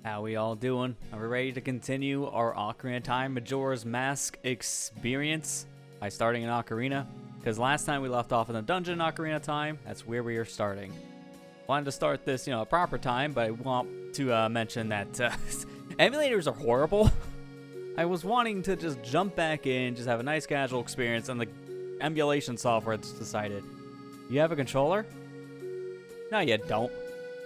How we all doing? Are we ready to continue our Ocarina Time Majora's Mask experience by starting in Ocarina? Because last time we left off in the dungeon in Ocarina Time, that's where we are starting. Wanted to start this, a proper time, but I want to mention that emulators are horrible. I was wanting to just jump back in, just have a nice casual experience, and the emulation software just decided, you have a controller? No, you don't.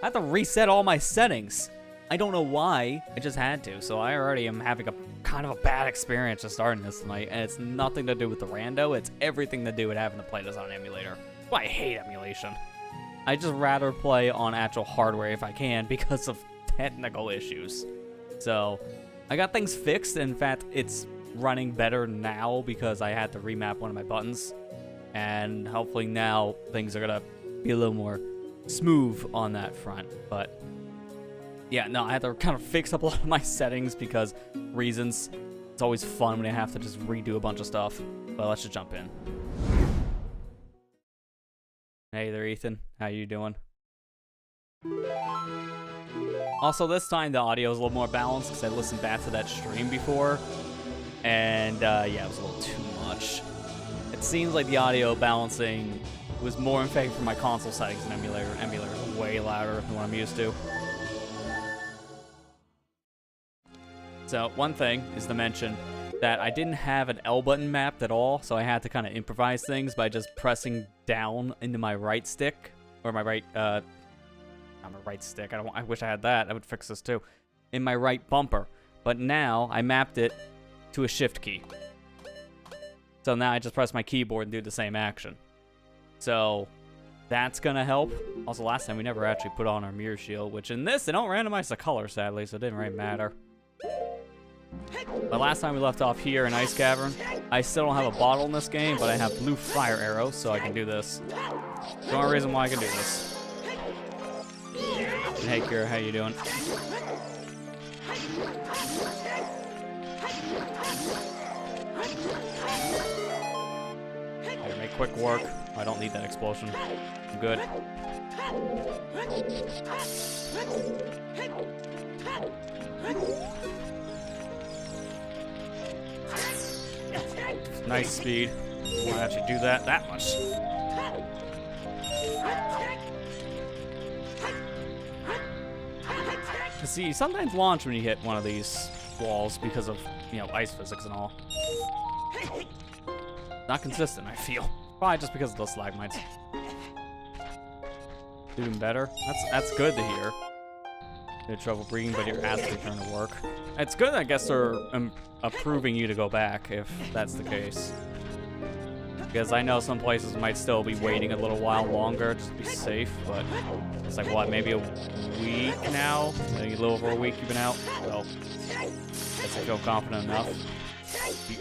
I have to reset all my settings. I don't know why, I just had to, so I already am having a kind of a bad experience just starting this tonight, and it's nothing to do with the rando, it's everything to do with having to play this on an emulator. That's why I hate emulation. I just rather play on actual hardware if I can because of technical issues. So, I got things fixed. In fact, it's running better now because I had to remap one of my buttons, and hopefully now things are gonna be a little more smooth on that front, but yeah, no, I had to kind of fix up a lot of my settings because reasons. It's always fun when I have to just redo a bunch of stuff. But let's just jump in. Hey there, Ethan. How you doing? Also, this time the audio is a little more balanced because I listened back to that stream before. And, yeah, it was a little too much. It seems like the audio balancing was more in favor for my console settings than emulator. Emulator is way louder than what I'm used to. So, one thing is to mention that I didn't have an L button mapped at all, so I had to kind of improvise things by just pressing down into my right stick, or my right, not my right stick, I wish I had that, I would fix this too, in my right bumper. But now, I mapped it to a shift key. So now I just press my keyboard and do the same action. So, that's gonna help. Also, last time we never actually put on our mirror shield, which in this, they don't randomize the color, sadly, so it didn't really matter. But last time we left off here in Ice Cavern, I still don't have a bottle in this game, but I have blue fire arrows, so I can do this. The only reason why I can do this. And hey, Kira, how you doing? Gotta make quick work. I don't need that explosion. I'm good. Nice speed. I won't actually do that much. See, sometimes launch when you hit one of these walls because of, ice physics and all. Not consistent, I feel. Probably just because of those stalagmites. Doing better. That's good to hear. You had trouble breathing, but your ass return to work. It's good, I guess, they're approving you to go back, if that's the case. Because I know some places might still be waiting a little while longer just to be safe, but it's like, what, maybe a week now? Maybe a little over a week you've been out? Well, I guess I feel confident enough.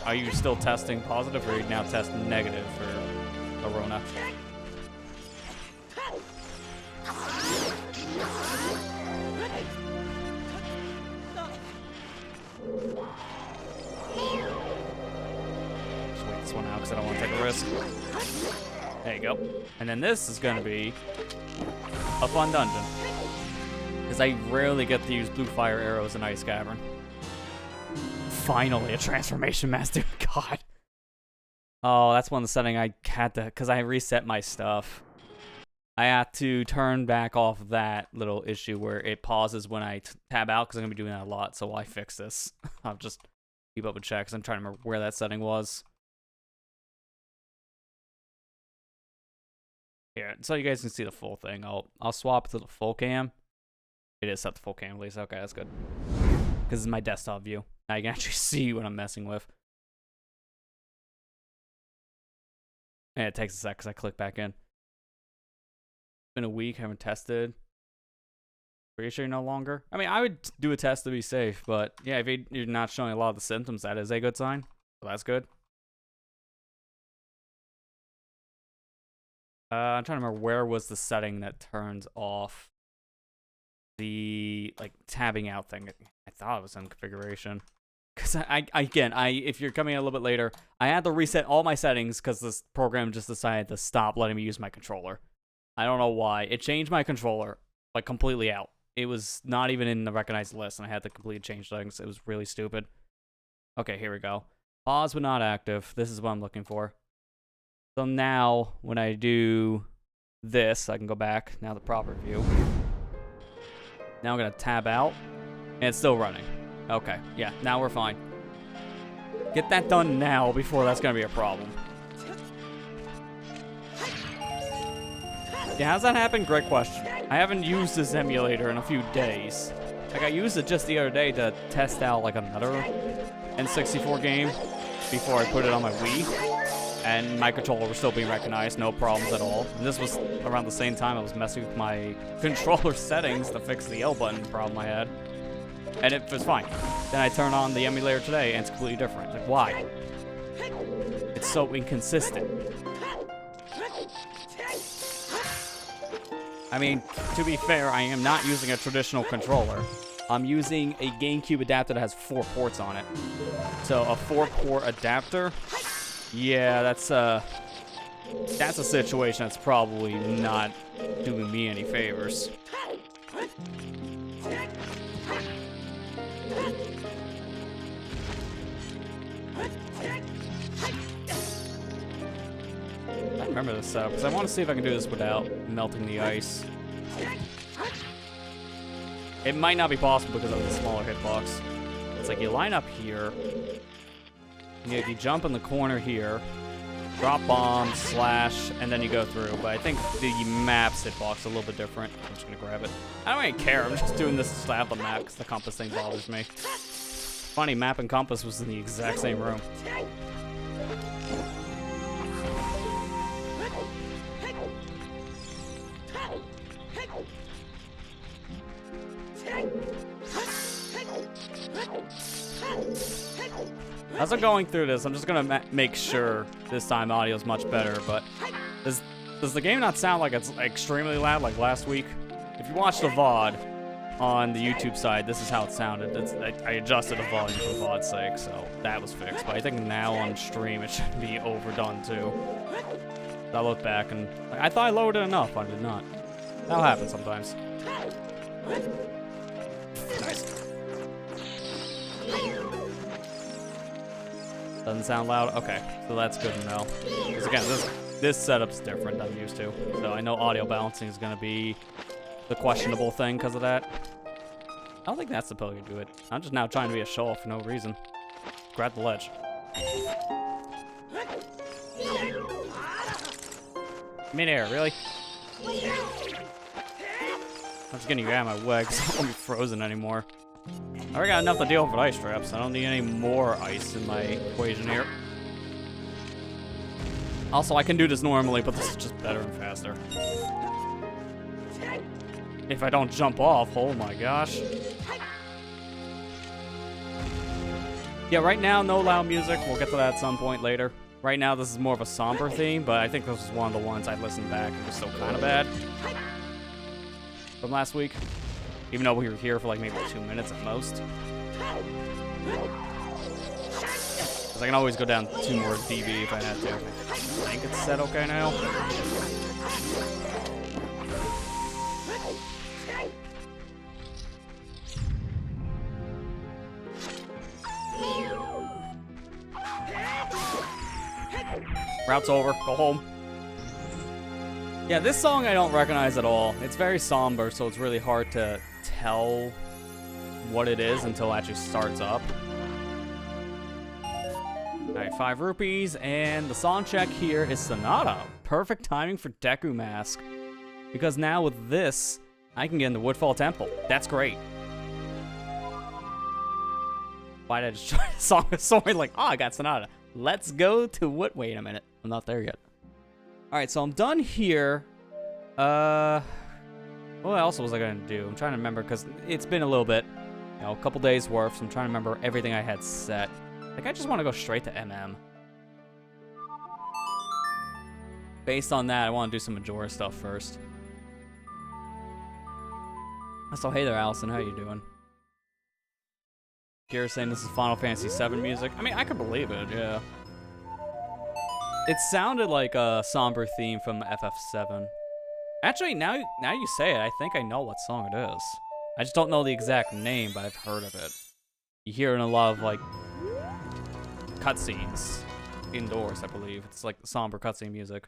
Are you still testing positive, or are you now testing negative for Corona? Just wait this one out because I don't want to take a risk. There you go. And then this is going to be a fun dungeon. Because I rarely get to use blue fire arrows in Ice Cavern. Finally, a transformation master. God. Oh, that's one setting I had to, because I reset my stuff. I had to turn back off that little issue where it pauses when I tab out, because I'm going to be doing that a lot, so why fix this? I'll just keep up with checks. I'm trying to remember where that setting was. Here, so you guys can see the full thing. I'll swap to the full cam. It is set to full cam, at least. Okay, that's good. Because it's my desktop view. Now you can actually see what I'm messing with. And it takes a sec because I click back in. Been a week, haven't tested. Pretty sure you're no longer? I mean, I would do a test to be safe, but yeah, if you're not showing a lot of the symptoms, that is a good sign. So that's good. I'm trying to remember where was the setting that turns off the, tabbing out thing. I thought it was in configuration. Because if you're coming in a little bit later, I had to reset all my settings because this program just decided to stop letting me use my controller. I don't know why. It changed my controller, completely out. it was not even in the recognized list, and I had to completely change things. It was really stupid. Okay, here we go. Pause but not active. This is what I'm looking for. So now, when I do this, I can go back. Now the proper view. Now I'm going to tab out, and it's still running. Okay, yeah, now we're fine. Get that done now before that's going to be a problem. Yeah, how's that happen? Great question. I haven't used this emulator in a few days. Like, I used it just the other day to test out, like, another N64 game before I put it on my Wii. And my controller was still being recognized, no problems at all. And this was around the same time I was messing with my controller settings to fix the L button problem I had. And it was fine. Then I turn on the emulator today, and it's completely different. Like, why? It's so inconsistent. I mean, to be fair, I am not using a traditional controller. I'm using a GameCube adapter that has 4 ports on it. So a 4-port adapter, yeah, that's a situation that's probably not doing me any favors. I remember this setup, because I want to see if I can do this without melting the ice. It might not be possible because of the smaller hitbox. It's like you line up here, you jump in the corner here, drop bomb, slash, and then you go through. But I think the map's hitbox is a little bit different. I'm just going to grab it. I don't even care. I'm just doing this to have the map because the compass thing bothers me. Funny, map and compass was in the exact same room. As I'm going through this, I'm just gonna make sure this time audio is much better, but does the game not sound like it's extremely loud like last week? If you watch the VOD on the YouTube side, this is how it sounded. I adjusted the volume for VOD's sake, so that was fixed. But I think now on stream it should be overdone too. I look back and I thought I lowered it enough, I did not. That'll happen sometimes. Nice. Doesn't sound loud? Okay, so that's good to know. Because again, this setup's different than I'm used to. So I know audio balancing is going to be the questionable thing because of that. I don't think that's the pill you do it. I'm just now trying to be a show-off for no reason. Grab the ledge. Mid-air, really? I'm just getting you out of my way because I won't be frozen anymore. I already got enough to deal with ice traps. I don't need any more ice in my equation here. Also, I can do this normally, but this is just better and faster. If I don't jump off, oh my gosh. Yeah, right now, no loud music. We'll get to that at some point later. Right now, this is more of a somber theme, but I think this is one of the ones I listened back. It was still kind of bad from last week. Even though we were here for like maybe 2 minutes at most. Because I can always go down 2 more dB if I had to. I think it's set okay now. Route's over. Go home. Yeah, this song I don't recognize at all. It's very somber, so it's really hard to tell what it is until it actually starts up. Alright, 5 rupees, and the song check here is Sonata. Perfect timing for Deku Mask. Because now with this, I can get in the Woodfall Temple. That's great. Why did I just try the song? Sorry, like, oh, I got Sonata. Let's go to what? Wait a minute. I'm not there yet. Alright, so I'm done here. What else was I gonna do? I'm trying to remember because it's been a little bit, you know, a couple days worth, so I'm trying to remember everything I had set. Like, I just want to go straight to MM. Based on that, I want to do some Majora stuff first. So, hey there, Allison. How you doing? Kira saying this is Final Fantasy VII music. I mean, I could believe it, yeah. It sounded like a somber theme from FF7. Actually, now you say it, I think I know what song it is. I just don't know the exact name, but I've heard of it. You hear it in a lot of, like, cutscenes. Indoors, I believe. It's like the somber cutscene music.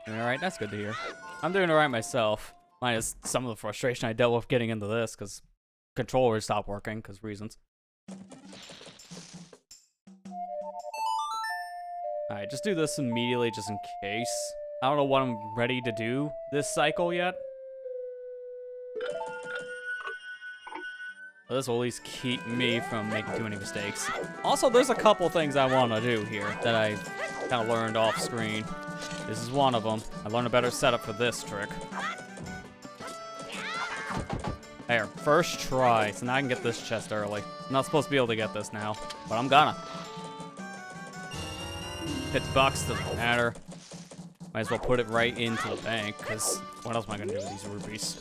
Alright, that's good to hear. I'm doing alright myself. Minus some of the frustration I dealt with getting into this, because controllers stopped working, because reasons. Alright, just do this immediately, just in case. I don't know what I'm ready to do this cycle yet. So this will at least keep me from making too many mistakes. Also, there's a couple things I want to do here that I kind of learned off screen. This is one of them. I learned a better setup for this trick. There, first try. So now I can get this chest early. I'm not supposed to be able to get this now, but I'm gonna. $50 doesn't matter. Might as well put it right into the bank, because what else am I gonna do with these rupees?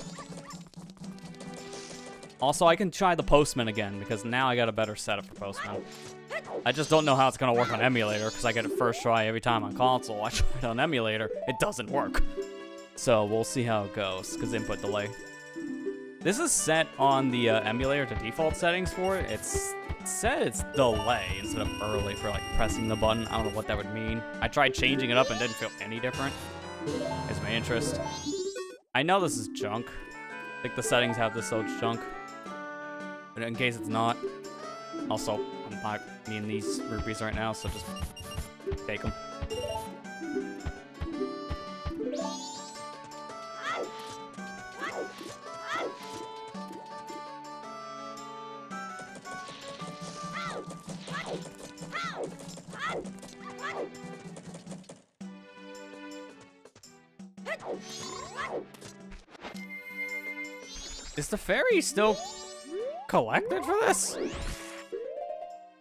Also, I can try the Postman again, because now I got a better setup for Postman. I just don't know how it's gonna work on emulator, because I get it first try every time on console. I try it on emulator, it doesn't work. So we'll see how it goes, because input delay. This is set on the emulator to default settings for it. It's said it's delay instead of early for like pressing the button. I don't know what that would mean. I tried changing it up and didn't feel any different. Is my interest. I know this is junk. I think the settings have this, so it's junk. But in case it's not, also, I'm not needing these rupees right now, so just take them. Is the fairy still collected for this?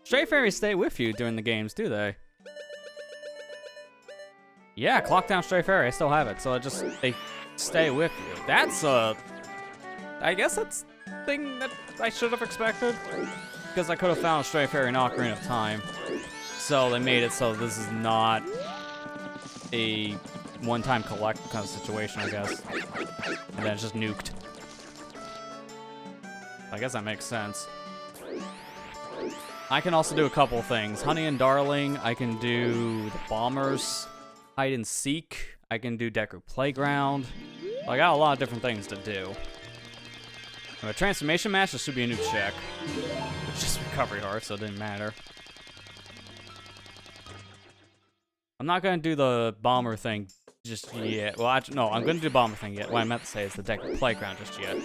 Stray fairies stay with you during the games, do they? Yeah, clock down stray fairy. I still have it, so they stay with you. That's I guess that's a thing that I should have expected, because I could have found a stray fairy in Ocarina of Time. So they made it so this is not a one-time collect kind of situation, I guess. And then it's just nuked. I guess that makes sense. I can also do a couple things. Honey and Darling, I can do the Bombers, Hide and Seek, I can do Deku Playground. I got a lot of different things to do. A transformation match, this should be a new check. It's just recovery heart, so it didn't matter. I'm not gonna do the Bomber thing just yet. Well, actually, no, I'm gonna do the Bomber thing yet. What I meant to say is the Deku Playground just yet.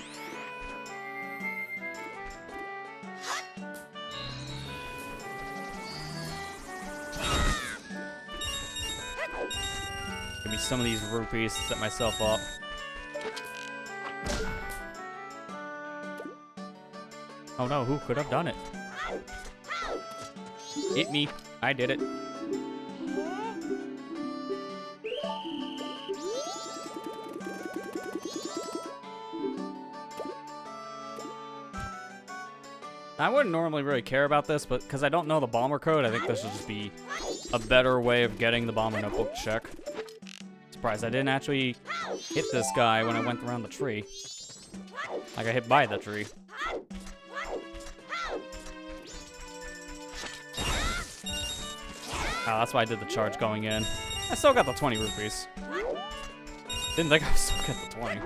Give me some of these rupees to set myself up. Oh no, who could have done it? Hit me. I did it. I wouldn't normally really care about this, but because I don't know the bomber code, I think this would just be a better way of getting the bomber notebook check. Surprised I didn't actually hit this guy when I went around the tree. I got hit by the tree. Oh, that's why I did the charge going in. I still got the 20 rupees. Didn't think I would still get the 20.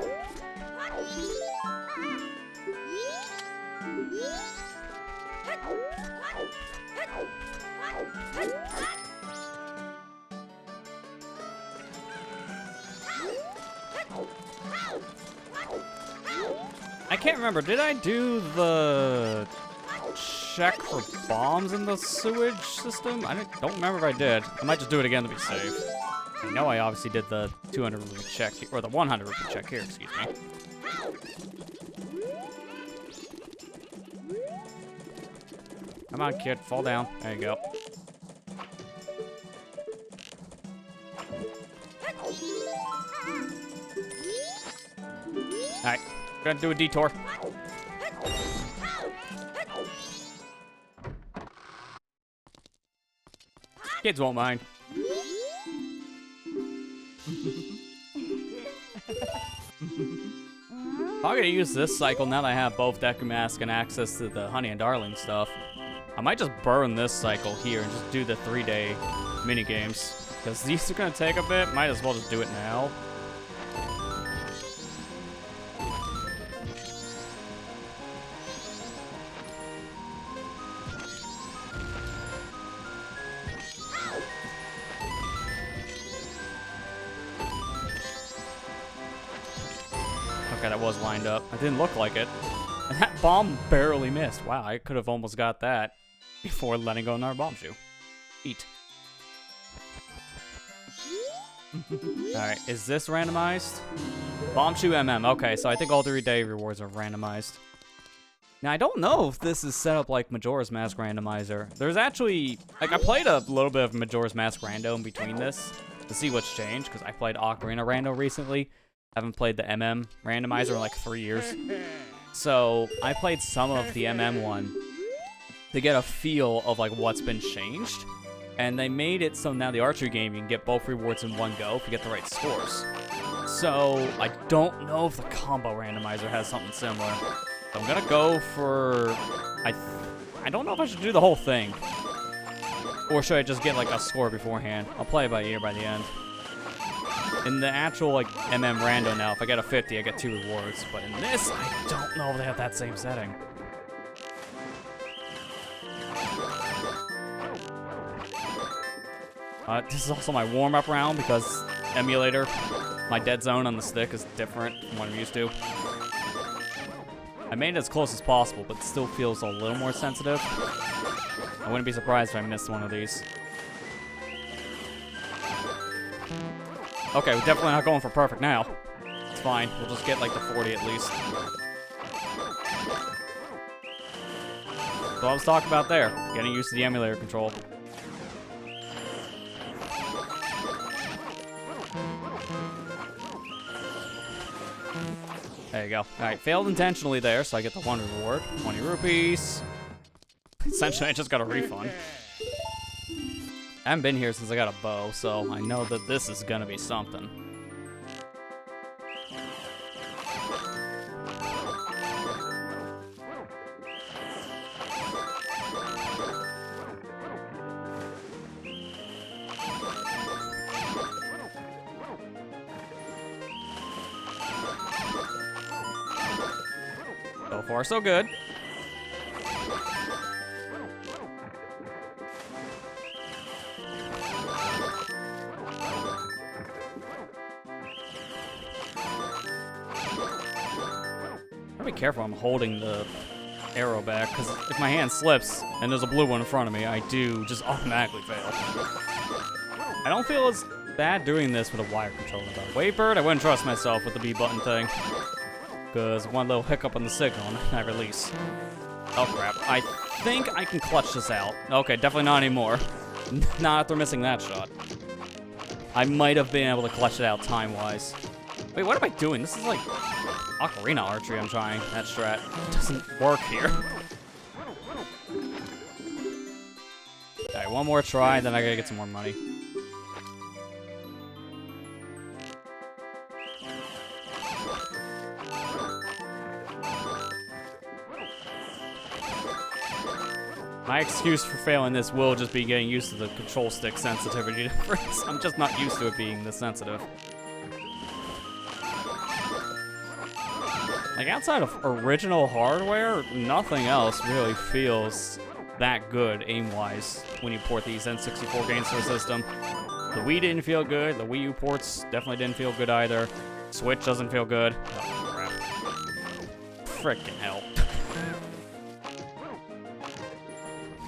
I can't remember, did I do the check for bombs in the sewage system? I don't remember if I did. I might just do it again to be safe. I know I obviously did the 200 rupee check, or the 100 rupee check here, excuse me. Come on, kid, fall down. There you go. Alright, gonna do a detour. Kids won't mind. I'm gonna use this cycle now that I have both Deku Mask and access to the Honey and Darling stuff. I might just burn this cycle here and just do the 3-day mini games. Because these are gonna take a bit, might as well just do it now. Okay, that was lined up. It didn't look like it. And that bomb barely missed. Wow, I could have almost got that before letting go another bomb shoe. Eat. Alright, is this randomized? Bomb shoe MM. Okay, so I think all 3-day rewards are randomized. Now, I don't know if this is set up like Majora's Mask Randomizer. There's actually... Like, I played a little bit of Majora's Mask Rando in between this to see what's changed, because I played Ocarina Rando recently. Haven't played the MM Randomizer in like 3 years. So, I played some of the MM one to get a feel of like what's been changed. And they made it so now the archery game, you can get both rewards in one go if you get the right scores. So, I don't know if the combo randomizer has something similar. So I'm gonna go for... I don't know if I should do the whole thing. Or should I just get like a score beforehand? I'll play it by ear by the end. In the actual like MM rando now, if I get a 50, I get 2 rewards. But in this, I don't know if they have that same setting. This is also my warm-up round because emulator, my dead zone on the stick is different from what I'm used to. I made it as close as possible, but it still feels a little more sensitive. I wouldn't be surprised if I missed one of these. Okay, we're definitely not going for perfect now. It's fine. We'll just get like the 40 at least. So I was talking about there, getting used to the emulator control. There you go. Alright, failed intentionally there, so I get the 1 reward. 20 rupees. Essentially, I just got a refund. I haven't been here since I got a bow, so I know that this is gonna be something. So far, so good. Be careful, I'm holding the arrow back, because if my hand slips and there's a blue one in front of me, I do just automatically fail. I don't feel as bad doing this with a wire controller, though. Wait, Bird, I wouldn't trust myself with the B button thing. Because one little hiccup on the signal and I release. Oh crap, I think I can clutch this out. Okay, definitely not anymore. Not after missing that shot. I might have been able to clutch it out time-wise. Wait, what am I doing? This is like Ocarina archery I'm trying. That strat doesn't work here. Alright, one more try, then I gotta get some more money. My excuse for failing this will just be getting used to the control stick sensitivity difference. I'm just not used to it being this sensitive. Like, outside of original hardware, nothing else really feels that good aim-wise when you port these N64 games to the system. The Wii didn't feel good, the Wii U ports definitely didn't feel good either. Switch doesn't feel good. Oh, crap. Frickin' hell.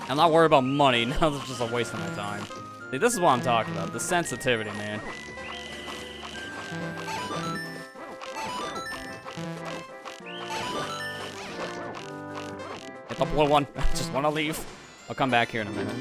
I'm not worried about money, now it's just a waste of my time. See, this is what I'm talking about, the sensitivity, man. Hit the blue one, I just want to leave. I'll come back here in a minute.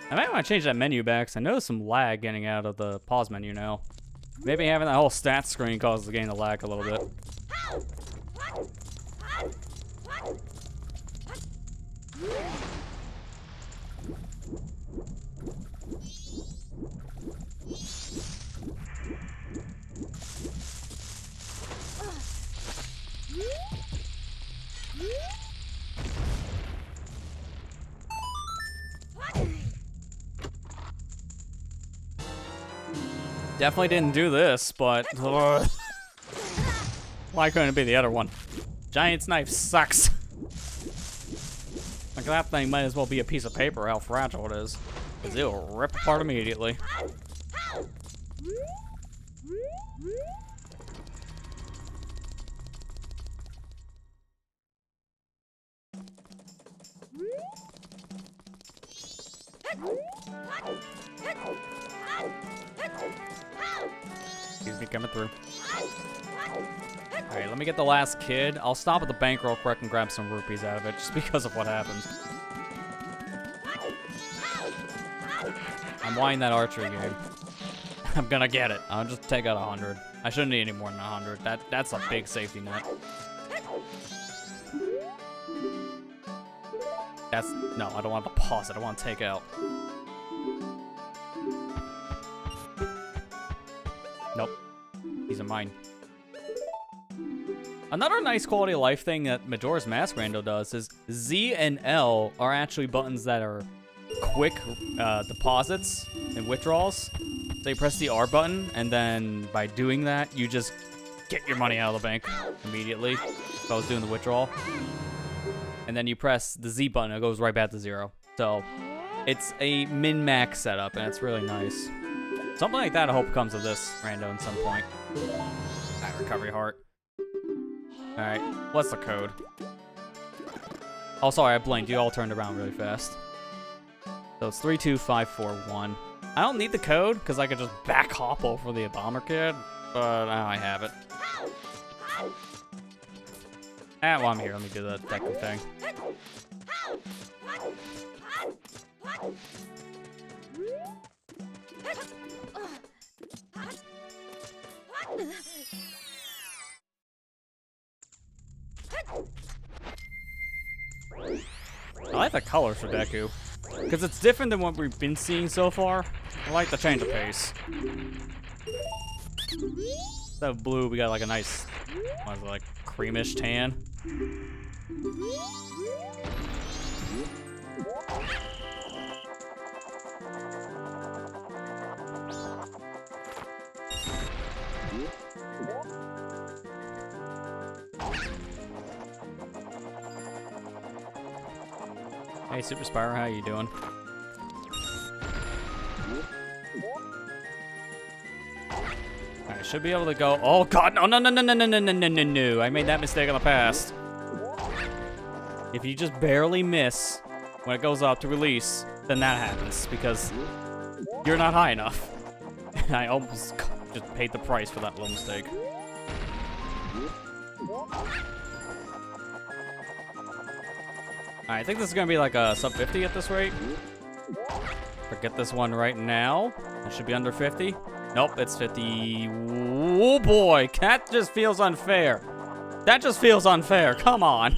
I might want to change that menu back, because I noticed some lag getting out of the pause menu now. Maybe having that whole stats screen causes the game to lag a little bit. Definitely didn't do this, but why couldn't it be the other one? Giant's knife sucks. Like that thing might as well be a piece of paper, how fragile it is. Because it'll rip apart immediately. Excuse me, coming through. Alright, let me get the last kid. I'll stop at the bank real quick and grab some rupees out of it, just because of what happens. I'm wanting that archery game. I'm gonna get it. I'll just take out 100. I shouldn't need any more than 100. That's a big safety net. No, I don't want to pause it. I want to take out. Nope. These are mine. Another nice quality of life thing that Majora's Mask Rando does is Z and L are actually buttons that are quick deposits and withdrawals. So you press the R button, and then by doing that, you just get your money out of the bank immediately. If I was doing the withdrawal. And then you press the Z button, it goes right back to 0. So it's a min-max setup, and it's really nice. Something like that I hope comes of this rando at some point. Alright, recovery heart. Alright, what's the code? Oh, sorry, I blinked. You all turned around really fast. So it's 32541. I don't need the code, because I could just back hop over the bomber kid, but now I have it. While I'm here, let me do the detective thing. I like the colors for Deku, because it's different than what we've been seeing so far. I like the change of pace. Instead of blue, we got like a nice, what is it, like creamish tan. Hey, Super Spyro, how you doing? I should be able to go. Oh God, no! I made that mistake in the past. If you just barely miss when it goes up to release, then that happens because you're not high enough. And I almost just paid the price for that little mistake. I think this is gonna be like a sub 50 at this rate. Forget this one right now. It should be under 50. Nope, it's 50. Oh boy, that just feels unfair. That just feels unfair. Come on.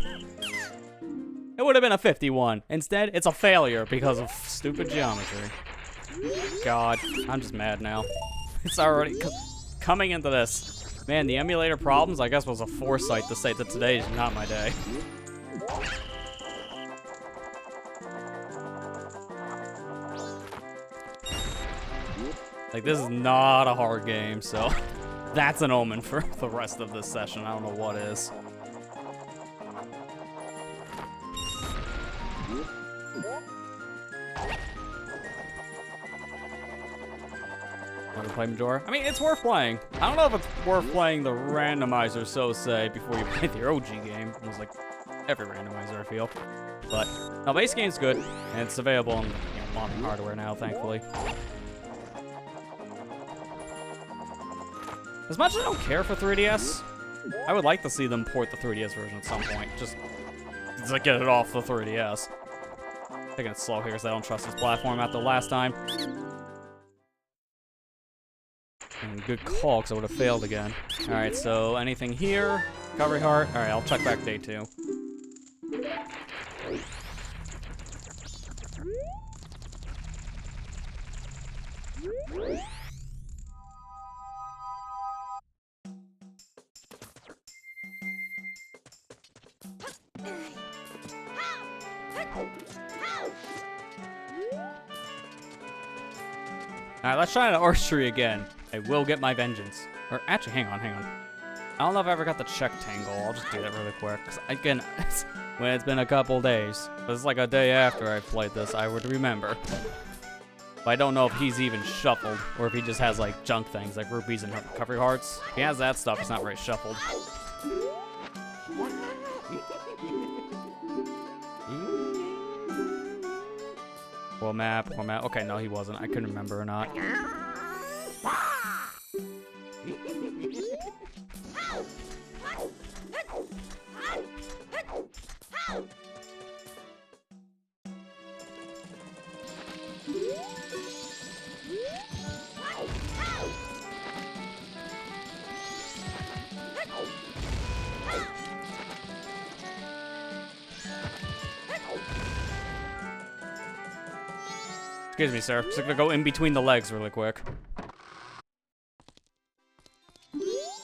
It would have been a 51. Instead, it's a failure because of stupid geometry. God, I'm just mad now. It's already coming into this. Man, the emulator problems, I guess, was a foresight to say that today is not my day. Like, this is not a hard game, so that's an omen for the rest of this session. I don't know what is. Want to play Majora? I mean, it's worth playing. I don't know if it's worth playing the randomizer, so say, before you play the OG game. It was like every randomizer, I feel. But, no, base game's good, and it's available on modern hardware now, thankfully. As much as I don't care for 3DS, I would like to see them port the 3DS version at some point. Just to get it off the 3DS. Taking it slow here because I don't trust this platform after the last time. And good call, because I would have failed again. Alright, so anything here? Recovery heart? Alright, I'll check back day 2. Alright, let's try an archery again. I will get my vengeance. Or actually, hang on. I don't know if I ever got the check tangle. I'll just do that really quick. Cause again, when it's been a couple days, but it's like a day after I played this, I would remember. But I don't know if he's even shuffled, or if he just has like junk things like rupees and recovery hearts. If he has that stuff, it's not very shuffled. World map. Okay, no, he wasn't. I couldn't remember or not. Excuse me, sir. Just gonna go in between the legs really quick.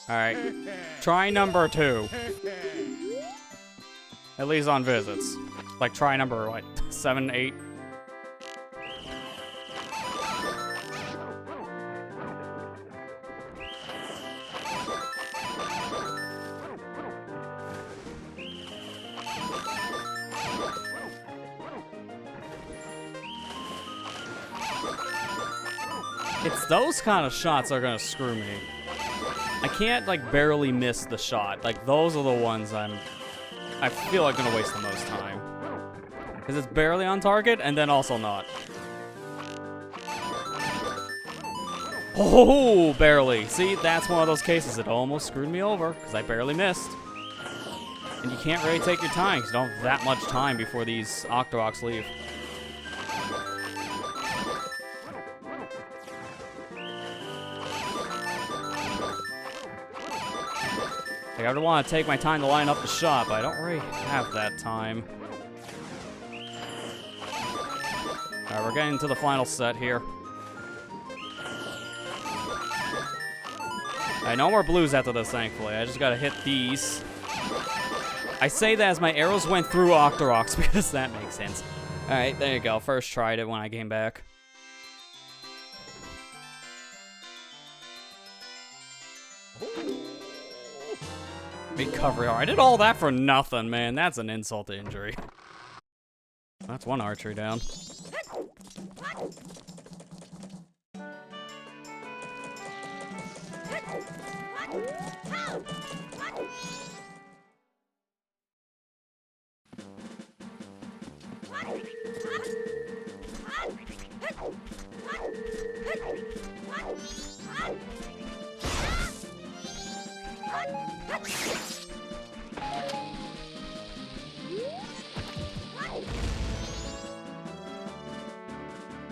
Alright. Try number 2. At least on visits. Like, try number, what, 7, 8? It's those kind of shots that are gonna screw me. I can't, like, barely miss the shot. Like, those are the ones I feel like gonna waste the most time. Because it's barely on target, and then also not. Oh, barely. See, that's one of those cases that almost screwed me over, because I barely missed. And you can't really take your time, because you don't have that much time before these Octoroks leave. Like, I would want to take my time to line up the shot, but I don't really have that time. Alright, we're getting to the final set here. Alright, no more blues after this, thankfully. I just gotta hit these. I say that as my arrows went through Octoroks, because that makes sense. Alright, there you go. First tried it when I came back. Recovery. I did all that for nothing, man. That's an insult to injury. That's one archery down.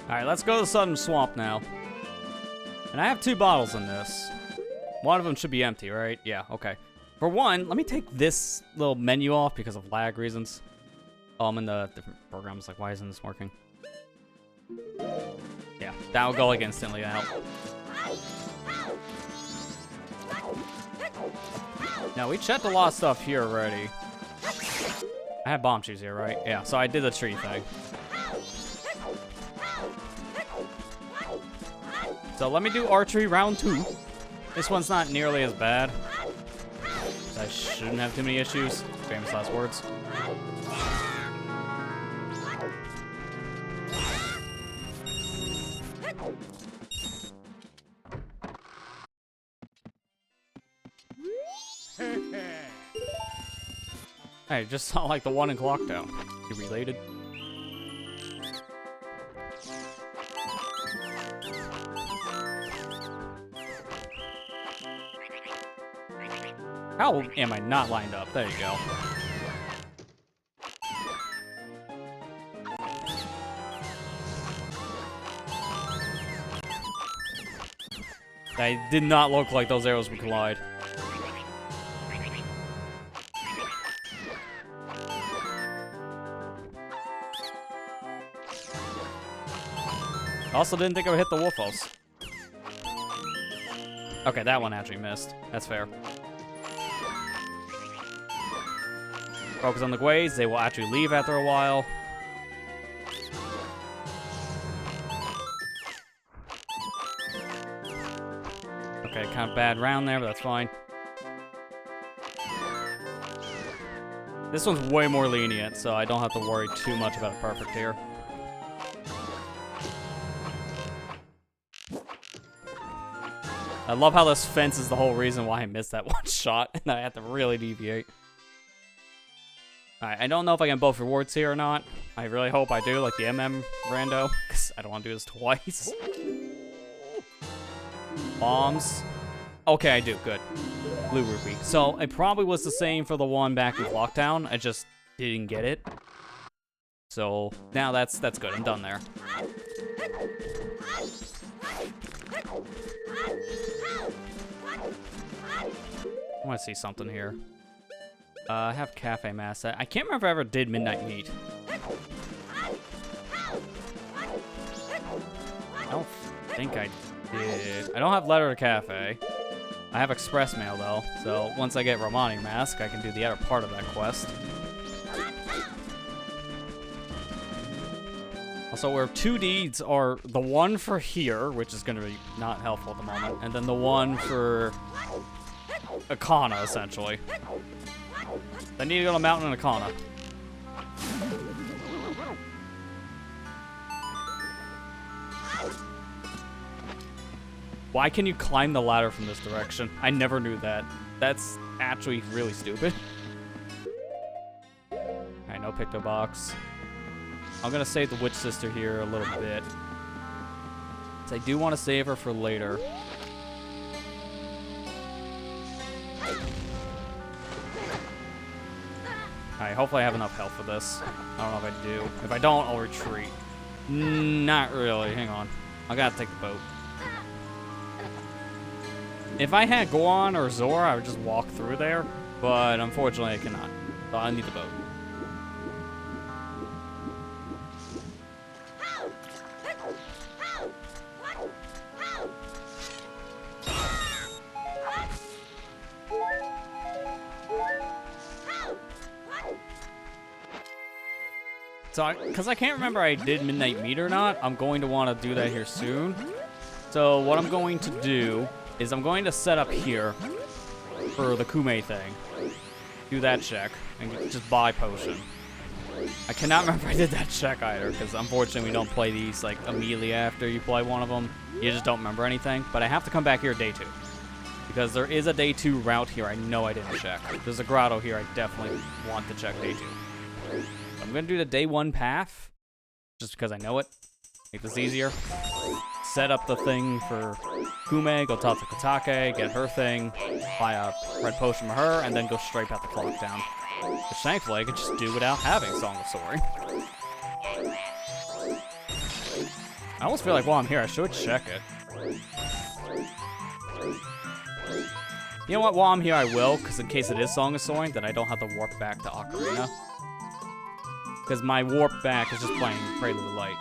Alright, let's go to the Southern Swamp now. And I have 2 bottles in this. One of them should be empty, right? Yeah, okay. For one, let me take this little menu off because of lag reasons. Oh, I'm in the different programs. Like, why isn't this working? Yeah, that will go like instantly out. Now, we checked a lot of stuff here already. I have bomb shoes here, right? Yeah, so I did the tree thing. So let me do archery round 2. This one's not nearly as bad. I shouldn't have too many issues. Famous last words. Hey, just sound like the one in Clocktown. You related? How am I not lined up? There you go. That did not look like those arrows would collide. Also didn't think I would hit the Wolfos. Okay, that one actually missed. That's fair. Focus on the Gways. They will actually leave after a while. Okay, kind of bad round there, but that's fine. This one's way more lenient, so I don't have to worry too much about a perfect here. I love how this fence is the whole reason why I missed that one shot, and I have to really deviate. Alright, I don't know if I get both rewards here or not. I really hope I do, like the MM rando, because I don't want to do this twice. Bombs. Okay, I do. Good. Blue rupee. So, it probably was the same for the one back in Lockdown. I just didn't get it. So, now that's good. I'm done there. I want to see something here. I have Cafe Mass. I can't remember if I ever did Midnight Meat. I don't think I did. I don't have Letter to Cafe. I have Express Mail, though. So once I get Romani Mask, I can do the other part of that quest. Also, where two deeds are the one for here, which is going to be not helpful at the moment, and then the one for Ocarina, essentially. I need to go to Mountain and Ocarina. Why can you climb the ladder from this direction? I never knew that. That's actually really stupid. Alright, no Picto Box. I'm gonna save the Witch Sister here a little bit. So I do want to save her for later. Alright, hopefully I have enough health for this. I don't know if I do. If I don't, I'll retreat. Not really. Hang on. I gotta take the boat. If I had Goron or Zora, I would just walk through there. But unfortunately, I cannot. So I need the boat. So, because I can't remember I did Midnight Meat or not, I'm going to want to do that here soon. So what I'm going to do is I'm going to set up here for the Kume thing. Do that check and just buy potion. I cannot remember I did that check either, because unfortunately we don't play these like immediately after you play one of them. You just don't remember anything. But I have to come back here day 2. Because there is a day 2 route here I know I didn't check. There's a grotto here I definitely want to check day 2. I'm going to do the day 1 path, just because I know it. Make this easier. Set up the thing for Kume, go talk to Katake, get her thing, buy a red potion for her, and then go straight back the clock down. Which thankfully I can just do without having Song of Soaring. I almost feel like while I'm here I should check it. You know what, while I'm here I will, because in case it is Song of Soaring, then I don't have to warp back to Ocarina. Because my warp back is just playing Prelude of Light.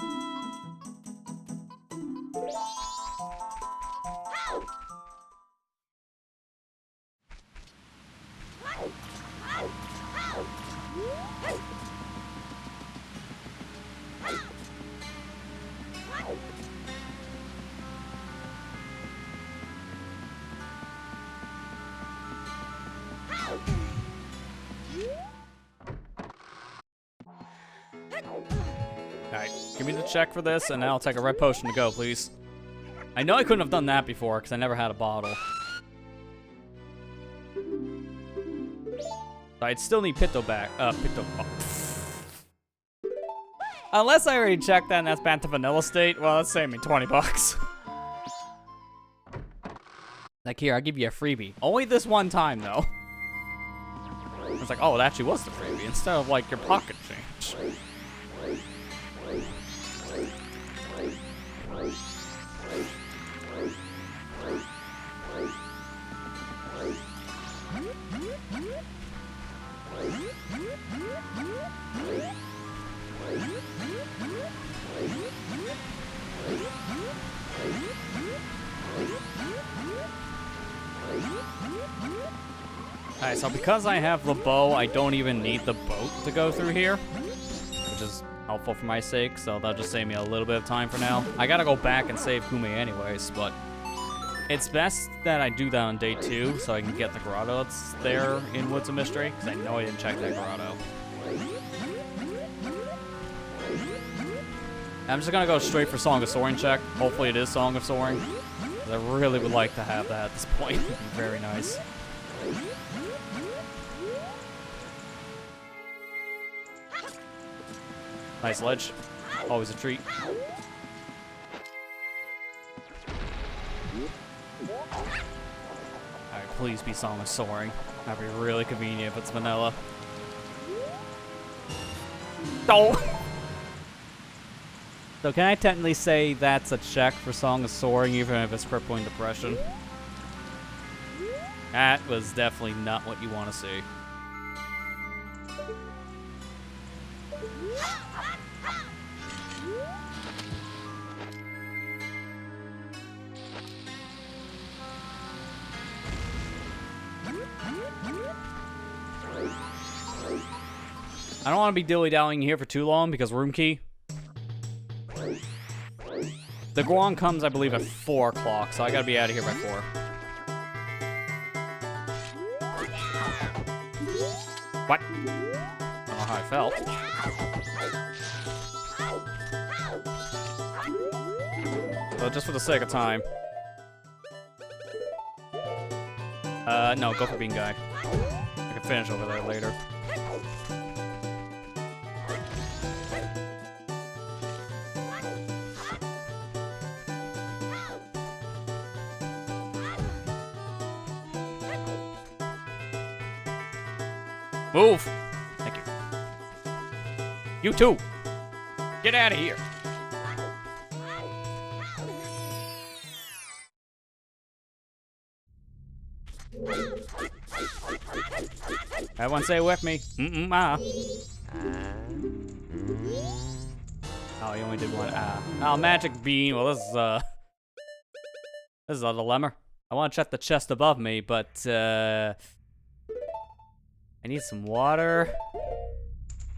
Alright, give me the check for this, and then I'll take a red potion to go, please. I know I couldn't have done that before, because I never had a bottle. I'd still need Picto back. Unless I already checked that and that's back to vanilla state, well, that's saving me 20 bucks. Like, here, I'll give you a freebie. Only this one time, though. It's like, oh, it actually was the freebie instead of like your pocket change. Alright, so because I have the bow, I don't even need the boat to go through here, which is helpful for my sake, so that'll just save me a little bit of time for now. I gotta go back and save Kume anyways, but it's best that I do that on day 2 so I can get the grotto that's there in Woods of Mystery, because I know I didn't check that grotto. I'm just gonna go straight for Song of Soaring check. Hopefully it is Song of Soaring. I really would like to have that at this point. It'd be very nice. Nice ledge. Always a treat. Alright, please be Song of Soaring. That'd be really convenient if it's vanilla. Oh! So can I technically say that's a check for Song of Soaring, even if it's Crippling Depression? That was definitely not what you want to see. I don't want to be dilly-dallying here for too long because room key. The Guan comes, I believe, at 4 o'clock, so I gotta be out of here by 4. What? I don't know how I felt. But just for the sake of time. No, go for Bean Guy. I can finish over there later. Move! Thank you. You too! Get out of here! Everyone say with me. Ah. Oh, you only did one ah. Oh, magic bean. Well, this is a dilemma. I want to check the chest above me, but I need some water.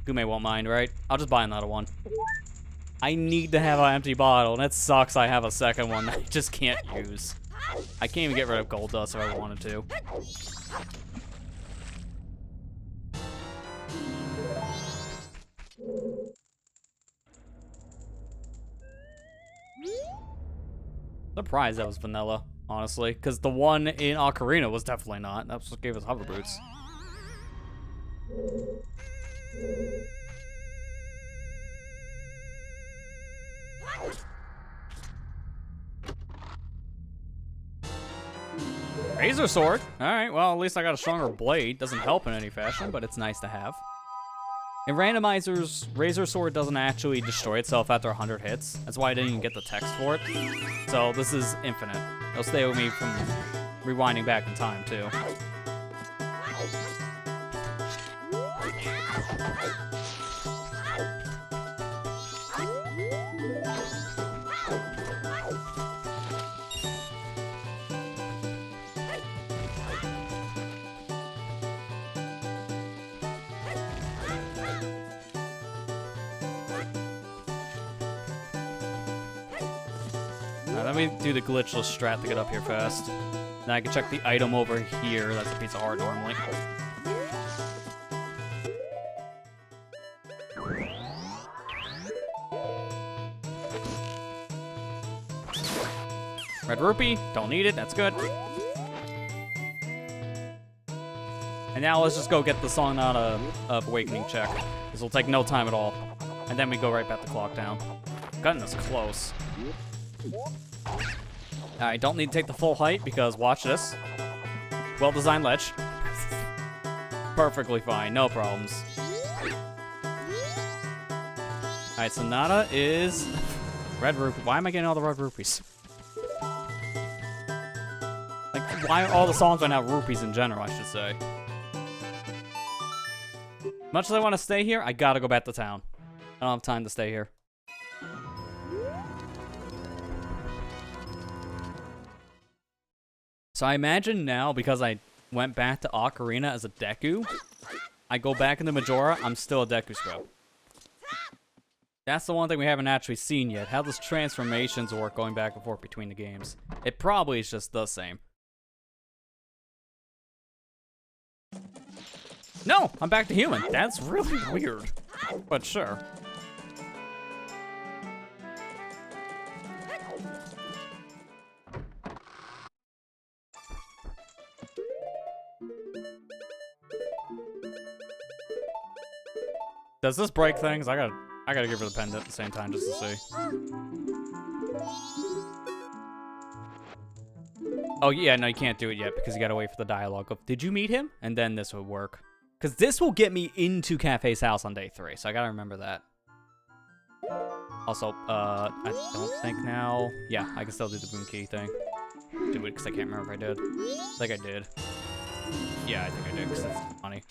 Gume won't mind, right? I'll just buy another one. I need to have an empty bottle, and it sucks I have a second one that I just can't use. I can't even get rid of gold dust if I wanted to. Surprised that was vanilla, honestly, because the one in Ocarina was definitely not. That's what gave us hover boots. Razor sword. Alright, well, at least I got a stronger blade. Doesn't help in any fashion, but it's nice to have. In Randomizer's, Razor Sword doesn't actually destroy itself after 100 hits. That's why I didn't even get the text for it. So this is infinite. It'll stay with me from rewinding back in time, too. Let me do the glitchless strat to get up here fast. Then I can check the item over here. That's a piece of art normally. Red rupee, don't need it, that's good. And now let's just go get the Song of Awakening check. This will take no time at all. And then we go right back to clock down. Gotten this close. I don't need to take the full height because watch this. Well-designed ledge. perfectly fine. No problems. Alright, so Nada is red rupee. Why am I getting all the red rupees? Like, why are all the songs right now rupees in general, I should say? Much as I want to stay here, I gotta go back to town. I don't have time to stay here. So I imagine now, because I went back to Ocarina as a Deku, I go back into Majora, I'm still a Deku scrub. That's the one thing we haven't actually seen yet. How does transformations work going back and forth between the games? It probably is just the same. No, I'm back to human. That's really weird, but sure. Does this break things? I gotta give her the pendant at the same time just to see. Oh yeah, no, you can't do it yet because you gotta wait for the dialogue of, did you meet him? And then this would work. Because this will get me into Cafe's house on day 3, so I gotta remember that. Also, I don't think now... Yeah, I can still do the boom key thing. Do it because I can't remember if I did. I think I did. Yeah, I think I did because it's funny.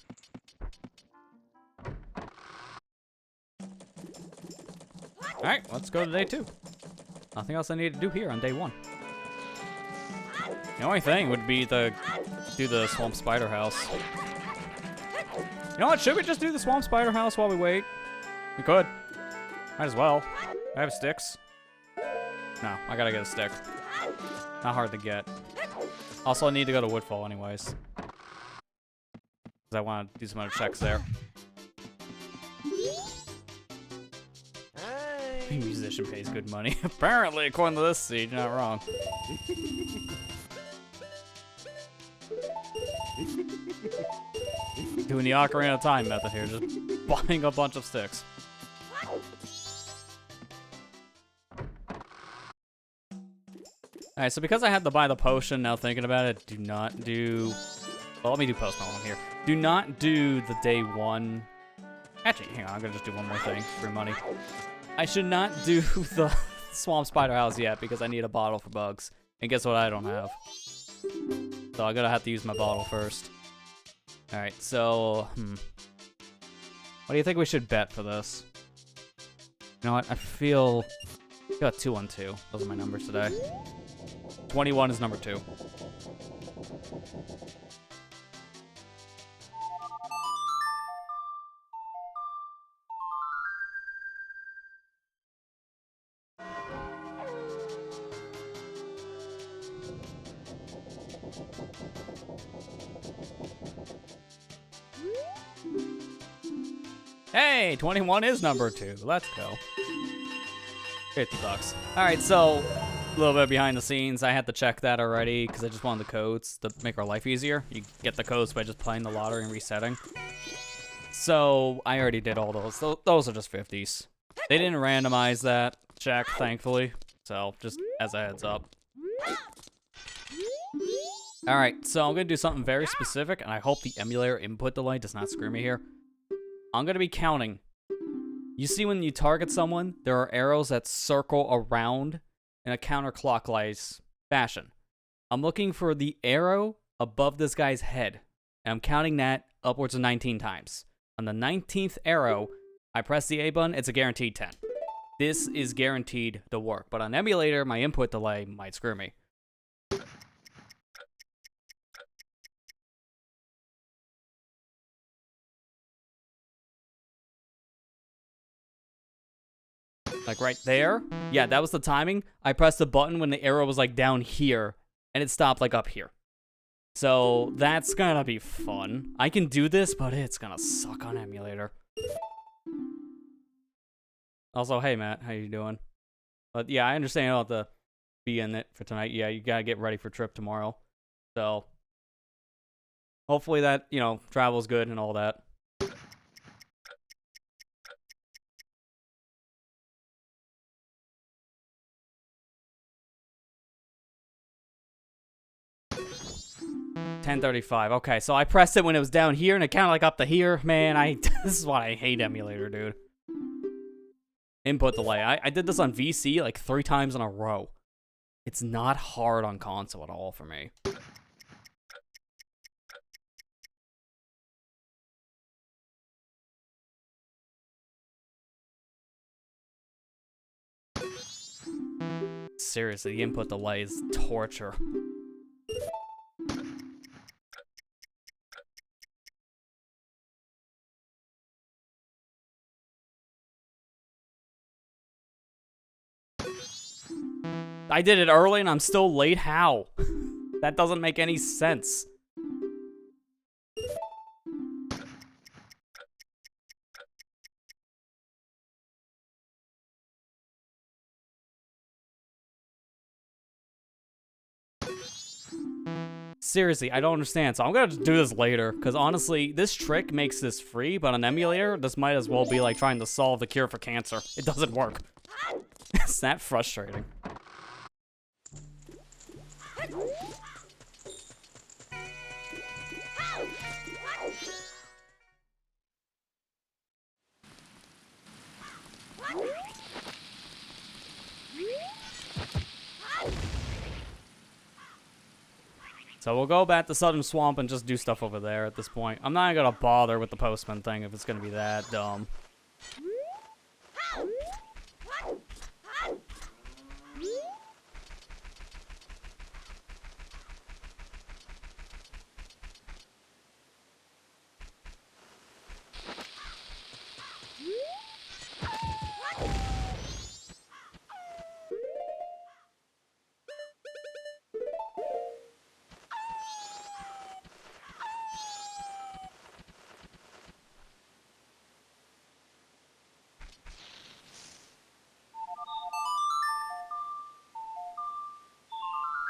Alright, let's go to day 2. Nothing else I need to do here on day 1. The only thing would be to do the Swamp Spider House. You know what? Should we just do the Swamp Spider House while we wait? We could. Might as well. I have sticks. No, I gotta get a stick. Not hard to get. Also, I need to go to Woodfall anyways. Because I want to do some other checks there. Being a musician pays good money. Apparently, according to this seed, you're not wrong. Doing the Ocarina of Time method here, just buying a bunch of sticks. Alright, so because I had to buy the potion, now thinking about it, do not do... Well, let me do post one here. Do not do the day 1... Actually, hang on, I'm gonna just do one more thing for money. I should not do the Swamp Spider House yet because I need a bottle for bugs. And guess what I don't have? So I'm gonna have to use my bottle first. Alright, so... What do you think we should bet for this? You know what? I feel... I got 2 on 2. Those are my numbers today. 21 is number 2. Hey, 21 is number 2. Let's go. 50 bucks. All right, so a little bit behind the scenes. I had to check that already because I just wanted the codes to make our life easier. You get the codes by just playing the lottery and resetting. So I already did all those. Those are just 50s. They didn't randomize that check, thankfully. So just as a heads up. All right, so I'm gonna do something very specific, and I hope the emulator input delay does not screw me here. I'm gonna be counting. You see when you target someone, there are arrows that circle around in a counterclockwise fashion. I'm looking for the arrow above this guy's head, and I'm counting that upwards of 19 times. On the 19th arrow, I press the A button, it's a guaranteed 10. This is guaranteed to work, but on emulator, my input delay might screw me. Like right there. Yeah, that was the timing. I pressed the button when the arrow was like down here, and it stopped like up here. So that's gonna be fun. I can do this, but it's gonna suck on emulator. Also, hey Matt, how you doing? But yeah, I understand I'll have to be in it for tonight. Yeah, you gotta get ready for trip tomorrow. So hopefully that, you know, travel's good and all that. 10:35. Okay, so I pressed it when it was down here, and it kind of like up to here. Man, this is why I hate emulator, dude. Input delay. I did this on VC like 3 times in a row. It's not hard on console at all for me. Seriously, the input delay is torture. I did it early and I'm still late. How? That doesn't make any sense. Seriously, I don't understand. So I'm gonna do this later, because honestly, this trick makes this free, but on emulator, this might as well be like trying to solve the cure for cancer. It doesn't work. It's that frustrating. So we'll go back to Southern Swamp and just do stuff over there at this point. I'm not gonna bother with the postman thing if it's gonna be that dumb.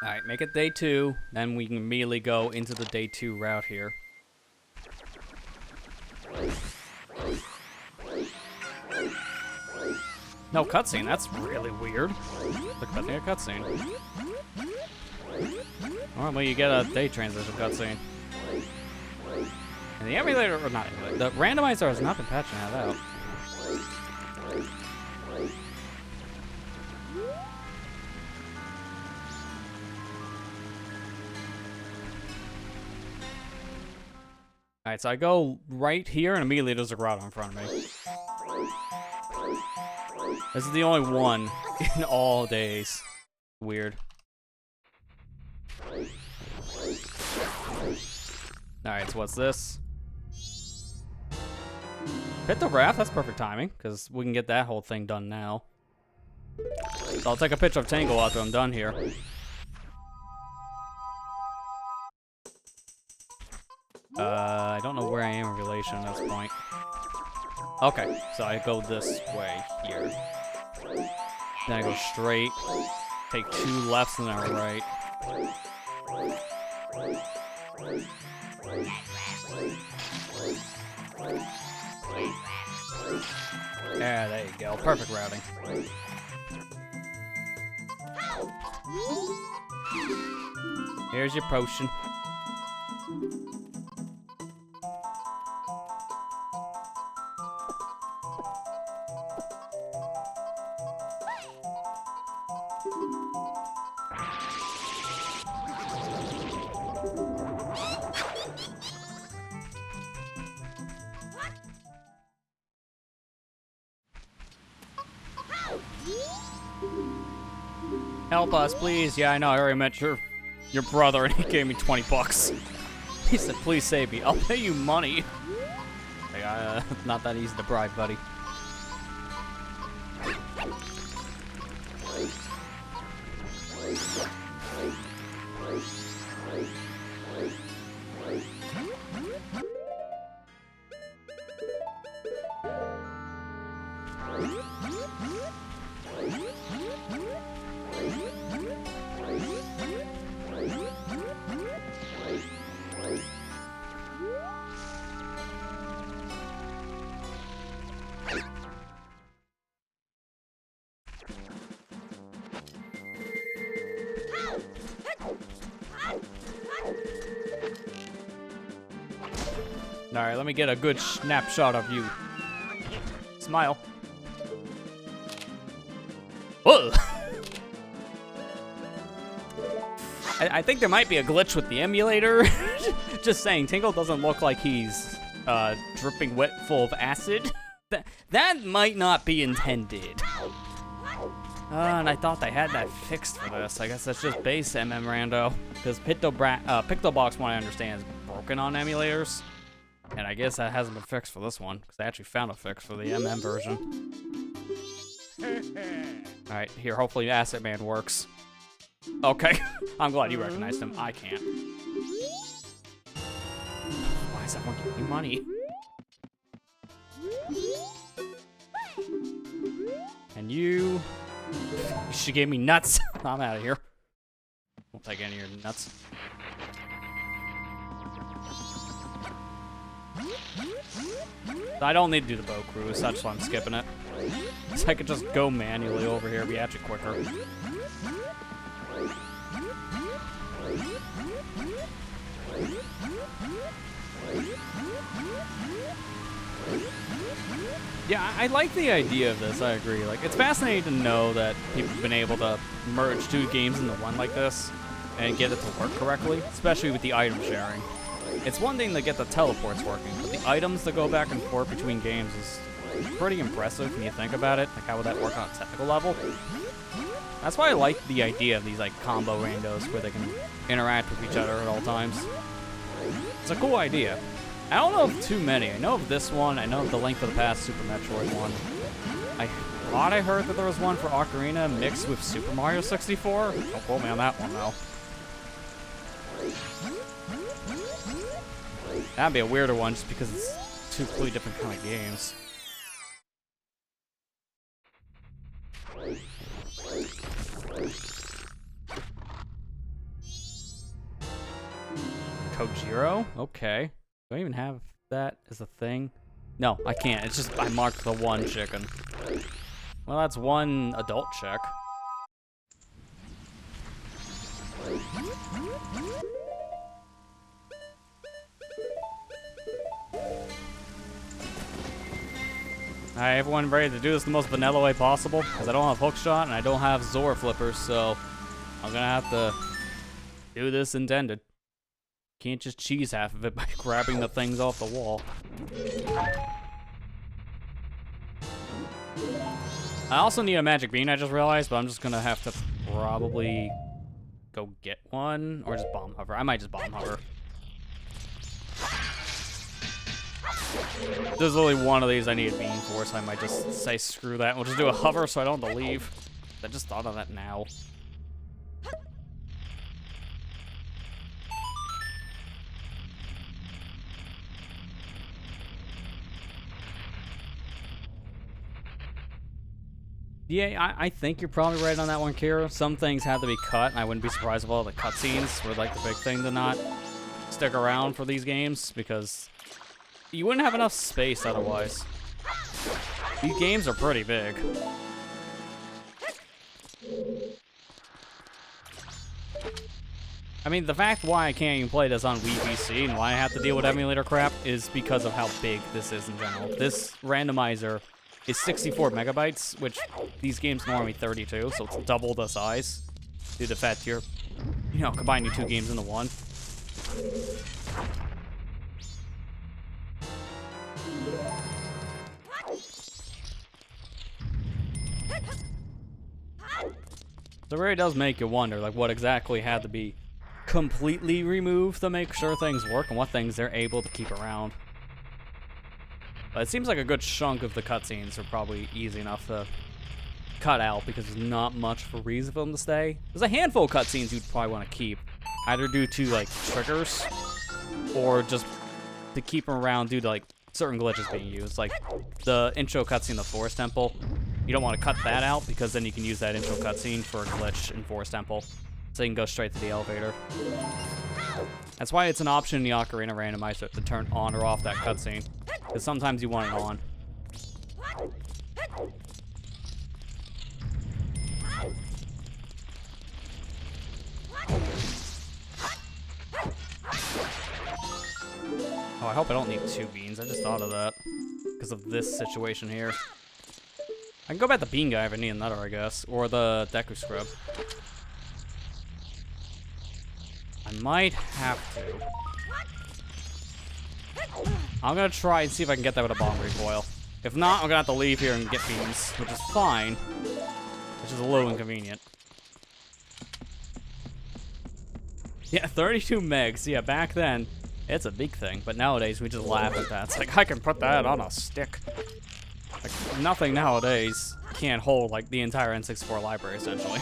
Alright, make it day 2, then we can immediately go into the day 2 route here. No cutscene, that's really weird. Expecting a cutscene. Normally you get a day transition cutscene. And the emulator, or not emulator, the randomizer has not been patching that out. Alright, so I go right here, and immediately there's a grotto in front of me. This is the only one in all days. Weird. Alright, so what's this? Hit the raft, that's perfect timing, because we can get that whole thing done now. So I'll take a picture of Tangle after I'm done here. I don't know where I am in relation at this point. Okay, so I go this way here. Then I go straight, take 2 lefts and then a right. Yeah, there you go. Perfect routing. Here's your potion. Help us, please. Yeah, I know. I already met your brother, and he gave me 20 bucks. He said, "Please save me. I'll pay you money." Like, not that easy to bribe, buddy. Alright, let me get a good snapshot of you. Smile. Whoa! I think there might be a glitch with the emulator. Just saying, Tingle doesn't look like he's dripping wet full of acid. That might not be intended. And I thought they had that fixed for this. I guess that's just base Rando. Because Pictobox, one I understand, is broken on emulators. And I guess that hasn't been fixed for this one. Because I actually found a fix for the version. Alright, here, hopefully Acid Man works. Okay, I'm glad you recognized him. I can't. Why is everyone giving me money? And you should give me nuts. I'm out of here. Won't take any of your nuts. I don't need to do the boat cruise, that's why I'm skipping it. So I could just go manually over here, be actually quicker. Yeah, I like the idea of this, I agree. Like, it's fascinating to know that people have been able to merge two games into one like this and get it to work correctly, especially with the item sharing. It's one thing to get the teleports working, but the items that go back and forth between games is pretty impressive when you think about it. Like, how would that work on a technical level? That's why I like the idea of these, like, combo randos where they can interact with each other at all times. It's a cool idea. I don't know of too many. I know of this one. I know of the Link to the Past Super Metroid one. I thought I heard that there was one for Ocarina mixed with Super Mario 64. Don't quote me on that one, though. That'd be a weirder one just because it's two completely different kind of games. Kojiro? Okay. Do I even have that as a thing? No, I can't. It's just I marked the one chicken. Well, that's one adult chick. Alright, everyone ready to do this the most vanilla way possible? Because I don't have hookshot and I don't have Zora flippers, so I'm gonna have to do this intended. Can't just cheese half of it by grabbing the things off the wall. I also need a magic bean, I just realized, but I'm just gonna have to probably go get one, or just bomb hover. I might just bomb hover. There's only one of these I need a bean for, so I might just say screw that. We'll just do a hover so I don't have to leave. I just thought of that now. Yeah, I think you're probably right on that one, Kira. Some things have to be cut, and I wouldn't be surprised if all the cutscenes were like the big thing to not stick around for these games, because you wouldn't have enough space otherwise. These games are pretty big. I mean, the fact why I can't even play this on Wii PC and why I have to deal with emulator crap is because of how big this is in general. This randomizer is 64 megabytes, which these games are normally 32, so it's double the size. Due to the fact you're, combining two games into one. So it really does make you wonder, like, what exactly had to be completely removed to make sure things work and what things they're able to keep around. But it seems like a good chunk of the cutscenes are probably easy enough to cut out because there's not much for reason for them to stay. There's a handful of cutscenes you'd probably want to keep, either due to, like, triggers or just to keep them around due to, like, certain glitches being used. Like the intro cutscene in the Forest Temple. You don't want to cut that out because then you can use that intro cutscene for a glitch in Forest Temple. So you can go straight to the elevator. That's why it's an option in the Ocarina Randomizer to turn on or off that cutscene. Because sometimes you want it on. Oh, I hope I don't need 2 beans. I just thought of that. Because of this situation here. I can go back to Bean Guy if I need another, I guess. Or the Deku Scrub. I might have to. I'm gonna try and see if I can get that with a bomb recoil. If not, I'm gonna have to leave here and get beans, which is fine. Which is a little inconvenient. Yeah, 32 megs. Yeah, back then, it's a big thing. But nowadays, we just laugh at that. It's like, I can put that on a stick. Like, nothing nowadays can't hold, like, the entire N64 library, essentially.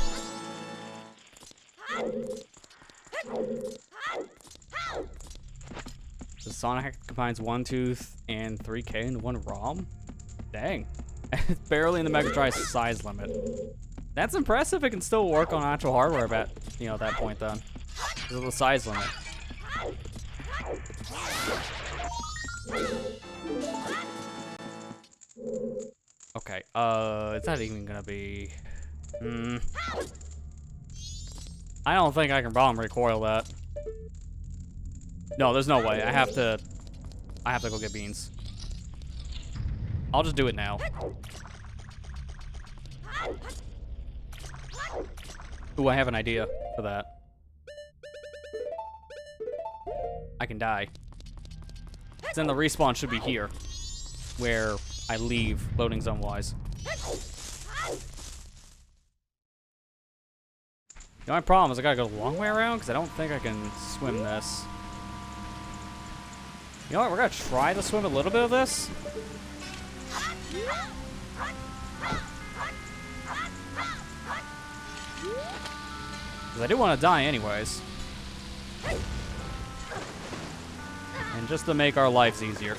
The Sonic Hack combines 1 tooth and 3K into 1 ROM? Dang. It's barely in the Mega Drive size limit. That's impressive. It can still work on actual hardware at, you know, that point then. Because of the size limit. Okay, it's not even gonna be... I don't think I can bomb recoil that. No, there's no way. I have to go get beans. I'll just do it now. Ooh, I have an idea for that. I can die. Then the respawn should be here, where I leave, loading zone wise. The only problem is I gotta go the long way around because I don't think I can swim this. You know what? We're gonna try to swim a little bit of this. Because I do want to die anyways. And just to make our lives easier.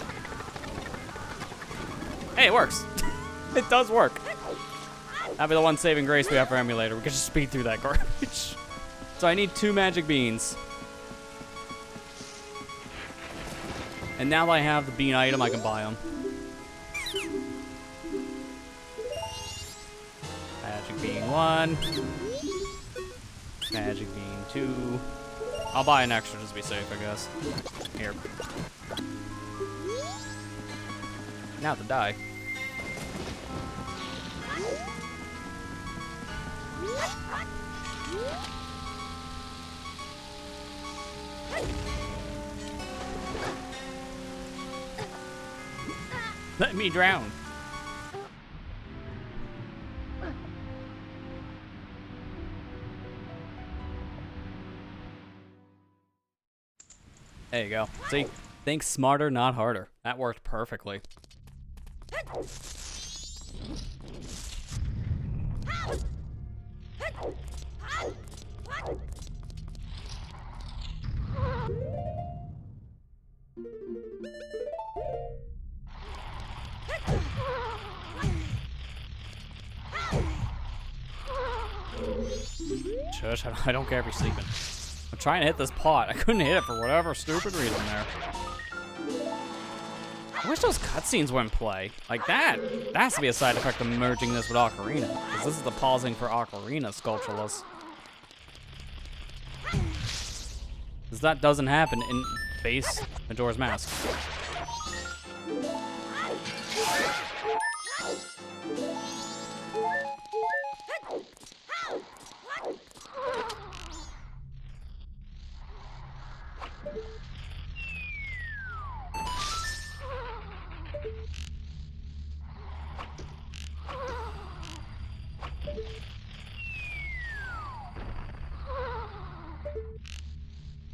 Hey, it works. It does work. That'd be the one saving grace we have for emulator. We can just speed through that garbage. So I need 2 magic beans. And now that I have the bean item, I can buy them. Magic bean 1. Magic bean 2. I'll buy an extra just to be safe, I guess. Here. Now to die. Let me drown. There you go. See? Think smarter, not harder. That worked perfectly. Shush, I don't care if you're sleeping. I'm trying to hit this pot. I couldn't hit it for whatever stupid reason there. I wish those cutscenes wouldn't play. Like that has to be a side effect of merging this with Ocarina. Because this is the pausing for Ocarina sculptureless. Because that doesn't happen in base Majora's Mask.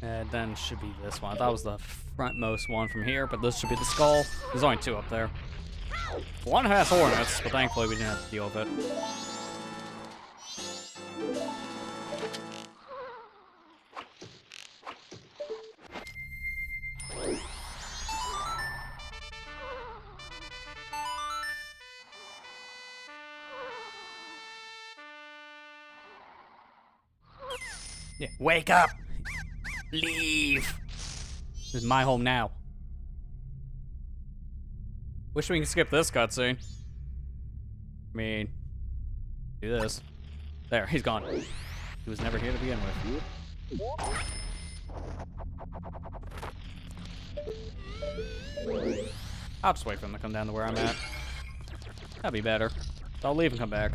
And then should be this one. That was the frontmost one from here, but this should be the skull. There's only 2 up there. One has hornets, but thankfully we didn't have to deal with it. Yeah, wake up! Leave! This is my home now. Wish we could skip this cutscene. I mean, do this. There, he's gone. He was never here to begin with. I'll just wait for him to come down to where I'm at. That'd be better. So I'll leave and come back.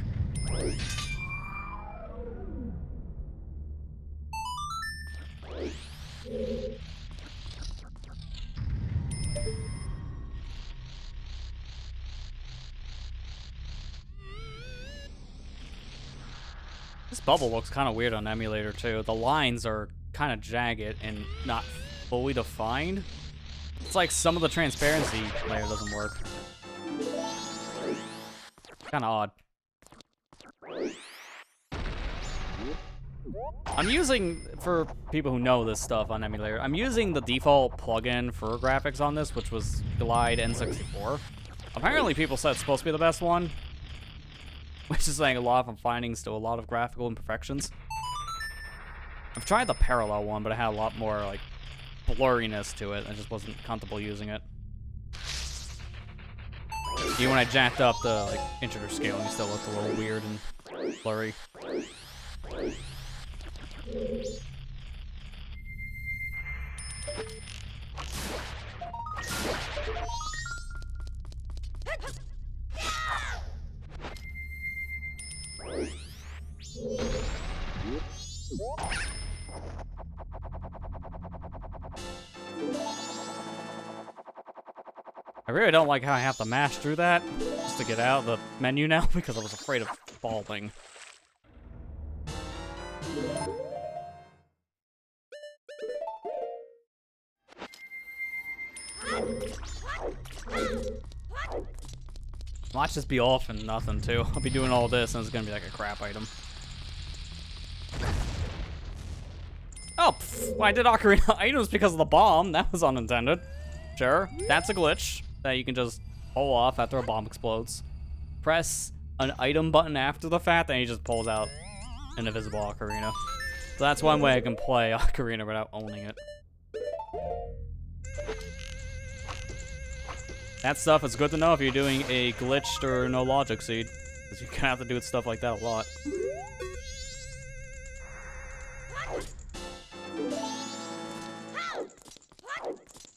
This bubble looks kind of weird on emulator too. The lines are kind of jagged and not fully defined. It's like some of the transparency layer doesn't work. Kind of odd. I'm using, for people who know this stuff on emulator, I'm using the default plugin for graphics on this, which was Glide N64. Apparently people said it's supposed to be the best one, which is saying a lot of findings to a lot of graphical imperfections. I've tried the parallel one, but it had a lot more like blurriness to it. I just wasn't comfortable using it. Even when I jacked up the like integer scaling, it still looked a little weird and blurry. I really don't like how I have to mash through that just to get out of the menu now because I was afraid of falling. Watch this be all for nothing too. I'll be doing all this and it's gonna be like a crap item. Oh, pff, well, I did Ocarina items because of the bomb. That was unintended. Sure, that's a glitch that you can just pull off after a bomb explodes. Press an item button after the fact, and he just pulls out an invisible Ocarina. So that's one way I can play Ocarina without owning it. That stuff is good to know if you're doing a glitched or no logic seed, because you can have to do stuff like that a lot.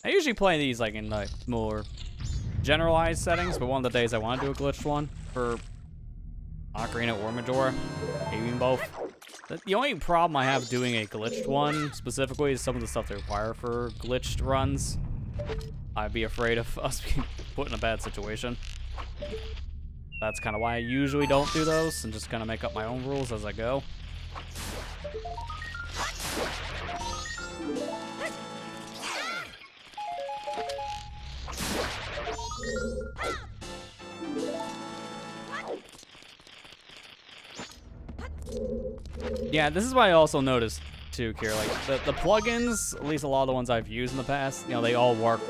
I usually play these like in like more generalized settings, but one of the days I want to do a glitched one for Ocarina or Majora, maybe even both. The only problem I have doing a glitched one specifically is some of the stuff they require for glitched runs. I'd be afraid of us being put in a bad situation. That's kind of why I usually don't do those and just kind of make up my own rules as I go. Yeah, this is why I also noticed too, Kier, like the plugins, at least a lot of the ones I've used in the past, you know, they all work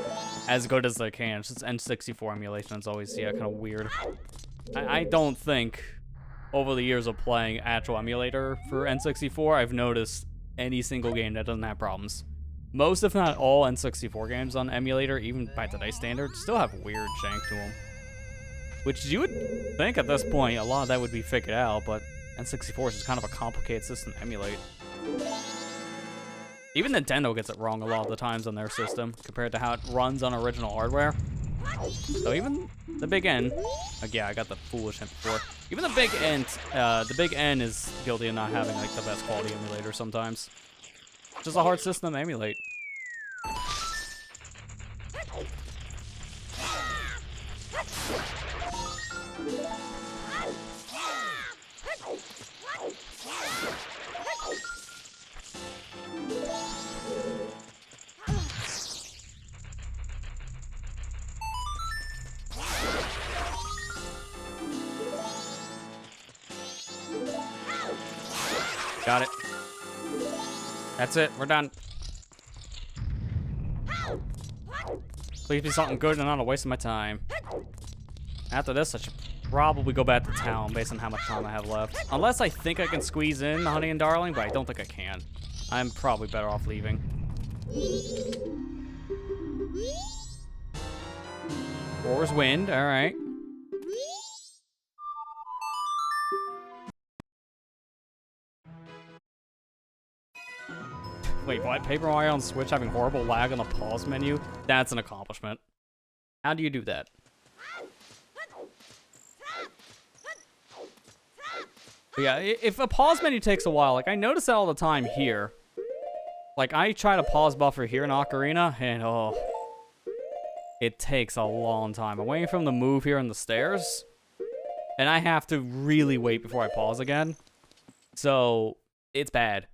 as good as they can. It's just N64 emulation, it's always, yeah, kind of weird. I don't think over the years of playing actual emulator for N64, I've noticed any single game that doesn't have problems. Most, if not all, N64 games on emulator, even by today's standards, still have weird jank to them. Which you would think at this point a lot of that would be figured out, but N64 is just kind of a complicated system to emulate. Even Nintendo gets it wrong a lot of the times on their system compared to how it runs on original hardware. So even the Big N, like yeah, I got the foolish hint before. Even the Big N is guilty of not having like the best quality emulator sometimes. It's just a hard system to emulate. Got it. That's it. We're done. Please be something good and not a waste of my time. After this, I should probably go back to town based on how much time I have left. Unless I think I can squeeze in Honey and Darling, but I don't think I can. I'm probably better off leaving. Four's wind. All right. Wait, what? Paper Mario on Switch having horrible lag on the pause menu? That's an accomplishment. How do you do that? But yeah, if a pause menu takes a while, like I notice that all the time here. Like I try to pause buffer here in Ocarina, and oh, it takes a long time. I'm waiting for him to move here on the stairs, and I have to really wait before I pause again. So it's bad.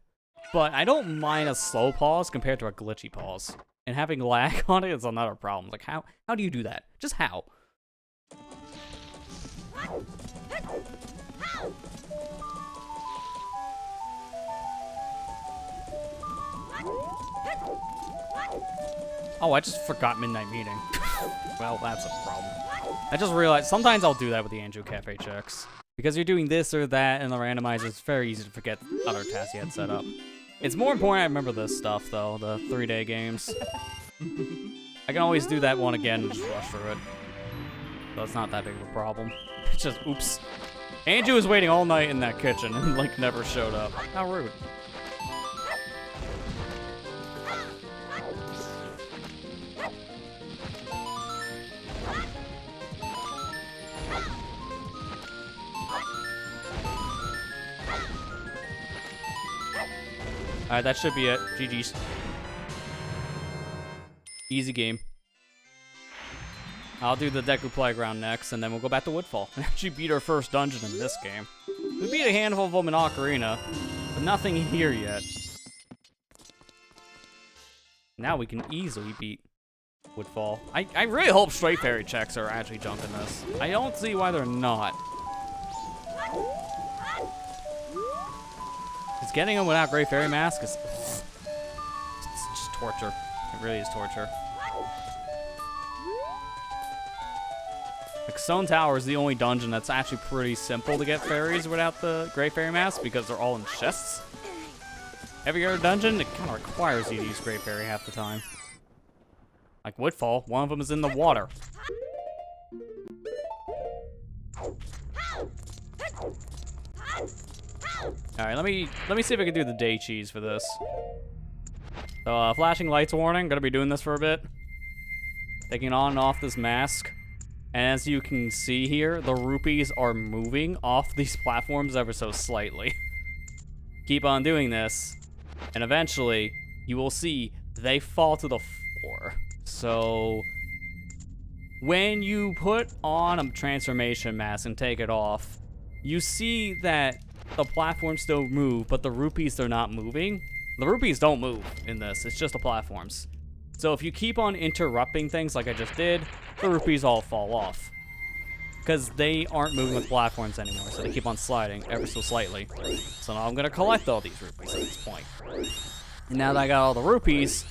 But I don't mind a slow pause compared to a glitchy pause. And having lag on it is another problem. Like, how do you do that? Just how? Oh, I just forgot Midnight Meeting. Well, that's a problem. I just realized sometimes I'll do that with the Andrew Cafe checks. Because you're doing this or that in the randomizer, it's very easy to forget other tasks you had set up. It's more important I remember this stuff, though, the 3-day games. I can always do that one again and just rush through it. So it's not that big of a problem. It's just, oops. Andrew was waiting all night in that kitchen and, like, never showed up. How rude. Alright, that should be it. GG's. Easy game. I'll do the Deku Playground next, and then we'll go back to Woodfall. And actually beat our first dungeon in this game. We beat a handful of them in Ocarina, but nothing here yet. Now we can easily beat Woodfall. I really hope straight fairy checks are actually junk in this. I don't see why they're not. Because getting them without Great Fairy Mask is... it's just torture. It really is torture. Like, Stone Tower is the only dungeon that's actually pretty simple to get fairies without the Great Fairy Mask because they're all in chests. Every other dungeon, it kind of requires you to use Great Fairy half the time. Like Woodfall, one of them is in the water. Alright, let me see if I can do the day cheese for this. So, flashing lights warning, gonna be doing this for a bit. Taking on and off this mask. And as you can see here, the rupees are moving off these platforms ever so slightly. Keep on doing this, and eventually, you will see they fall to the floor. So, when you put on a transformation mask and take it off, you see that the platforms still move, but the rupees, they're not moving. The rupees don't move in this, it's just the platforms. So if you keep on interrupting things like I just did, the rupees all fall off. Because they aren't moving with platforms anymore, so they keep on sliding ever so slightly. So now I'm going to collect all these rupees at this point. And now that I got all the rupees,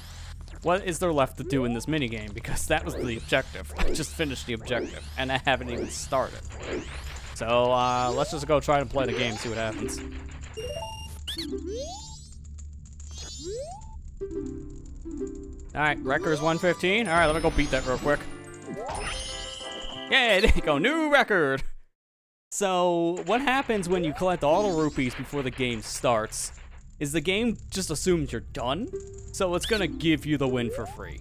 what is there left to do in this minigame? Because that was the objective. I just finished the objective, and I haven't even started. So, let's just go try to play the game, see what happens. Alright, record's 115. Alright, let me go beat that real quick. Yeah, there you go, new record! So, what happens when you collect all the rupees before the game starts is the game just assumes you're done, so it's gonna give you the win for free.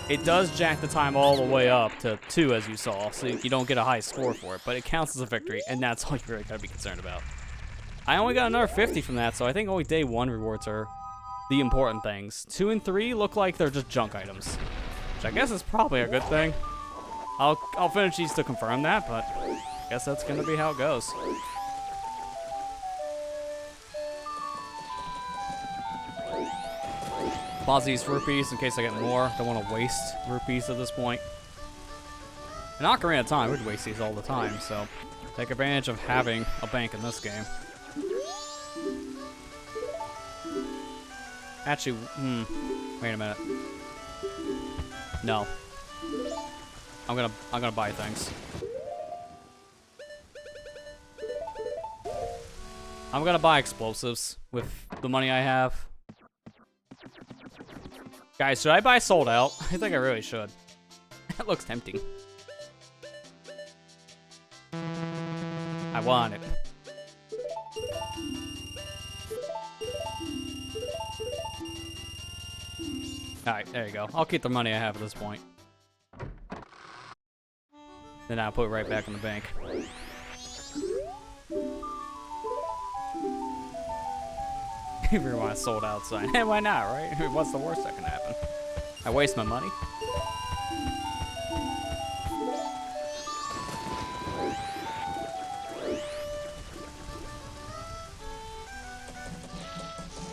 It does jack the time all the way up to 2, as you saw, so you don't get a high score for it, but it counts as a victory, and that's all you really gotta be concerned about. I only got another 50 from that, so I think only day 1 rewards are the important things. 2 and 3 look like they're just junk items, which I guess is probably a good thing. I'll finish these to confirm that, but I guess that's gonna be how it goes. Pause these rupees in case I get more. Don't want to waste rupees at this point. In Ocarina of Time, we'd waste these all the time, so take advantage of having a bank in this game. Actually, wait a minute. No. I'm gonna buy things. I'm gonna buy explosives with the money I have. Guys, should I buy Sold Out? I think I really should. That looks tempting. I want it. Alright, there you go. I'll keep the money I have at this point. Then I'll put it right back in the bank. Everyone sold out sign. Hey, why not, right? What's the worst that can happen? I waste my money.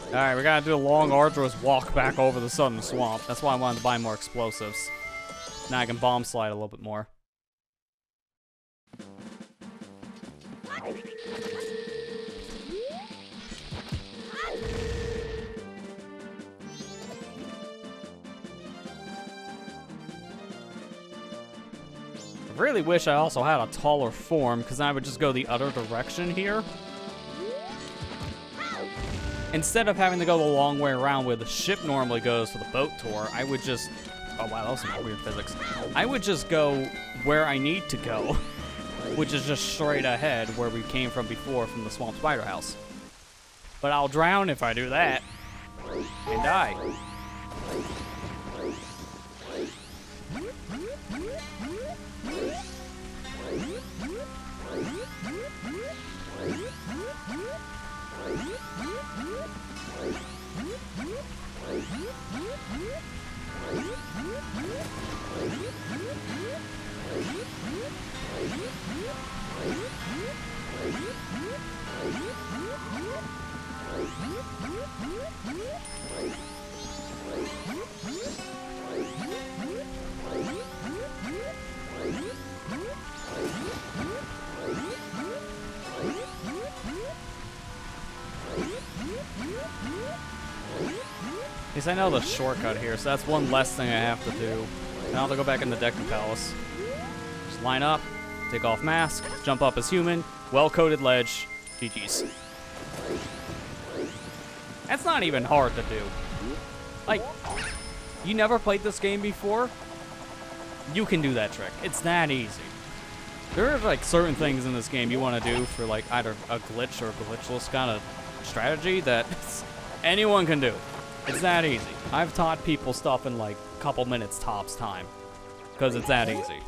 Alright, we gotta do a long, arduous walk back over the southern swamp. That's why I wanted to buy more explosives. Now I can bomb slide a little bit more. I really wish I also had a taller form, because then I would just go the other direction here. Instead of having to go the long way around where the ship normally goes for the boat tour, I would just... Oh wow, that was some weird physics. I would just go where I need to go, which is just straight ahead where we came from before from the Swamp Spider House. But I'll drown if I do that. And die. At least I know the shortcut here, so that's one less thing I have to do. Now I'll have to go back in the Deku Palace. Just line up, take off mask, jump up as human, well-coated ledge, GG's. That's not even hard to do. Like, you never played this game before? You can do that trick. It's that easy. There are like certain things in this game you want to do for like either a glitch or a glitchless kind of strategy that anyone can do. It's that easy. I've taught people stuff in like a couple minutes tops time. Because it's that easy.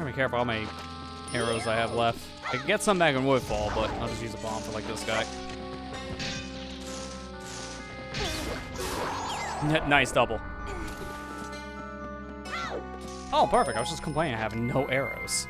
Be careful how many arrows I have left. I can get some back in Woodfall, but I'll just use a bomb for like this guy. Nice double. Oh, perfect. I was just complaining I have no arrows.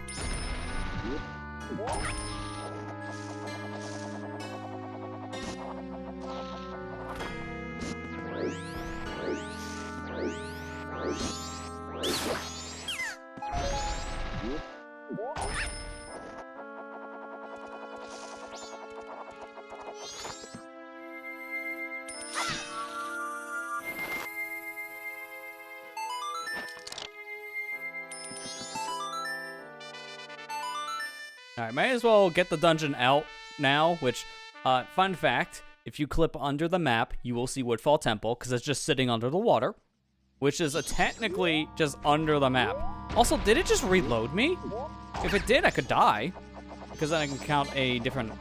Alright, might as well get the dungeon out now, which, fun fact, if you clip under the map, you will see Woodfall Temple, because it's just sitting under the water, which is technically just under the map. Also, did it just reload me? If it did, I could die, because then I can count a different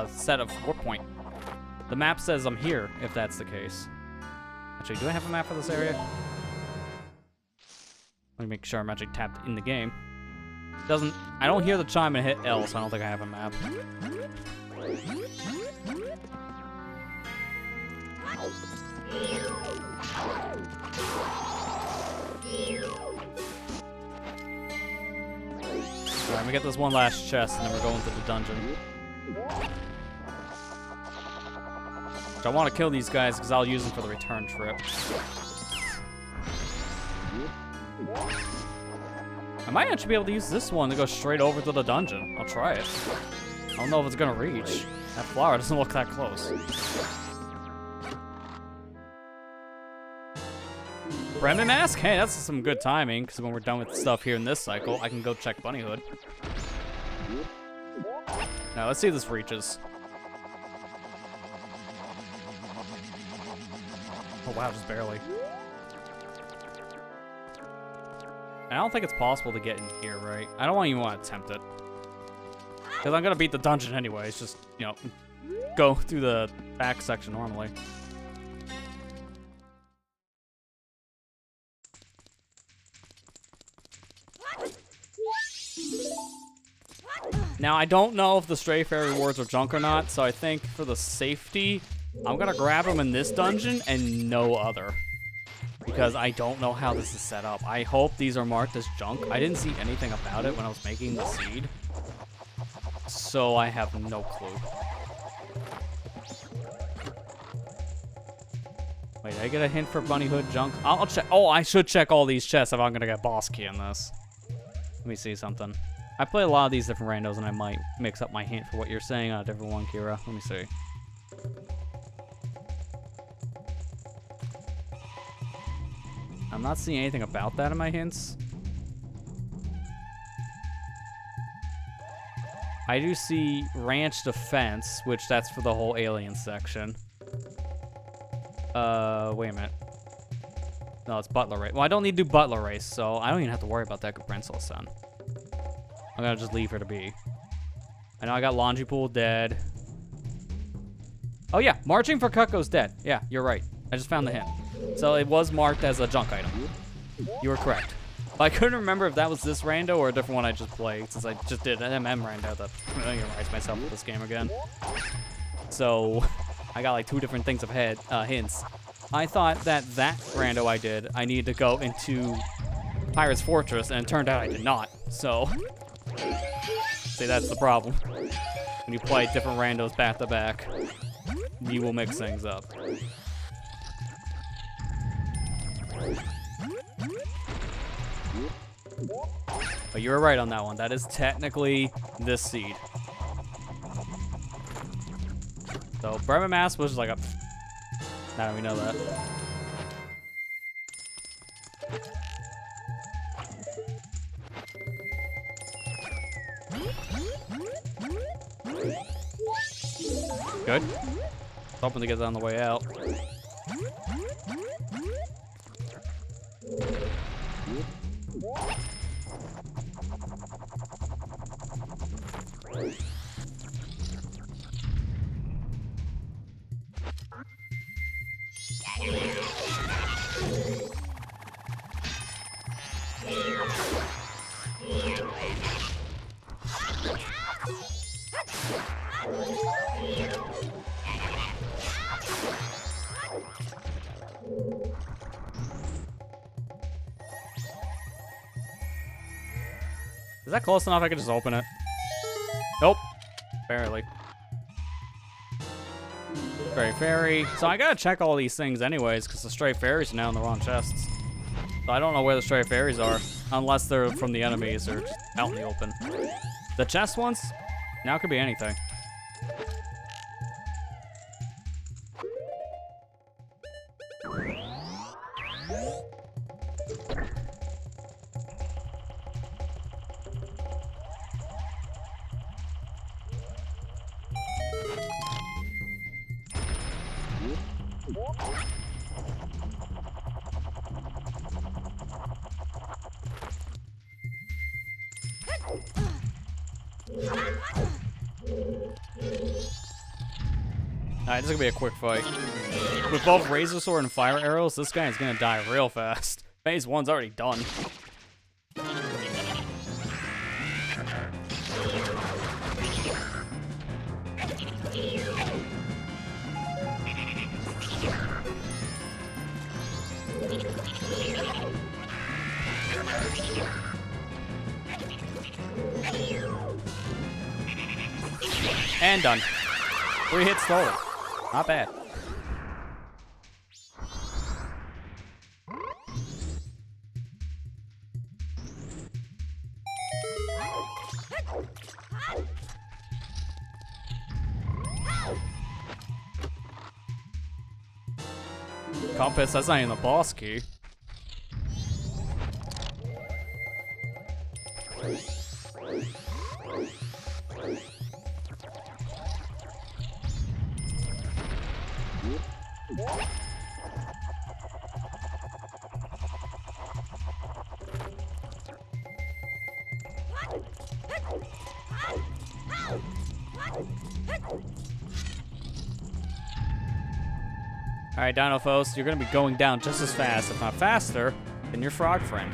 set of warp point. The map says I'm here, if that's the case. Actually, do I have a map for this area? Let me make sure I'm actually tapped in the game. I don't hear the chime and hit L, so I don't think I have a map. Alright, let me get this one last chest, and then we're going to the dungeon. Which I want to kill these guys, because I'll use them for the return trip. I might actually be able to use this one to go straight over to the dungeon. I'll try it. I don't know if it's gonna reach. That flower doesn't look that close. Bremen Mask? Hey, that's some good timing, because when we're done with stuff here in this cycle, I can go check Bunny Hood. Now let's see if this reaches. Oh wow, just barely. I don't think it's possible to get in here, right? I don't even want to attempt it. Because I'm going to beat the dungeon anyway. It's just, you know, go through the back section normally. Now, I don't know if the Stray Fairy rewards are junk or not, so I think for the safety, I'm going to grab them in this dungeon and no other. Because I don't know how this is set up. I hope these are marked as junk. I didn't see anything about it when I was making the seed. So I have no clue. Wait, did I get a hint for Bunny Hood junk? I'll check. Oh, I should check all these chests if I'm going to get boss key in this. Let me see something. I play a lot of these different randos, and I might mix up my hint for what you're saying on a different one, Kira. Let me see. I'm not seeing anything about that in my hints. I do see Ranch Defense, which that's for the whole alien section. Wait a minute. No, it's Butler Race. Well, I don't need to do Butler Race, so I don't even have to worry about that good Princess son. I'm gonna just leave her to be. I know I got Laundry Pool dead. Oh yeah, Marching for Cucko's dead. Yeah, you're right. I just found the hint. So it was marked as a junk item. You were correct. I couldn't remember if that was this rando or a different one I just played, since I just did an MM rando to familiarize myself with this game again. So I got like 2 different things of hints. I thought that rando I did, I needed to go into Pirate's Fortress, and it turned out I did not. So, see, that's the problem. When you play different randos back to back, you will mix things up. But you were right on that one. That is technically this seed. So Bremen Mass was like a... Now we know that. Good. Hoping to get that on the way out. Is that close enough I could just open it? Nope. Barely. Stray Fairy. So I gotta check all these things anyways, because the Stray Fairies are now in the wrong chests. So I don't know where the Stray Fairies are, unless they're from the enemies or just out in the open. The chest ones? Now could be anything. Alright, this is gonna be a quick fight. With both Razor Sword and Fire Arrows, this guy is gonna die real fast. Phase 1's already done. And done. 3 hits total. Not bad. Compass, that's not even the boss key. Alright, Dinophos, you're gonna be going down just as fast, if not faster, than your frog friend.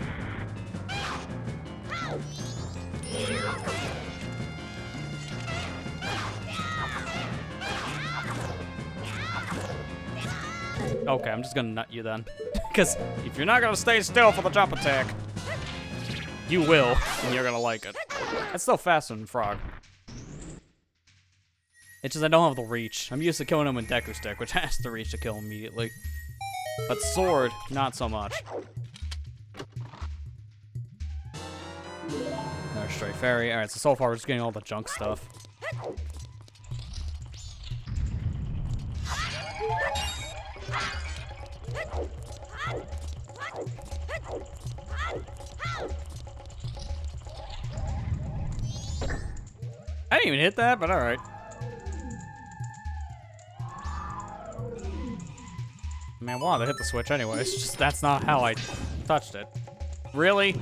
Okay, I'm just gonna nut you then. Because if you're not gonna stay still for the jump attack, you will, and you're gonna like it. That's still faster than Frog. It's just I don't have the reach. I'm used to killing him with Decker Stick, which has the reach to kill immediately. But Sword, not so much. Another Stray Fairy. Alright, so far we're just getting all the junk stuff. I didn't even hit that, but alright. I mean, I wanted to hit the switch anyway. It's just that's not how I touched it. Really?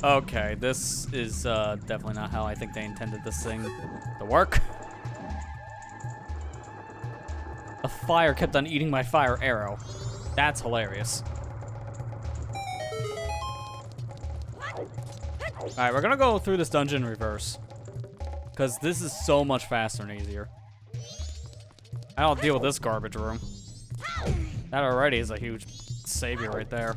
Okay, this is definitely not how I think they intended this thing to work. The fire kept on eating my fire arrow. That's hilarious. Alright, we're gonna go through this dungeon in reverse. Because this is so much faster and easier. I don't deal with this garbage room. That already is a huge savior right there.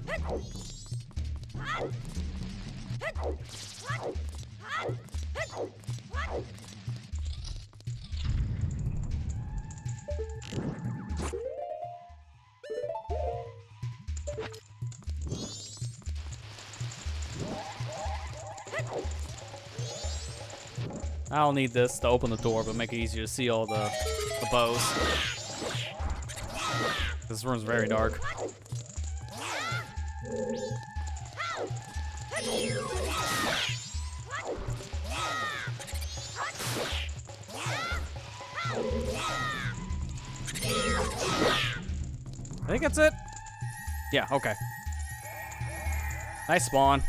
I'll need this to open the door, but make it easier to see all the bows. This room's very dark. I think that's it. Yeah, okay. Nice spawn.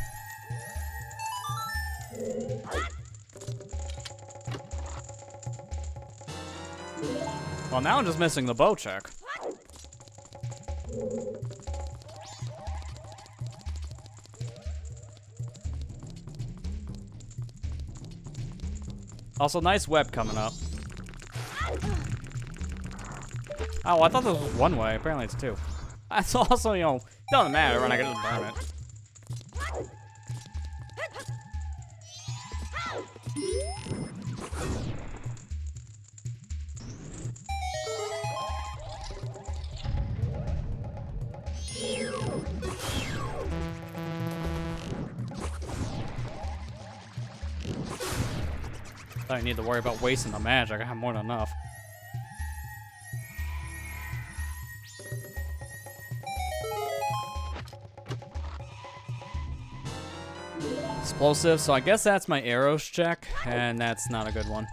Well, now I'm just missing the bow check. Also, nice web coming up. Oh, I thought this was one way. Apparently it's two. That's also, you know, doesn't matter when I get to burn it. I don't need to worry about wasting the magic. I have more than enough. Explosive, so I guess that's my arrows check, and that's not a good one.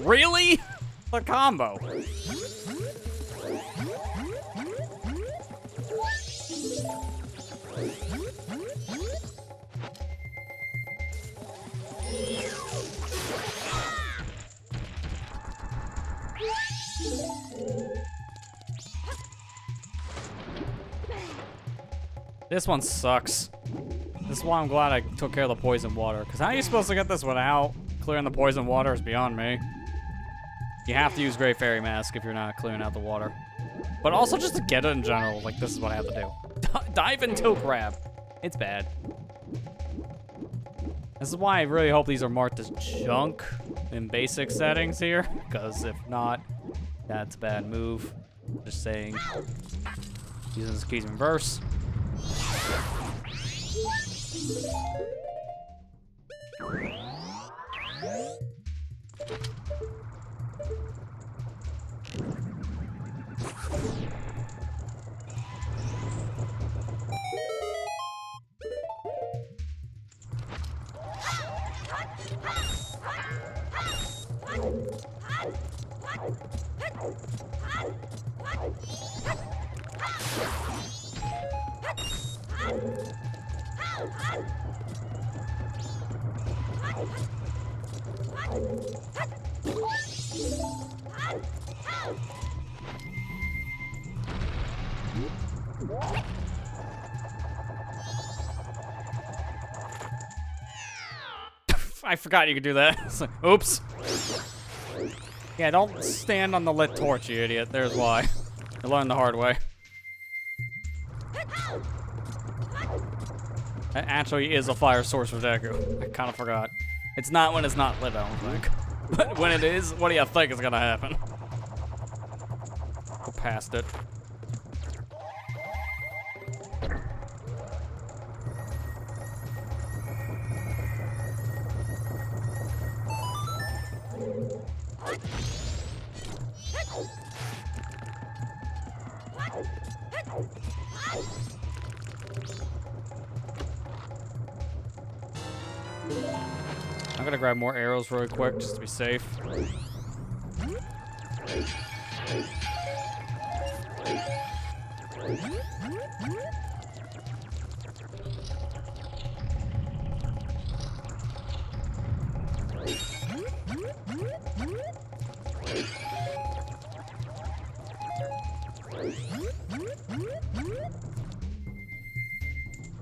Really? The combo. This one sucks. This is why I'm glad I took care of the poison water. Because how are you supposed to get this without clearing the poison water is beyond me. You have to use Great Fairy Mask if you're not clearing out the water. But also just to get it in general, like this is what I have to do. Dive and tilt grab. It's bad. This is why I really hope these are marked as junk in basic settings here, because if not, that's a bad move. Just saying. Using this keys in reverse. I forgot you could do that. It's like, oops. Yeah, don't stand on the lit torch, you idiot. There's why. You learned the hard way. That actually is a fire source for Deku. I kind of forgot. It's not when it's not lit, I don't think. But when it is, what do you think is gonna happen? Go past it. I'm gonna grab more arrows really quick just to be safe.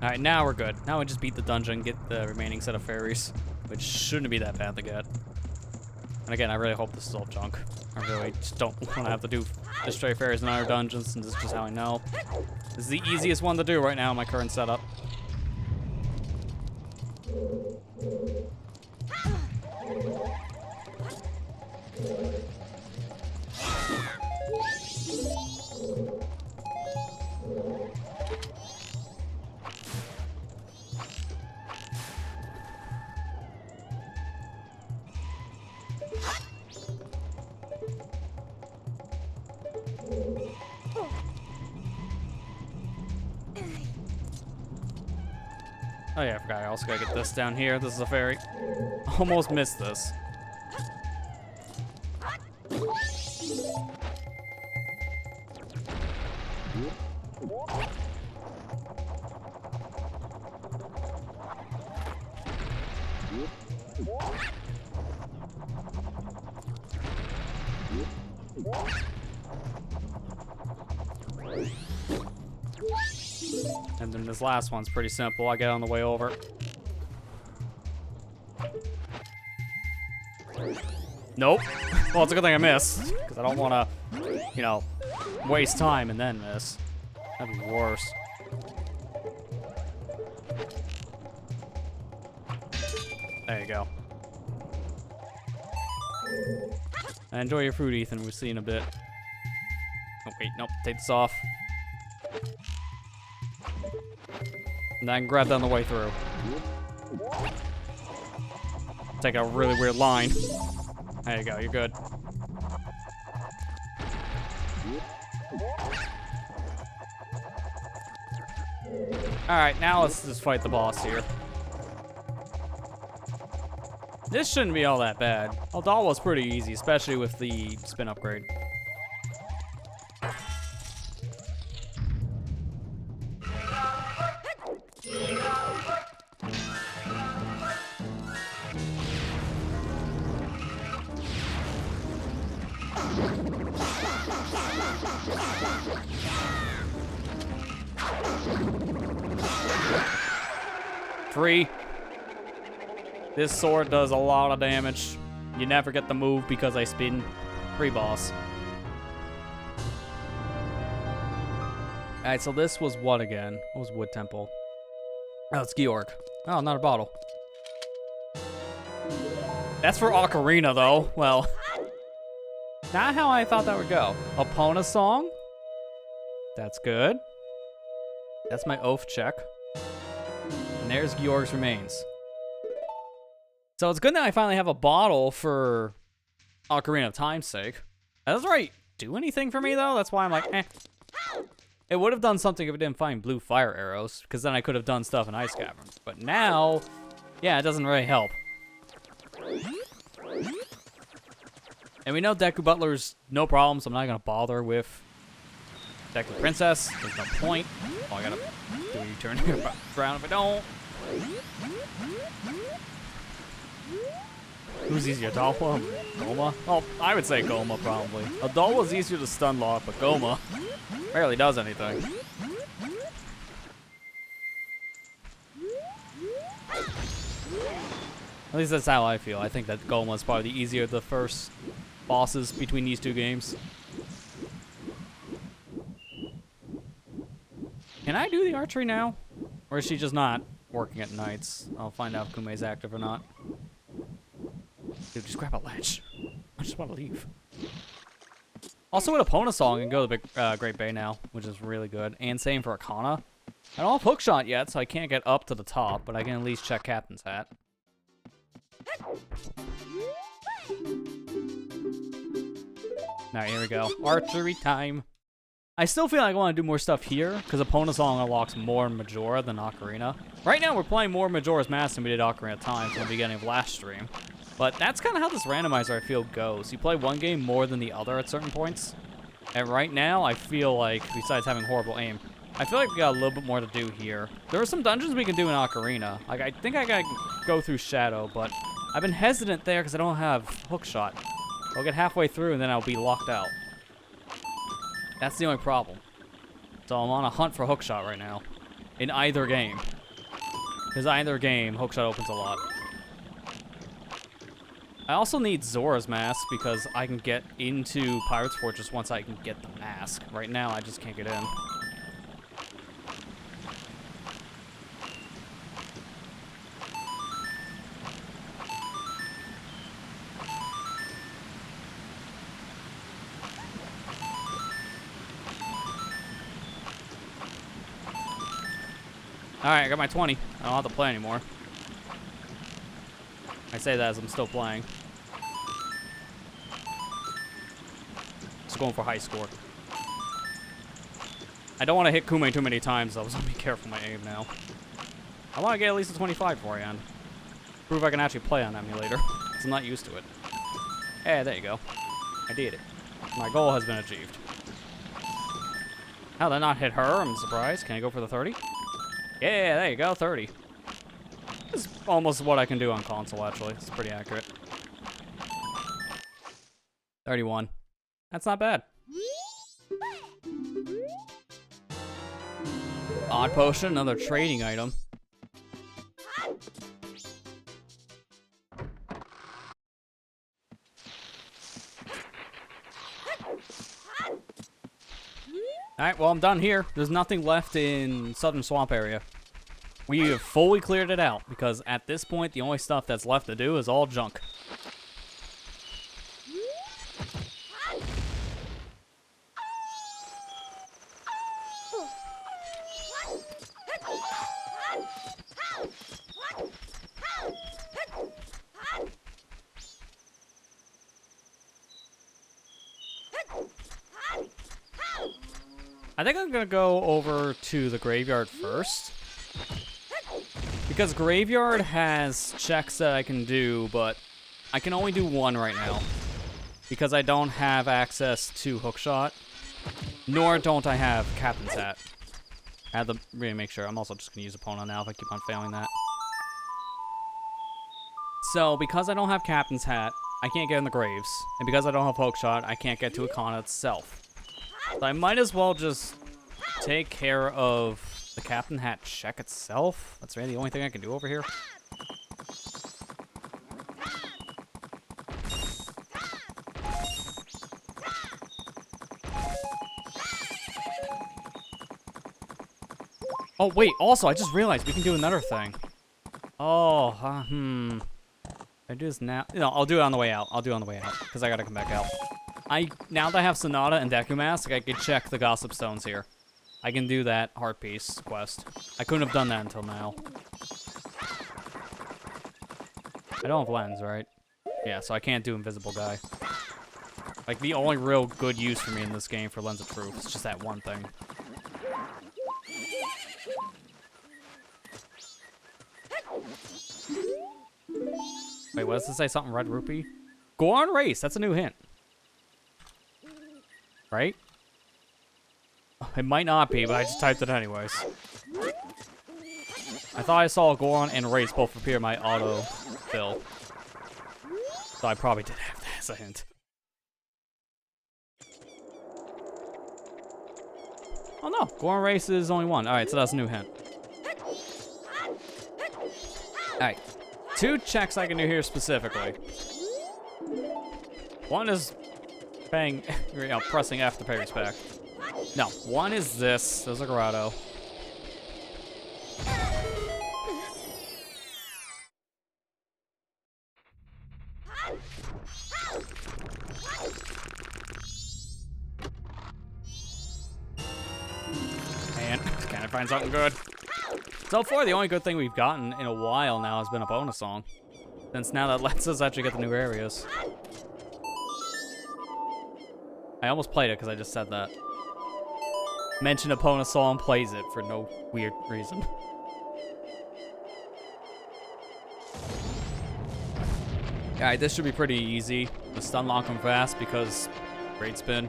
Alright, now we're good. Now we just beat the dungeon, get the remaining set of fairies, which shouldn't be that bad to get. And again, I really hope this is all junk. I really just don't want to have to do the stray fairies in other dungeons, and this is just how I know. This is the easiest one to do right now in my current setup. Oh yeah, I forgot. I also gotta get this down here. This is a fairy. Almost missed this. And then this last one's pretty simple. I get on the way over. Nope. Well, it's a good thing I missed, because I don't want to, you know, waste time and then miss. That'd be worse. There you go. And enjoy your fruit, Ethan. We'll see you in a bit. Oh, wait, nope. Take this off. And then I can grab that on the way through. Take a really weird line. There you go, you're good. Alright, now let's just fight the boss here. This shouldn't be all that bad. Aldal was pretty easy, especially with the spin upgrade. Three. This sword does a lot of damage. You never get the move because I spin. Free boss. Alright, so this was what again? What was Wood Temple? Oh, it's Georg. Oh, another bottle. That's for Ocarina, though. Well, not how I thought that would go. Epona song? That's good. That's my oath check. And there's Georg's remains. So it's good that I finally have a bottle for Ocarina of Time's sake. That doesn't really do anything for me, though. That's why I'm like, eh. It would have done something if it didn't find blue fire arrows, because then I could have done stuff in Ice Caverns. But now, yeah, it doesn't really help. And we know Deku Butler's no problem, so I'm not going to bother with Deku Princess. There's no point. Oh, I got to do a U-turn here around if I don't. Who's easier, Adolfo? Goma? Oh, I would say Goma, probably. Adolfo's easier to stun lock, but Goma barely does anything. At least that's how I feel. I think that Goma is probably the easier of the first bosses between these two games. Can I do the archery now? Or is she just not working at nights? I'll find out if Kume's active or not. Dude, just grab a ledge. I just want to leave. Also with Epona song, I can go to the Great Bay now, which is really good. And same for Akana. I don't have hookshot yet, so I can't get up to the top, but I can at least check Captain's Hat. Alright, here we go. Archery time. I still feel like I want to do more stuff here, because Epona song unlocks more Majora than Ocarina. Right now, we're playing more Majora's Mask than we did Ocarina of Time from the beginning of last stream. But that's kind of how this randomizer, I feel, goes. You play one game more than the other at certain points. And right now, I feel like, besides having horrible aim, I feel like we got a little bit more to do here. There are some dungeons we can do in Ocarina. Like, I think I gotta go through Shadow, but I've been hesitant there because I don't have hookshot. I'll get halfway through and then I'll be locked out. That's the only problem. So I'm on a hunt for hookshot right now. In either game. Because either game, hookshot opens a lot. I also need Zora's Mask because I can get into Pirate's Fortress once I can get the mask. Right now, I just can't get in. Alright, I got my 20. I don't have to play anymore. I say that as I'm still playing. Just going for high score. I don't want to hit Kume too many times, though, so I'll be careful with my aim now. I want to get at least a 25 before I end. Prove I can actually play on emulator, because I'm not used to it. Hey, there you go. I did it. My goal has been achieved. How did I not hit her? I'm surprised. Can I go for the 30? Yeah, there you go, 30. This is almost what I can do on console, actually. It's pretty accurate. 31. That's not bad. Odd Potion, another trading item. Alright, well, I'm done here. There's nothing left in Southern Swamp area. We have fully cleared it out, because at this point, the only stuff that's left to do is all junk. I think I'm gonna go over to the graveyard first. Because graveyard has checks that I can do, but I can only do one right now. Because I don't have access to hookshot. Nor don't I have Captain's Hat. I have to really make sure. I'm also just gonna use Epona now if I keep on failing that. So, because I don't have Captain's Hat, I can't get in the graves. And because I don't have hookshot, I can't get to Akana itself. So I might as well just take care of the Captain Hat check itself. That's really the only thing I can do over here. Oh, wait, also, I just realized we can do another thing. Oh, I do this now. No, I'll do it on the way out. I'll do it on the way out because I gotta come back out. Now that I have Sonata and Deku Mask, I can check the Gossip Stones here. I can do that Heart Piece quest. I couldn't have done that until now. I don't have lens, right? Yeah, so I can't do Invisible Guy. Like, the only real good use for me in this game for Lens of Truth is just that one thing. Wait, what does it say? Something Red Rupee? Go on race! That's a new hint. Right? It might not be, but I just typed it anyways. I thought I saw Goron and Race both appear in my auto-fill. So I probably did have that as a hint. Oh no, Goron Race is only one. Alright, so that's a new hint. Alright, 2 checks I can do here specifically. One is pressing F to pay respect. No, one is this. There's a grotto. Man, can I find something good? So far, the only good thing we've gotten in a while now has been a bonus song. Since now that lets us actually get the new areas. I almost played it because I just said that. Mention a bonus song, plays it for no weird reason. Alright, this should be pretty easy. Just unlock them fast because great spin.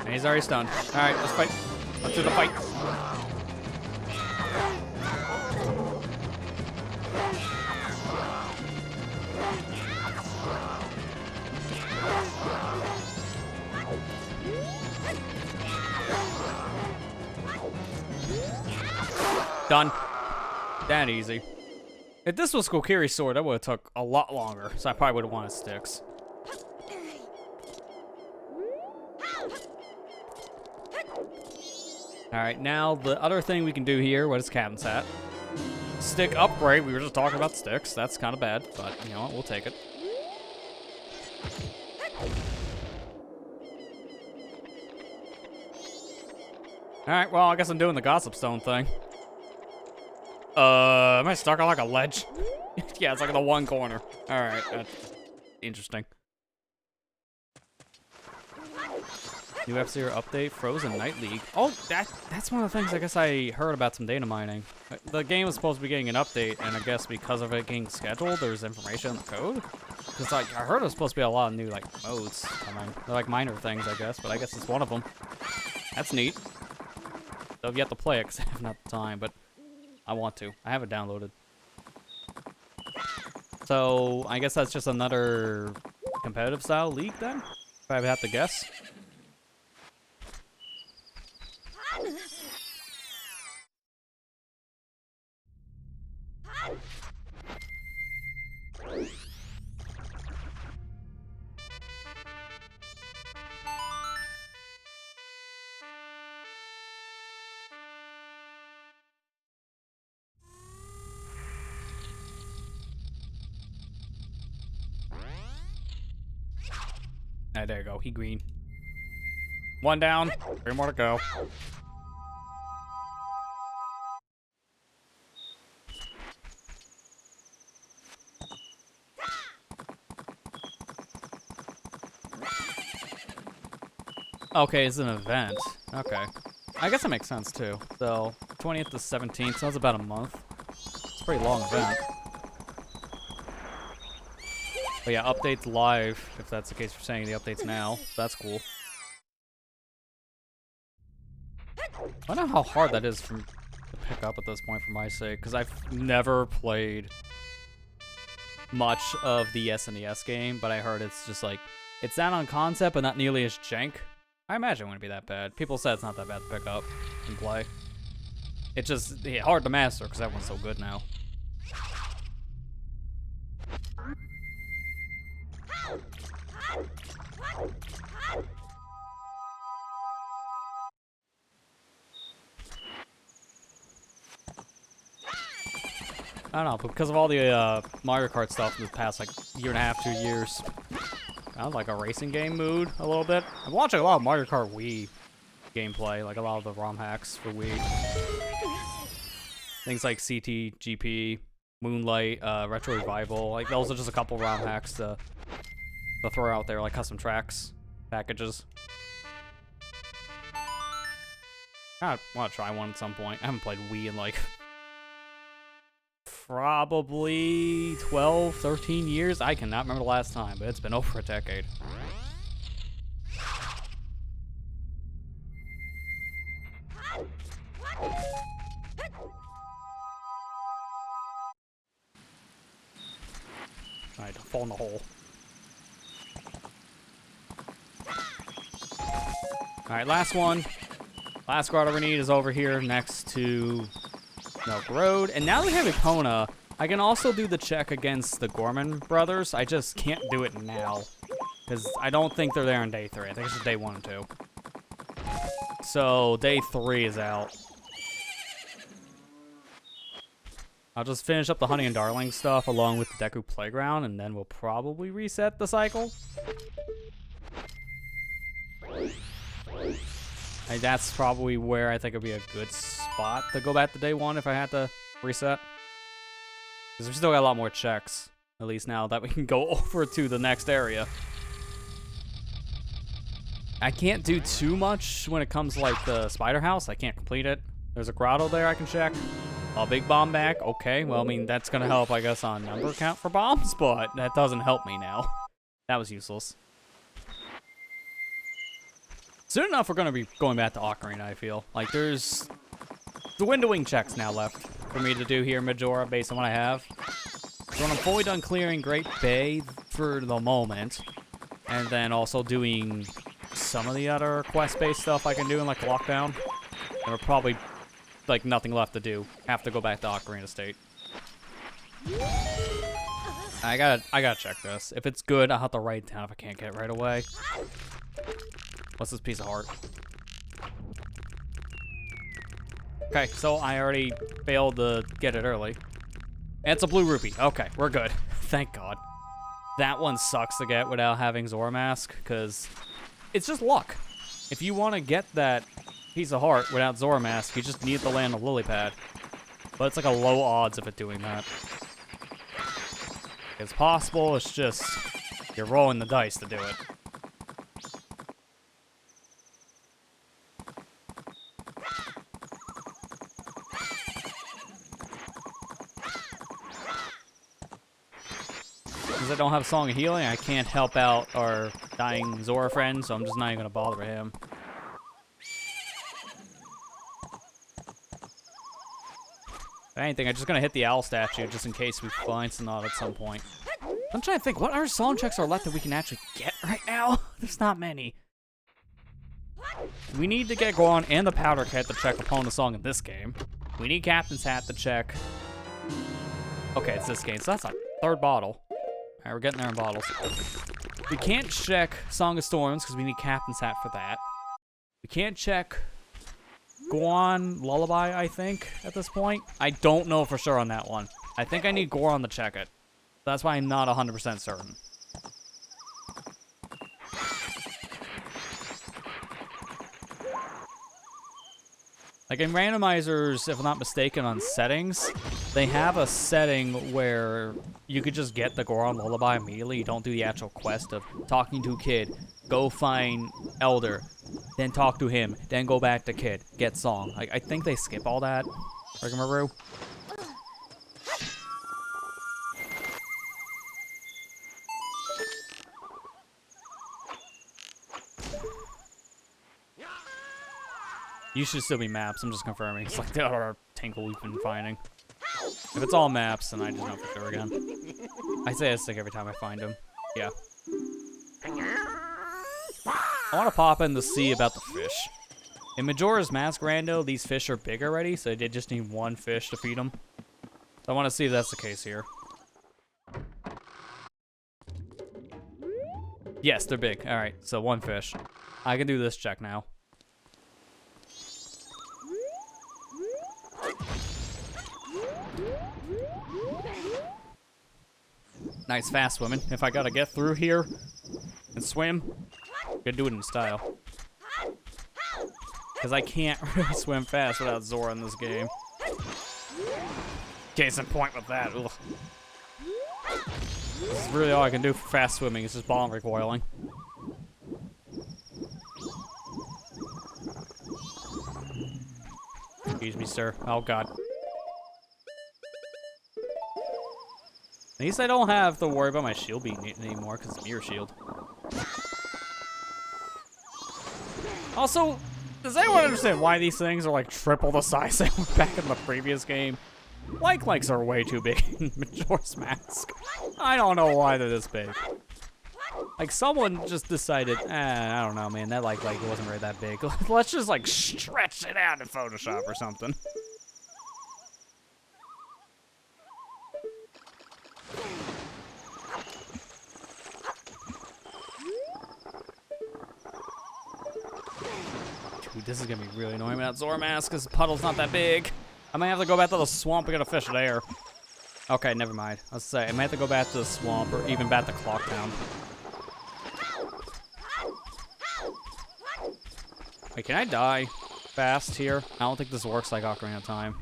And he's already stunned. Alright, let's fight. Let's do the fight. Done. That easy. If this was Kokiri's sword, that would have took a lot longer, so I probably would have wanted sticks. Alright, now the other thing we can do here, what is Captain's Hat? Stick upgrade, we were just talking about sticks. That's kind of bad, but you know what, we'll take it. Alright, well, I guess I'm doing the Gossip Stone thing. Am I stuck on like a ledge? Yeah, it's like in the one corner. Alright, that's interesting. New F-Zero update, Frozen Night League. Oh, that's one of the things I guess I heard about some data mining. The game was supposed to be getting an update, and I guess because of it getting scheduled, there's information in the code. Because like, I heard it was supposed to be a lot of new like modes coming. They're like minor things, I guess, but I guess it's one of them. That's neat. So I've yet to play it because I haven't had the time, but I want to. I have it downloaded. So I guess that's just another competitive style league then? If I would have to guess. Ah, there you go. He green. 1 down. 3 more to go. Okay, it's an event. Okay. I guess that makes sense too. So, 20th to 17th, so that's about a month. It's a pretty long event. But yeah, updates live, if that's the case for saying the updates now. That's cool. I don't know how hard that is to pick up at this point for my sake, because I've never played much of the SNES game, but I heard it's just like, it's that on concept, but not nearly as jank. I imagine it wouldn't be that bad. People said it's not that bad to pick up and play. It's just hard to master, because everyone's so good now. I don't know, but because of all the Mario Kart stuff in the past, like, year and a half, 2 years. Kind of like a racing game mood, a little bit. I'm watching a lot of Mario Kart Wii gameplay, like a lot of the ROM hacks for Wii. Things like CTGP, Moonlight, Retro Revival, like those are just a couple ROM hacks to throw out there, like custom tracks, packages. I want to try one at some point. I haven't played Wii in like probably 12, 13 years. I cannot remember the last time, but it's been over a decade. Alright, don't fall in the hole. Alright, last one. Last grotto we need is over here next to Milk Road. And now that we have Epona, I can also do the check against the Gorman brothers. I just can't do it now, because I don't think they're there on day 3. I think it's just day 1 and 2. So day 3 is out. I'll just finish up the Honey and Darling stuff along with the Deku Playground, and then we'll probably reset the cycle. That's probably where I think it'd be a good spot to go back to day 1 if I had to reset. Because we've still got a lot more checks, at least now that we can go over to the next area. I can't do too much when it comes to like the Spider House. I can't complete it. There's a grotto there I can check. A big bomb back. Okay, well, I mean, that's going to help, I guess, on number count for bombs, but that doesn't help me now. That was useless. Soon enough, we're going to be going back to Ocarina, I feel. Like, there's the windowing checks now left for me to do here in Majora based on what I have. So when I'm fully done clearing Great Bay for the moment, and then also doing some of the other quest-based stuff I can do in, like, Lockdown, there are probably, like, nothing left to do. Have to go back to Ocarina State. I gotta check this. If it's good, I'll have to write it down if I can't get it right away. What's this piece of heart? Okay, so I already failed to get it early. And it's a blue rupee. Okay, we're good. Thank God. That one sucks to get without having Zora Mask, because it's just luck. If you want to get that piece of heart without Zora Mask, you just need to land a lily pad. But it's like a low odds of it doing that. It's possible, it's just you're rolling the dice to do it. Because I don't have Song of Healing, I can't help out our dying Zora friend, so I'm just not even going to bother him. If anything, I'm just going to hit the owl statue just in case we find Sonata at some point. I'm trying to think, what other song checks are left that we can actually get right now? There's not many. We need to get Goron and the Powder Kit to check Epona song in this game. We need Captain's Hat to check. Okay, it's this game, so that's a 3rd bottle. Alright, we're getting there in bottles. We can't check Song of Storms because we need Captain's Hat for that. We can't check Goron Lullaby, I think, at this point. I don't know for sure on that one. I think I need Goron to check it. That's why I'm not 100% certain. Like in randomizers, if I'm not mistaken, on settings, they have a setting where you could just get the Goron Lullaby immediately. You don't do the actual quest of talking to Kid, go find Elder, then talk to him, then go back to Kid, get song. Like, I think they skip all that. Rigmarole. You should still be maps, I'm just confirming. It's like the other Tinkle we've been finding. If it's all maps, then I just know for sure again. I say this thing every time I find him. Yeah. I want to pop in to see about the fish. In Majora's Mask Rando, these fish are big already, so they just need 1 fish to feed them. So I want to see if that's the case here. Yes, they're big. Alright, so 1 fish. I can do this check now. Nice fast swimming. If I gotta get through here and swim, I'm gonna do it in style. Because I can't really swim fast without Zora in this game. Case in point with that. Ugh. This is really all I can do for fast swimming. It's just ball recoiling. Excuse me, sir. Oh, God. At least I don't have to worry about my shield being eaten anymore, because it's mirror shield. Also, does anyone understand why these things are like triple the size they were back in the previous game? Likes are way too big in Majora's Mask. I don't know why they're this big. Like, someone just decided, I don't know, man, that like it wasn't really that big. Let's just, like, stretch it out in Photoshop or something. Dude, this is gonna be really annoying without Zora Mask, because the puddle's not that big. I might have to go back to the swamp and get a fish there. Okay, never mind. Let's say I might have to go back to the swamp or even back to Clock Town. Wait, can I die fast here? I don't think this works like Ocarina of Time.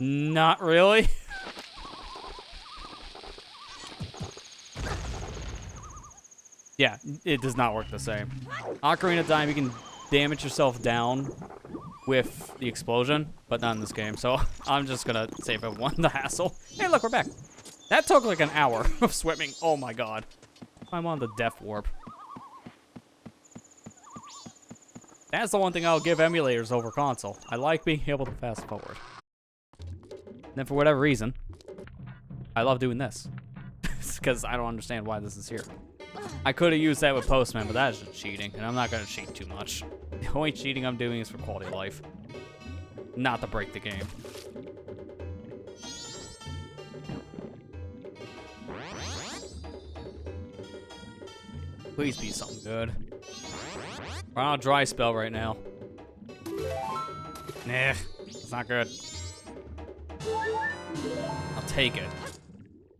Not really. Yeah, it does not work the same. Ocarina of Time, you can damage yourself down with the explosion, but not in this game. So I'm just gonna save everyone the hassle. Hey, look, we're back. That took like an hour of swimming. Oh my God. I'm on the Death Warp. That's the one thing I'll give emulators over console. I like being able to fast forward. And then for whatever reason, I love doing this. Because I don't understand why this is here. I could have used that with Postman, but that is just cheating, and I'm not going to cheat too much. The only cheating I'm doing is for quality of life. Not to break the game. Please be something good. We're on a dry spell right now. Nah, it's not good. I'll take it.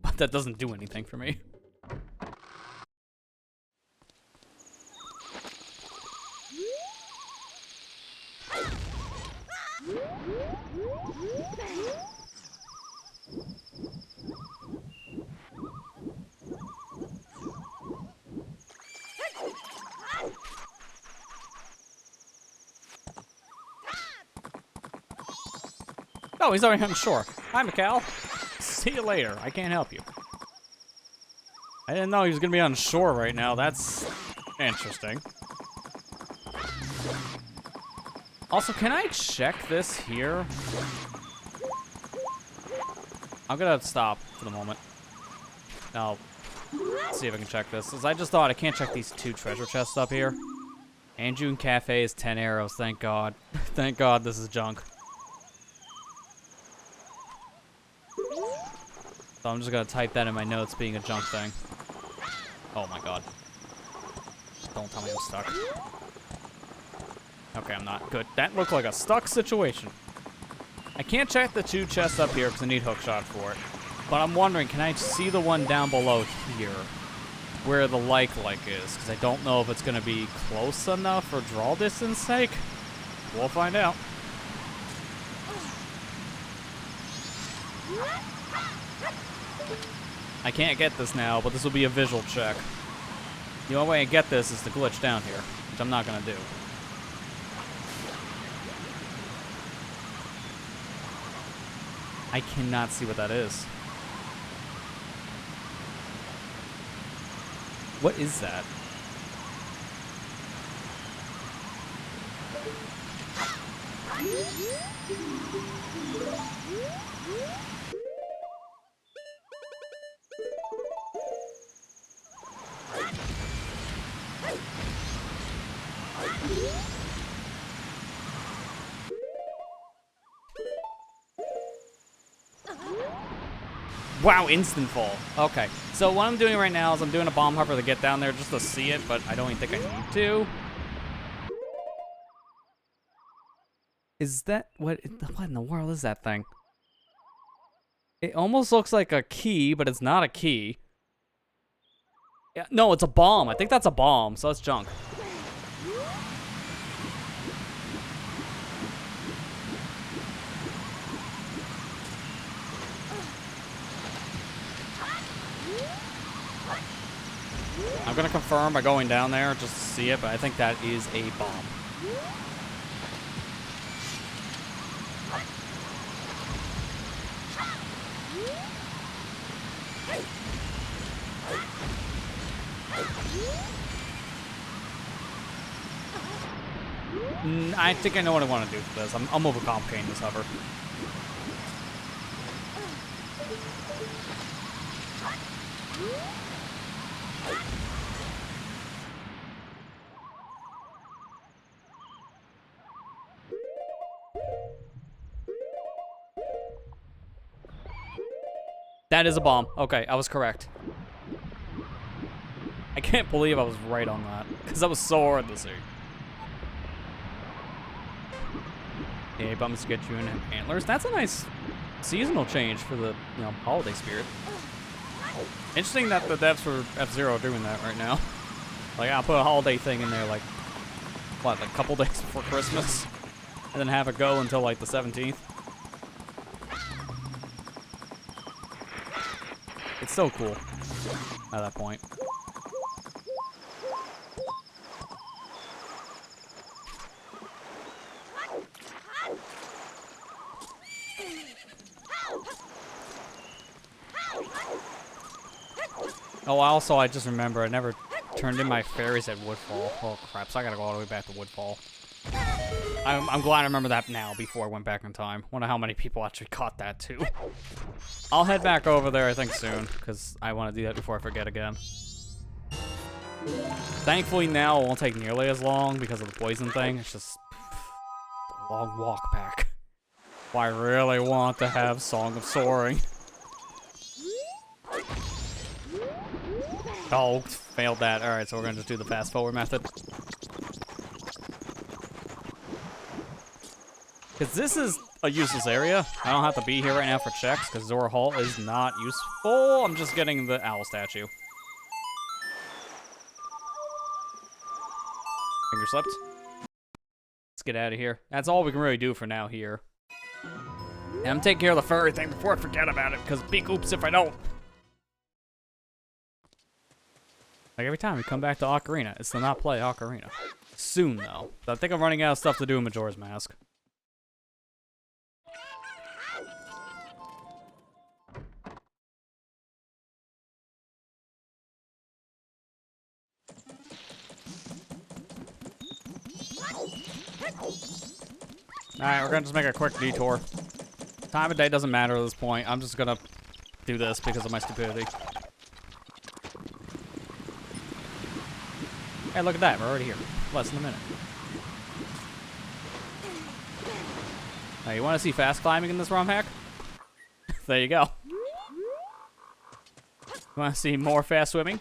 But that doesn't do anything for me. Oh, he's already on shore. Hi, Mikal. See you later. I can't help you. I didn't know he was going to be on shore right now. That's interesting. Also, can I check this here? I'm going to stop for the moment. Now, let's see if I can check this. Because I just thought I can't check these 2 treasure chests up here. Anjun Cafe is 10 arrows. Thank God. Thank God this is junk. So I'm just gonna type that in my notes being a junk thing. Oh my God. Don't tell me I'm stuck. Okay, I'm not. Good. That looked like a stuck situation. I can't check the 2 chests up here because I need hookshot for it. But I'm wondering, can I see the one down below here? Where the like is? Because I don't know if it's gonna be close enough for draw distance sake. We'll find out. I can't get this now, but this will be a visual check. The only way I get this is to glitch down here, which I'm not gonna do. I cannot see what that is. What is that? Wow, instant fall. Okay, so what I'm doing right now is I'm doing a bomb hover to get down there just to see it, but I don't even think I need to. Is that, what in the world is that thing? It almost looks like a key, but it's not a key. Yeah, no, it's a bomb. I think that's a bomb, so that's junk. I'm gonna confirm by going down there just to see it, but I think that is a bomb. I think I know what I want to do for this. I'm overcomplicating this hover. That is a bomb. Okay, I was correct. I can't believe I was right on that, because that was so hard to see. Okay, bums get you in antlers. That's a nice seasonal change for the, you know, holiday spirit. Interesting that the devs for F-Zero are doing that right now. Like, I'll put a holiday thing in there, like, what, like a couple days before Christmas? And then have it go until, like, the 17th? It's so cool at that point. Oh, also, I just remember I never turned in my fairies at Woodfall. Oh, crap, so I gotta go all the way back to Woodfall. I'm glad I remember that now before I went back in time. Wonder how many people actually caught that, too. I'll head back over there, I think, soon, because I want to do that before I forget again. Thankfully, now it won't take nearly as long because of the poison thing. It's just a long walk back. I really want to have Song of Soaring. Oh, failed that. Alright, so we're gonna just do the fast forward method. Because this is a useless area. I don't have to be here right now for checks, because Zora Hall is not useful. I'm just getting the owl statue. Finger slipped. Let's get out of here. That's all we can really do for now here. And I'm taking care of the furry thing before I forget about it, because big oops if I don't. Like every time we come back to Ocarina, it's to not play Ocarina. Soon, though. I think I'm running out of stuff to do in Majora's Mask. Alright, we're gonna just make a quick detour. Time of day doesn't matter at this point. I'm just gonna do this because of my stupidity. Hey, look at that. We're already here. Less than a minute. Now, you want to see fast climbing in this ROM hack? There you go. You want to see more fast swimming?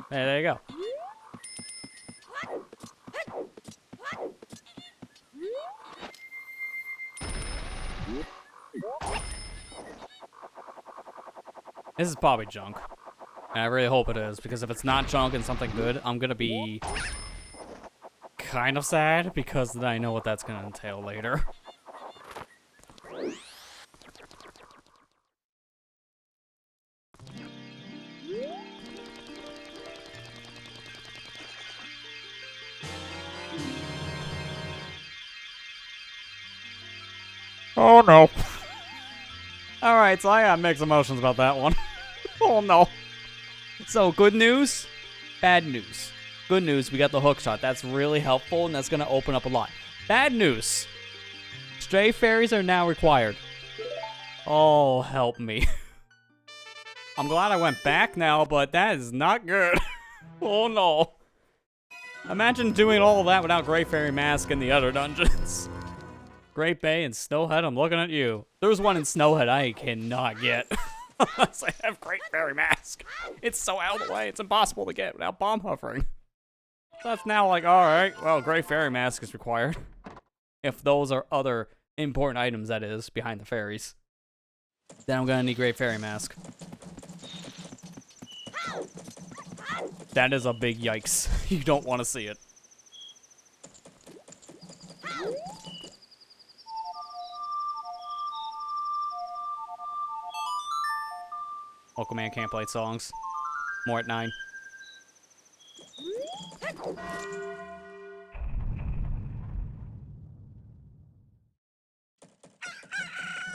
Hey, there you go. This is probably junk. And I really hope it is, because if it's not junk and something good, I'm gonna be kind of sad, because then I know what that's gonna entail later. Oh no. Alright, so I got mixed emotions about that one. Oh no. So, good news, bad news. Good news, we got the hook shot. That's really helpful, and that's going to open up a lot. Bad news, stray fairies are now required. Oh, help me. I'm glad I went back now, but that is not good. Oh no. Imagine doing all of that without Great Fairy Mask in the other dungeons. Great Bay and Snowhead, I'm looking at you. There's one in Snowhead I cannot get. Unless I have Great Fairy Mask. It's so out of the way, it's impossible to get without bomb hovering. That's now like, alright, well, Great Fairy Mask is required. If those are other important items, that is, behind the fairies. Then I'm gonna need Great Fairy Mask. That is a big yikes. You don't want to see it. Local man can't play songs. More at 9.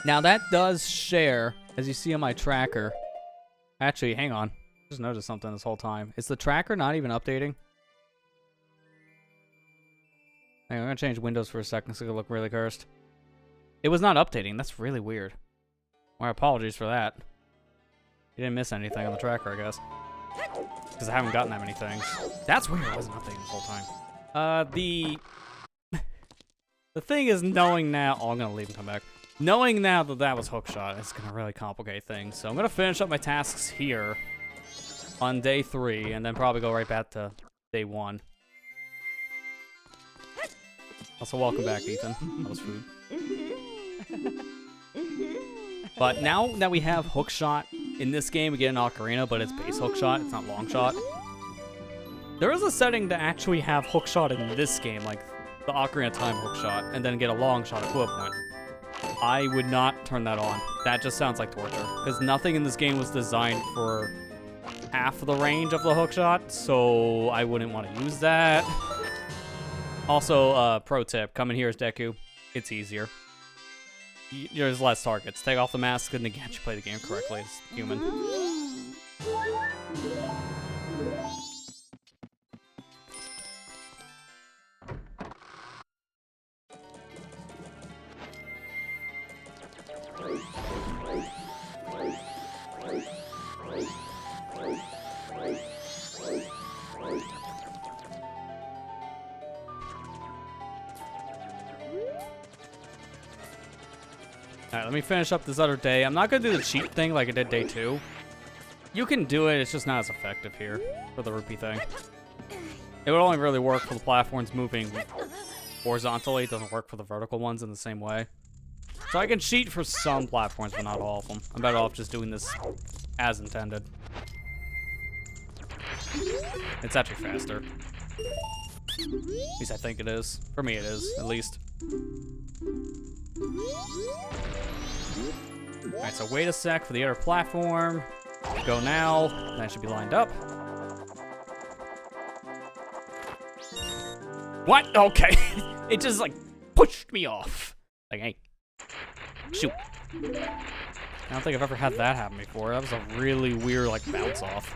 Now that does share, as you see on my tracker. Actually, hang on. Just noticed something this whole time. Is the tracker not even updating? Hang on, I'm gonna change Windows for a second so it can look really cursed. It was not updating. That's really weird. My apologies for that. You didn't miss anything on the tracker, I guess. Because I haven't gotten that many things. That's weird. It wasn't updating this whole time. The thing is knowing now... Oh, I'm gonna leave and come back. Knowing now that that was hookshot, it's gonna really complicate things. So I'm gonna finish up my tasks here on day 3, and then probably go right back to day 1. Also, welcome back, Ethan. That was food. But now that we have hookshot in this game, we get an Ocarina, but it's base hookshot. It's not long shot. There is a setting to actually have hookshot in this game, like the Ocarina of Time hookshot, and then get a long shot equivalent. I would not turn that on. That just sounds like torture, because nothing in this game was designed for half the range of the hookshot, so I wouldn't want to use that. Also, pro tip, come in here as Deku. It's easier. There's less targets. Take off the mask and again, you play the game correctly as human. Alright, let me finish up this other day. I'm not going to do the cheat thing like I did day 2. You can do it, it's just not as effective here for the rupee thing. It would only really work for the platforms moving horizontally. It doesn't work for the vertical ones in the same way. So I can cheat for some platforms, but not all of them. I'm better off just doing this as intended. It's actually faster. At least I think it is. For me it is, at least. Alright, so wait a sec for the other platform. Go now. That should be lined up. What? Okay. It just, like, pushed me off. Like, hey. Shoot. I don't think I've ever had that happen before. That was a really weird, like, bounce off.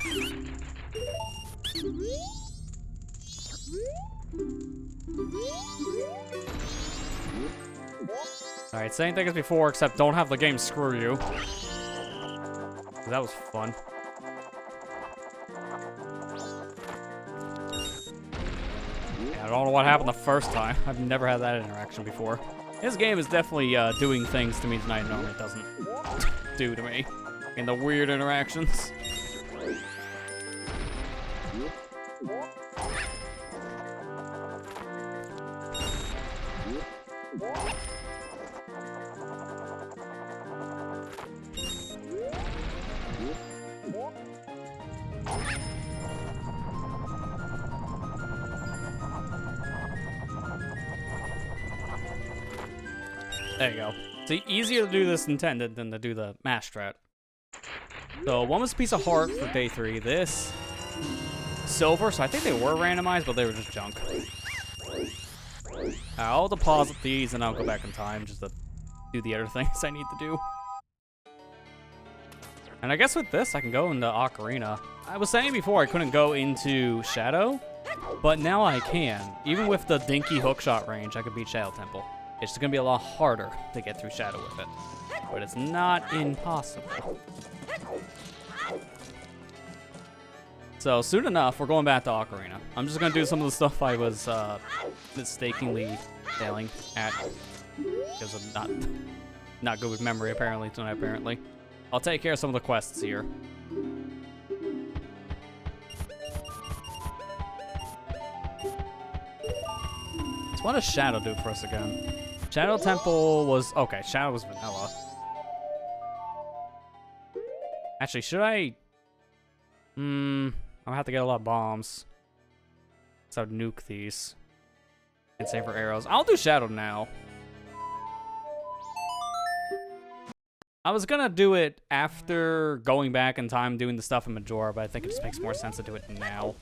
Alright, same thing as before, except don't have the game screw you. That was fun. Yeah, I don't know what happened the first time. I've never had that interaction before. This game is definitely doing things to me tonight normally it doesn't do to me. In the weird interactions. There you go. It's easier to do this intended than to do the mash strat. So one was a piece of heart for day 3. This silver, so I think they were randomized, but they were just junk. I'll deposit these and I'll go back in time just to do the other things I need to do. And I guess with this, I can go into Ocarina. I was saying before I couldn't go into Shadow, but now I can. Even with the dinky hookshot range, I could beat Shadow Temple. It's just gonna be a lot harder to get through Shadow with it. But it's not impossible. So soon enough, we're going back to Ocarina. I'm just gonna do some of the stuff I was mistakenly failing at. Because I'm not good with memory apparently tonight, apparently. I'll take care of some of the quests here. So what does Shadow do for us again? Shadow Temple was... Okay, Shadow was vanilla. Actually, should I? I'm gonna have to get a lot of bombs. So I'd nuke these. And save for arrows. I'll do Shadow now. I was gonna do it after going back in time doing the stuff in Majora, but I think it just makes more sense to do it now.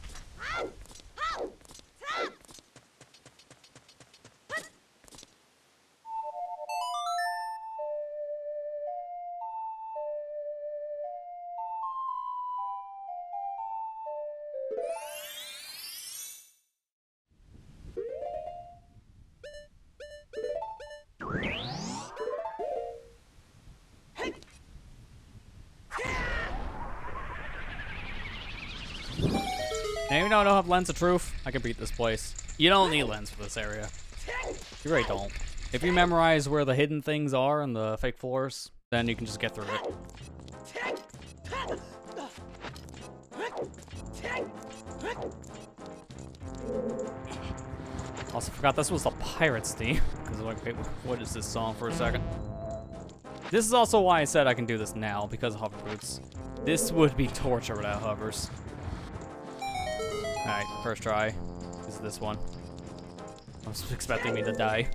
And even though I don't have Lens of Truth, I can beat this place. You don't need Lens for this area. You really don't. If you memorize where the hidden things are and the fake floors, then you can just get through it. Also forgot this was the Pirates theme. Because like, wait, what is this song for a second? This is also why I said I can do this now, because of hover boots. This would be torture without hovers. Alright, first try. Is this one. I was expecting me to die.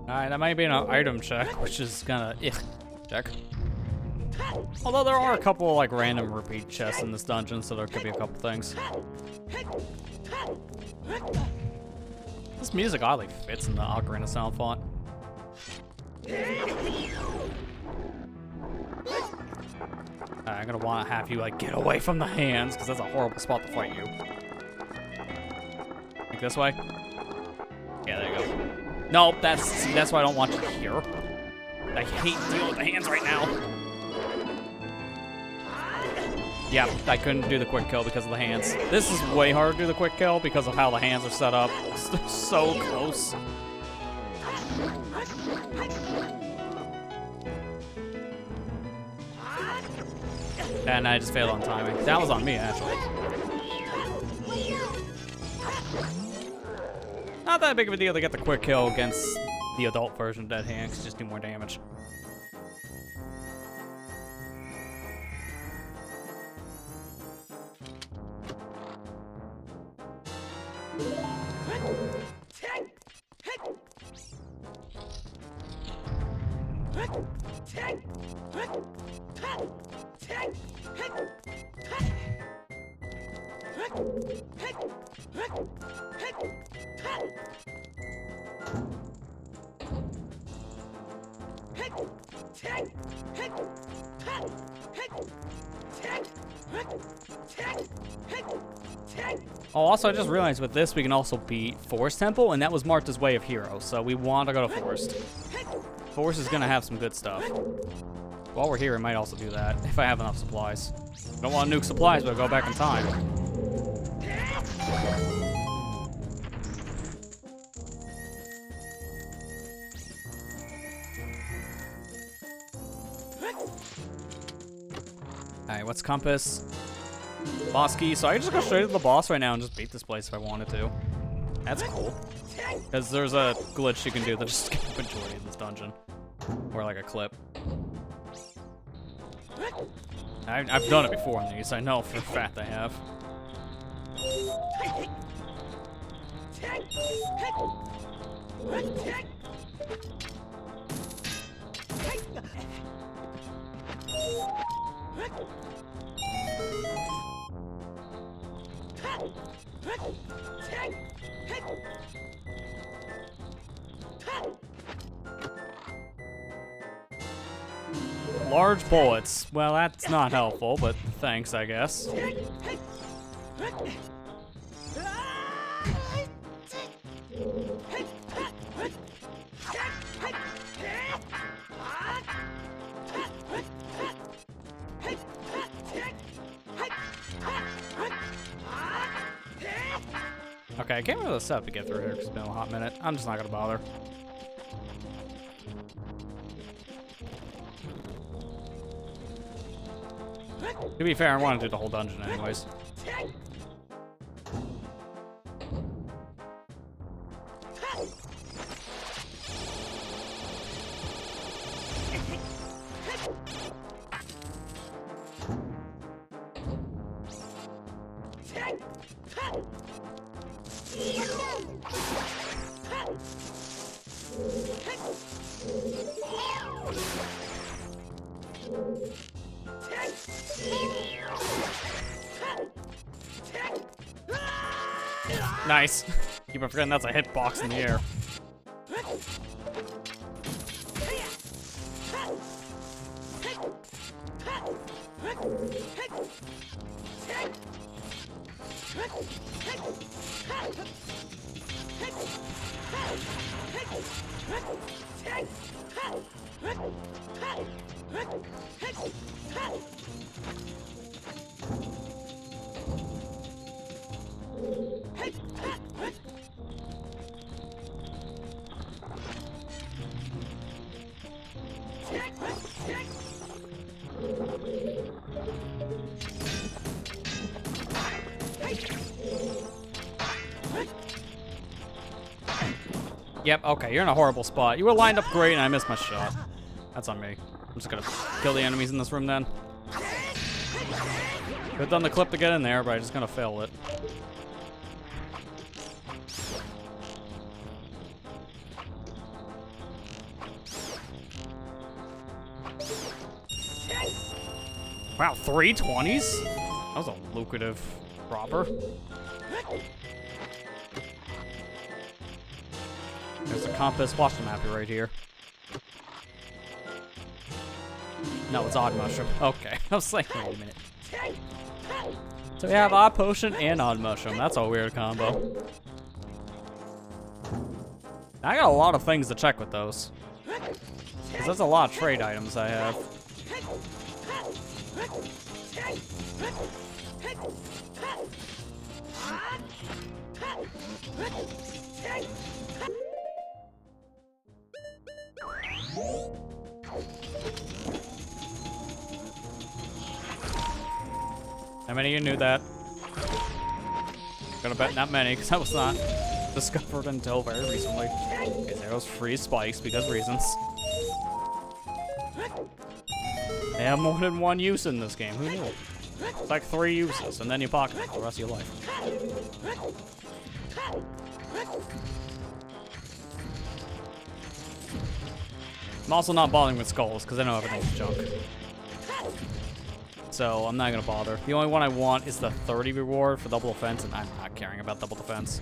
Alright, that might be an item check, which is gonna check. Although there are a couple of, like, random repeat chests in this dungeon, so there could be a couple things. This music oddly fits in the Ocarina sound font. I'm gonna want to have you, like, get away from the hands, because that's a horrible spot to fight you. Like this way? Yeah, there you go. Nope, that's why I don't want you here. I hate dealing with the hands right now. Yeah, I couldn't do the quick kill because of the hands. This is way harder to do the quick kill because of how the hands are set up. They're so close. And I just failed on timing. That was on me, actually. Not that big of a deal to get the quick kill against the adult version of Dead Hand, because just do more damage. Oh, also, I just realized with this, we can also beat Forest Temple, and that was marked as Way of Heroes, so we want to go to Forest. Forest is going to have some good stuff. While we're here, we might also do that, if I have enough supplies. I don't want to nuke supplies, but go back in time. Alright, what's Compass? Boss key, so I can just go straight to the boss right now and just beat this place if I wanted to. That's cool. Because there's a glitch you can do that just skip the majority of this dungeon. Or like a clip. I've done it before on these, I know for a fact I have. Large bullets. Well, that's not helpful, but thanks, I guess. Okay, I can't really set up to get through here because it's been a hot minute. I'm just not gonna bother. To be fair, I want to do the whole dungeon anyways. Nice. Keep on forgetting that's a hitbox in the air. Yep, okay, you're in a horrible spot. You were lined up great and I missed my shot. That's on me. I'm just gonna kill the enemies in this room then. Could've done the clip to get in there, but I'm just gonna fail it. Wow, 3 20s? That was a lucrative dropper. There's a compass. Watch the map right here. No, it's Odd Mushroom. Okay, I was like, wait a minute. So we have Odd Potion and Odd Mushroom. That's a weird combo. I got a lot of things to check with those. Because there's a lot of trade items I have. How many of you knew that? Gonna bet not many, because that was not discovered until very recently. Okay, there's free spikes because reasons. They have more than one use in this game, who knew? It's like 3 uses, and then you pocket it for the rest of your life. I'm also not bothering with skulls, because I know everything's junk. So I'm not gonna bother. The only one I want is the 30 reward for double defense, and I'm not caring about double defense.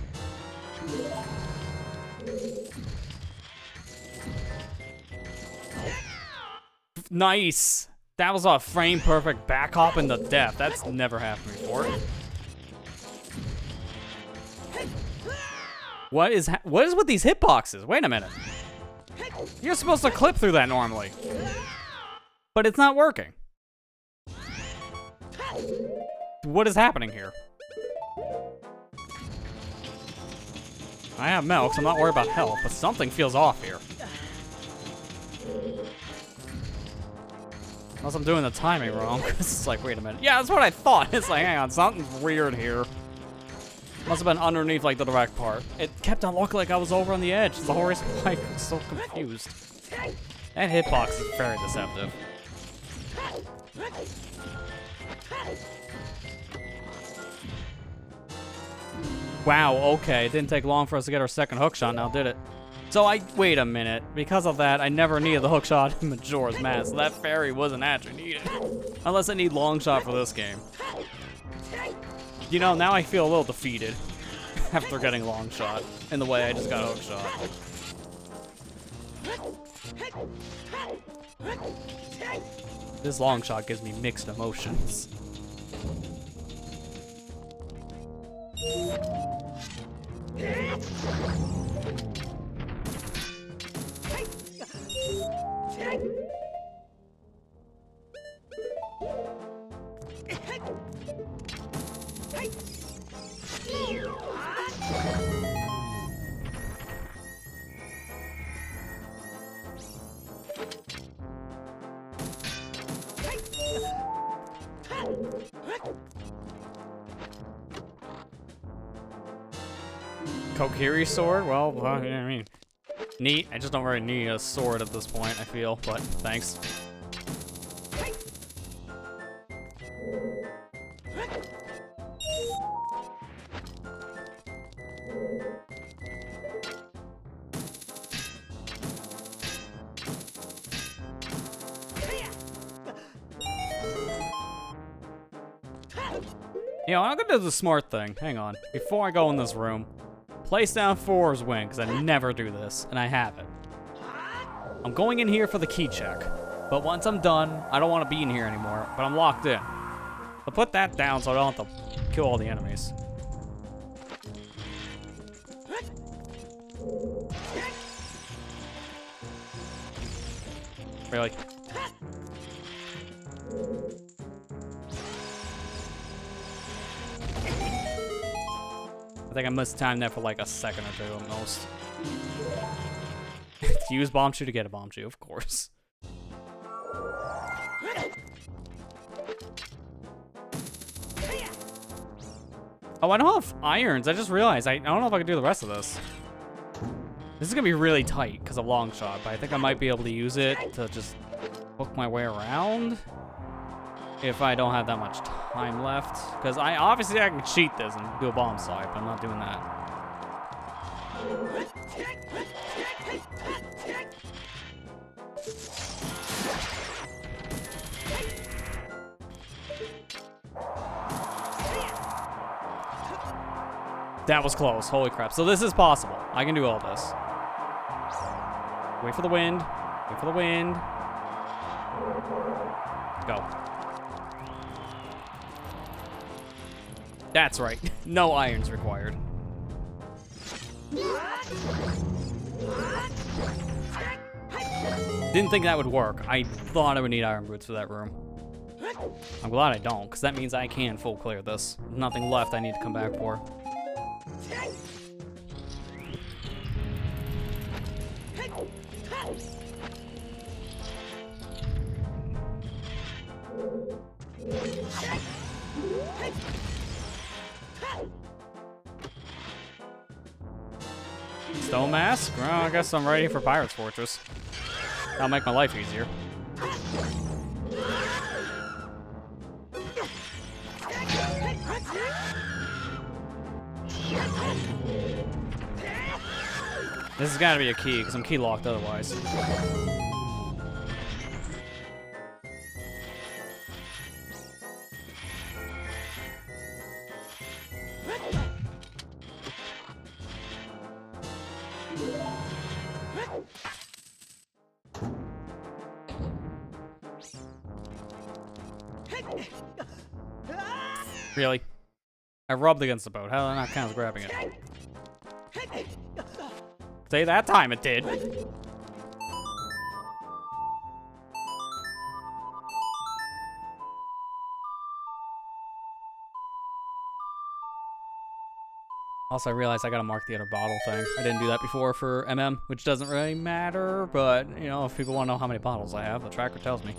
Nice! That was a frame perfect back hop into death. That's never happened before. What is with these hitboxes? Wait a minute. You're supposed to clip through that normally. But it's not working. What is happening here? I have milk, so I'm not worried about health, but something feels off here. Unless I'm doing the timing wrong, because it's like, wait a minute. Yeah, that's what I thought. It's like, hang on, something's weird here. Must have been underneath, like, the direct part. It kept on looking like I was over on the edge. It's the whole reason why I was so confused. That hitbox is very deceptive. Wow, okay. It didn't take long for us to get our second hookshot now, did it? So wait a minute. Because of that, I never needed the hookshot in Majora's Mask. So that fairy wasn't actually needed. Unless I need long shot for this game. You know, now I feel a little defeated. After getting long shot. In the way I just got hookshot. This long shot gives me mixed emotions. Kokiri sword? Well, I mean, neat. I just don't really need a sword at this point, I feel, but thanks. You know, I'm gonna do the smart thing. Hang on. Before I go in this room, place down 4's win, because I never do this, and I haven't. I'm going in here for the key check, but once I'm done, I don't want to be in here anymore, but I'm locked in. I'll put that down so I don't have to kill all the enemies. Really? I think I must time that for like a second or two at most. To use bomb shoe to get a bomb shoe, of course. Oh, I don't have irons. I just realized I don't know if I can do the rest of this. This is gonna be really tight because of long shot, but I think I might be able to use it to just hook my way around if I don't have that much time left. Because obviously I can cheat this and do a bomb slide, but I'm not doing that. That was close. Holy crap. So this is possible. I can do all this. Wait for the wind. Wait for the wind. Go. That's right. No irons required. Didn't think that would work. I thought I would need iron boots for that room. I'm glad I don't, because that means I can full clear this. Nothing left I need to come back for. Stone mask? Well, I guess I'm ready for Pirate's Fortress. That'll make my life easier. This has got to be a key, because I'm key locked otherwise. Really? I rubbed against the boat. How did I not count as grabbing it? Say that time it did. Also, I realized I gotta mark the other bottle thing. I didn't do that before for MM, which doesn't really matter, but, you know, if people want to know how many bottles I have, the tracker tells me.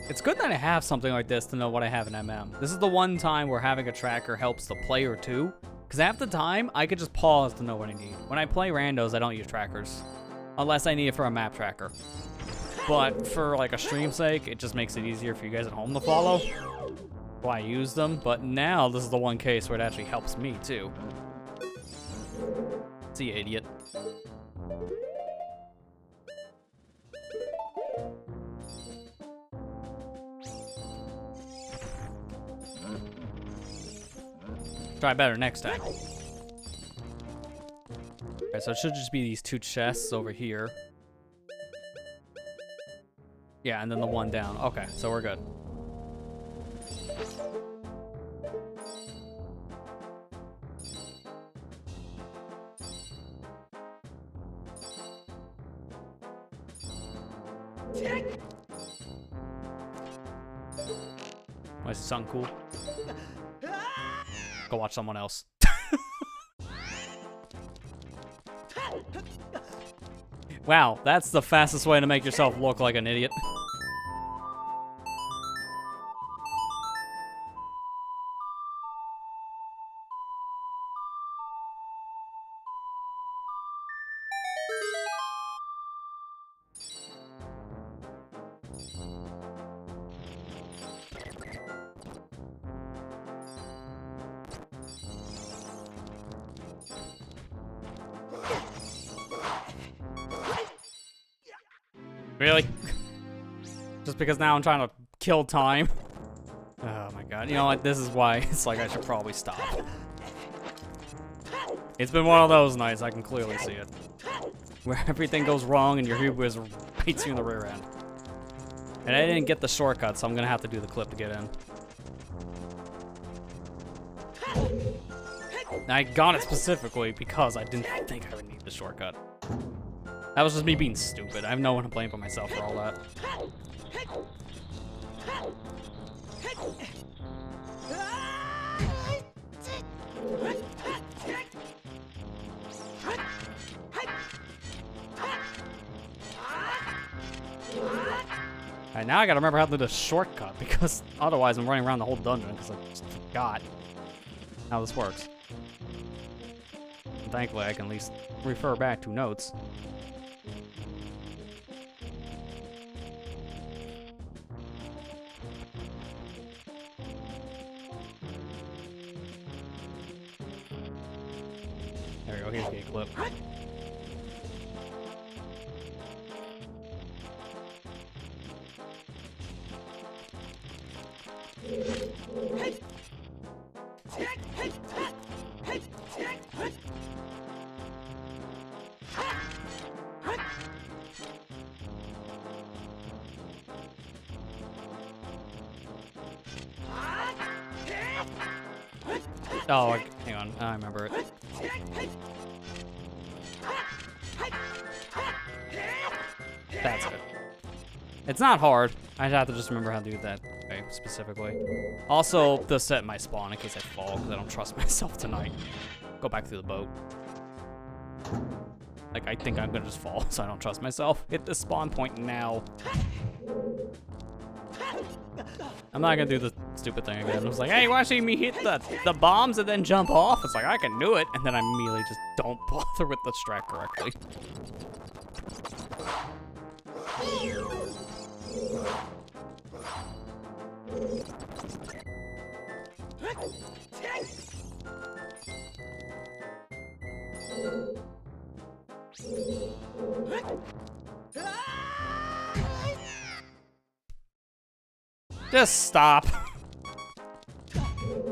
It's good that I have something like this to know what I have in MM. This is the one time where having a tracker helps the player too, because half the time, I could just pause to know what I need. When I play randos, I don't use trackers, unless I need it for a map tracker. But for like a stream sake, it just makes it easier for you guys at home to follow. Why I use them, but now this is the one case where it actually helps me too. See, you idiot. Try better next time. Alright, so it should just be these two chests over here. Yeah, and then the one down. Okay, so we're good. Why is it sound cool? Go watch someone else. Wow, that's the fastest way to make yourself look like an idiot. Really? Just because now I'm trying to kill time? Oh my god. You know what? This is why it's like I should probably stop. It's been one of those nights, I can clearly see it. Where everything goes wrong and your hubris bites you in the rear end. And I didn't get the shortcut, so I'm gonna have to do the clip to get in. I got it specifically because I didn't think I would need the shortcut. That was just me being stupid. I have no one to blame but myself for all that. Alright, now I gotta remember how to do the shortcut because otherwise I'm running around the whole dungeon because I just forgot how this works. And thankfully I can at least refer back to notes. There we go, here's the clip. Oh, hang on, I remember it. That's it. It's not hard. I'd have to just remember how to do that way specifically. Also, to set my spawn in case I fall, because I don't trust myself tonight. Go back through the boat. Like, I think I'm gonna just fall, so I don't trust myself. Hit the spawn point now. I'm not gonna do the stupid thing again. I was like, hey, watching me hit the bombs and then jump off? It's like, I can do it. And then I immediately just don't bother with the strat correctly. Just stop.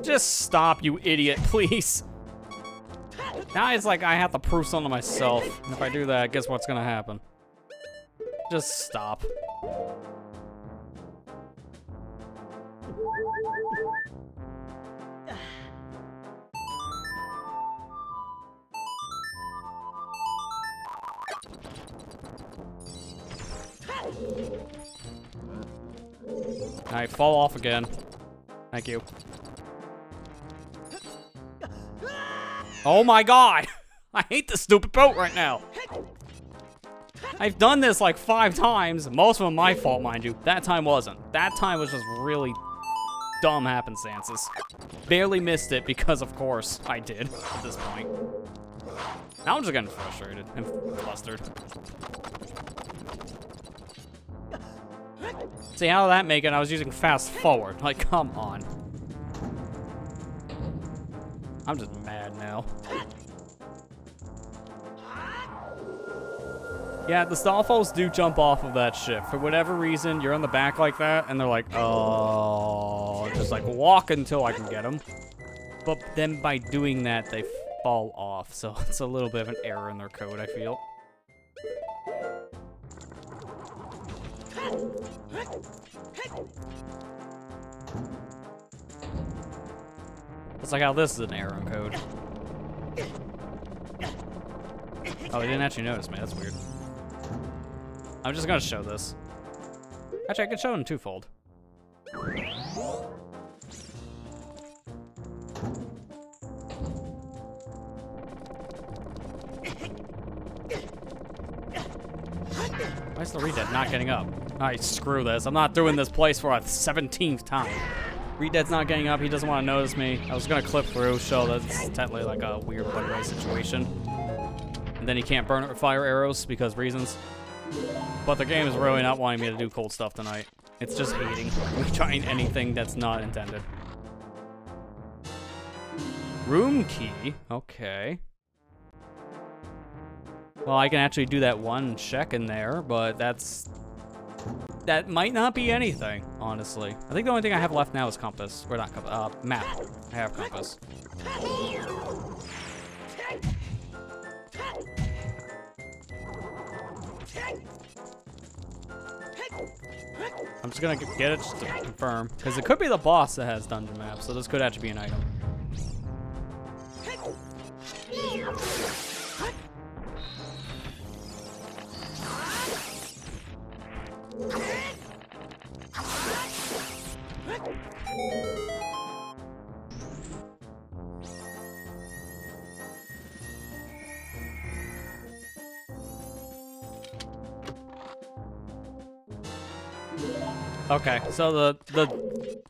Just stop, you idiot, please. Now it's like I have to prove something to myself. And if I do that, guess what's gonna happen? Just stop. Alright, fall off again. Thank you. Oh my god! I hate this stupid boat right now. I've done this like 5 times. Most of them my fault, mind you. That time wasn't. That time was just really dumb happenstances. Barely missed it because, of course, I did at this point. Now I'm just getting frustrated and flustered. See, how did that make it? I was using fast forward. Like, come on. I'm just mad now. Yeah, the Stalfos do jump off of that ship. For whatever reason, you're on the back like that, and they're like, oh, just like walk until I can get them. But then by doing that, they fall off. So it's a little bit of an error in their code, I feel. It's like how this is an error in code. Oh, they didn't actually notice me. That's weird. I'm just gonna show this. Actually, I can show it in twofold. Why is the Redead not getting up? Alright, screw this. I'm not doing this place for a 17th time. Redead's not getting up. He doesn't want to notice me. I was gonna clip through, show that it's technically like a weird one-way situation. And then he can't burn it with fire arrows because reasons. But the game is really not wanting me to do cool stuff tonight. It's just hating me trying anything that's not intended. Room key? Okay. Well, I can actually do that one check in there, but that might not be anything, honestly. I think the only thing I have left now is compass. Or not compass, map. I have compass. I'm just gonna get it just to confirm. Because it could be the boss that has dungeon maps, so this could actually be an item. Okay, so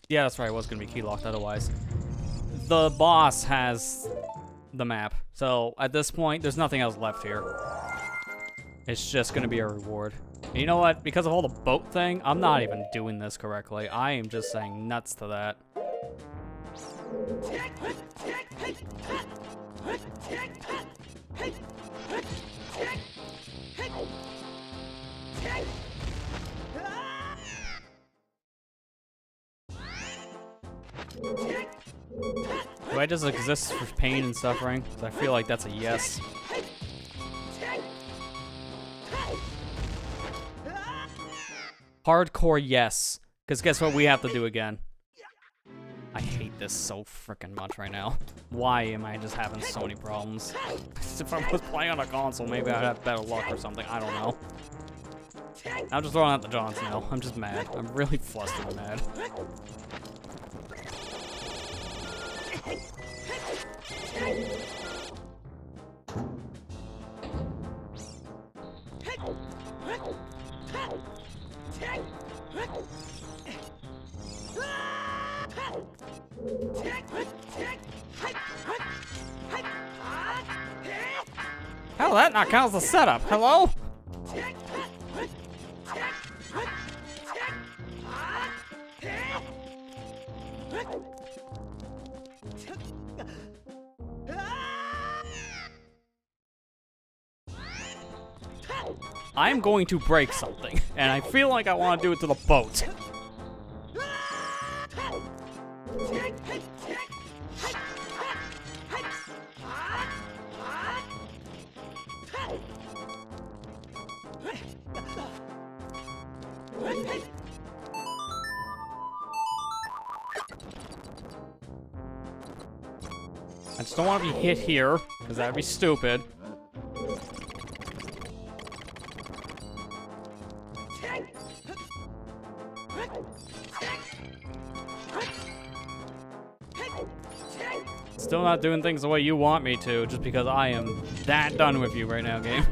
yeah, that's right, it was gonna be key locked otherwise. The boss has the map, so at this point, there's nothing else left here. It's just gonna be a reward. And you know what? Because of all the boat thing, I'm not even doing this correctly. I am just saying nuts to that. Do I just exist for pain and suffering? 'Cause I feel like that's a yes. Hardcore yes. Because guess what we have to do again? I hate this so freaking much right now. Why am I just having so many problems? If I was playing on a console, maybe I'd have better luck or something. I don't know. I'm just throwing out the Johns now. I'm just mad. I'm really flustered and mad. Hell, that not count as a setup. Hello? I'm going to break something, and I feel like I want to do it to the boat. I just don't want to be hit here, because that'd be stupid. Still not doing things the way you want me to, just because I am that done with you right now, game.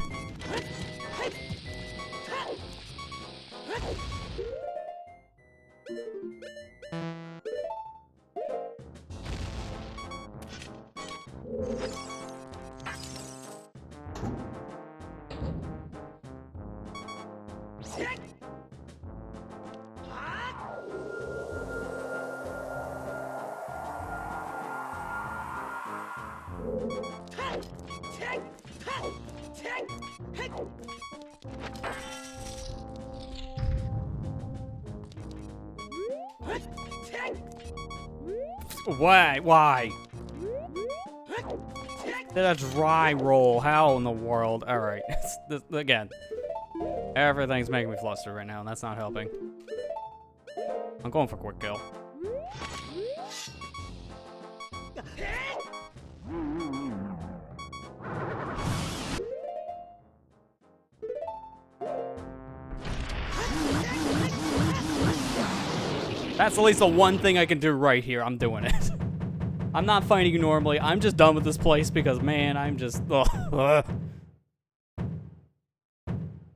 Why? Did a dry roll? How in the world? Alright, again. Everything's making me flustered right now, and that's not helping. I'm going for quick kill. That's at least the one thing I can do right here. I'm doing it. I'm not fighting you normally. I'm just done with this place because, man, I'm just...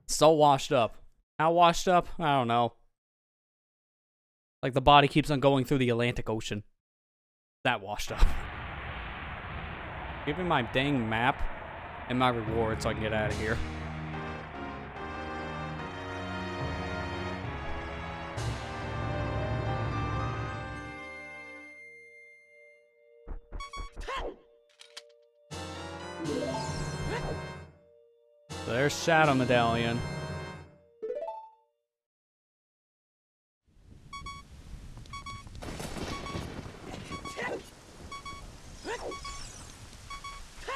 so washed up. How washed up? I don't know. Like the body keeps on going through the Atlantic Ocean. That washed up. Give me my dang map and my reward so I can get out of here. there's Shadow Medallion.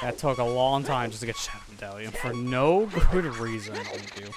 That took a long time just to get Shadow Medallion for no good reason. Thank you.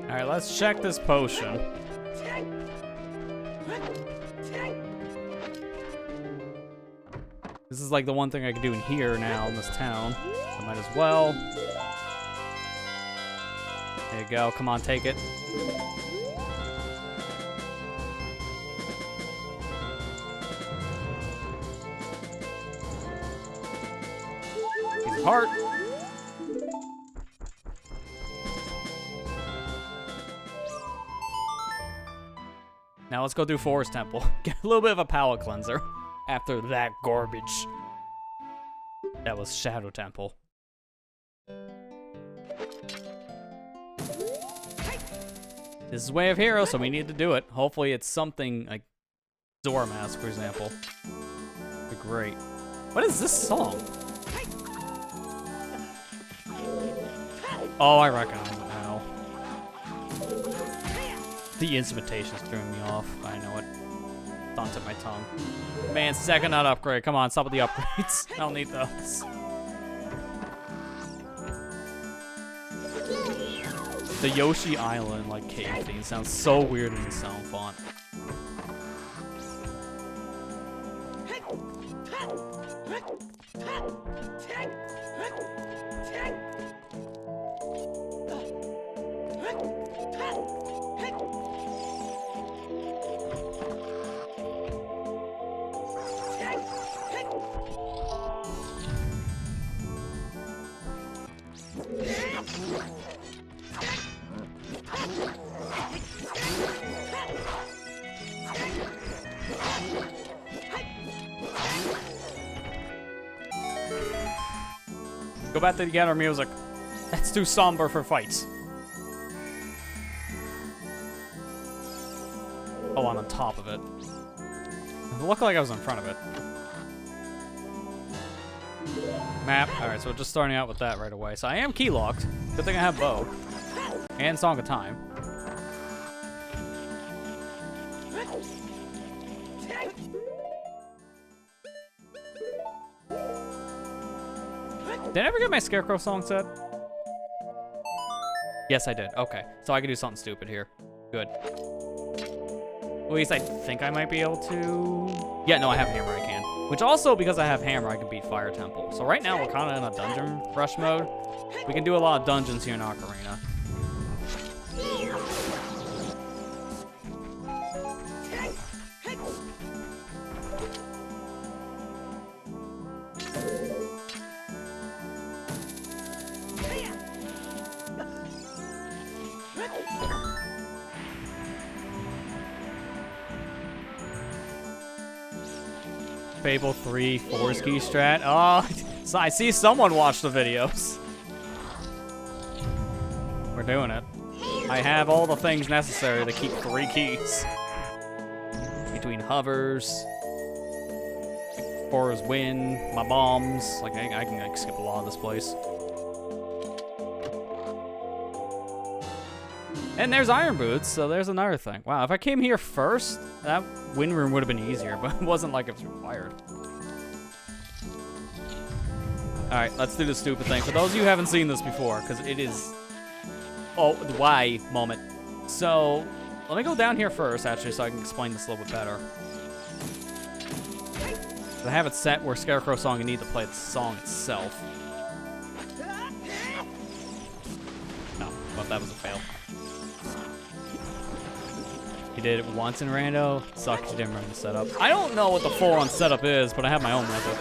Alright, let's check this potion. This is like the one thing I can do in here now in this town. I might as well. There you go. Come on, take it. Piece of heart. Now let's go do Forest Temple. Get a little bit of a palate cleanser after that garbage. That was Shadow Temple. This is Way of Heroes, so we need to do it. Hopefully it's something like Zora Mask, for example. Be great. What is this song? Oh, I recognize it now. The instrumentation's throwing me off. I know it. It's on tip of my tongue. Man, second nut upgrade. Come on, stop with the upgrades. I don't need those. The Yoshi Island, like, cave theme sounds so weird in the sound font. Go back to the Gator music. That's too somber for fights. Oh, I'm on top of it. It looked like I was in front of it. Map. Alright, so we're just starting out with that right away. So I am key locked. Good thing I have bow. And Song of Time. Did I ever get my Scarecrow song set? Yes, I did. Okay, so I can do something stupid here. Good. At least I think I might be able to... Yeah, no, I have Hammer, I can. Which also, because I have Hammer, I can beat Fire Temple. So right now, we're kind of in a dungeon rush mode. We can do a lot of dungeons here in Ocarina. Fable 3 4-ski strat. Oh, so I see someone watched the videos. We're doing it. I have all the things necessary to keep 3 keys. Between hovers, Forest Wind, my bombs. Like, I can like, skip a lot of this place. And there's Iron Boots, so there's another thing. Wow, if I came here first, that wind room would have been easier, but it wasn't like it was required. Alright, let's do the stupid thing. For those of you who haven't seen this before, because it is... Oh, the why moment. So, let me go down here first, actually, so I can explain this a little bit better. I have it set where Scarecrow song, you need to play the song itself. No, but that was a fail. You did it once in Rando. Sucks you didn't run the setup. I don't know what the full-on setup is, but I have my own method.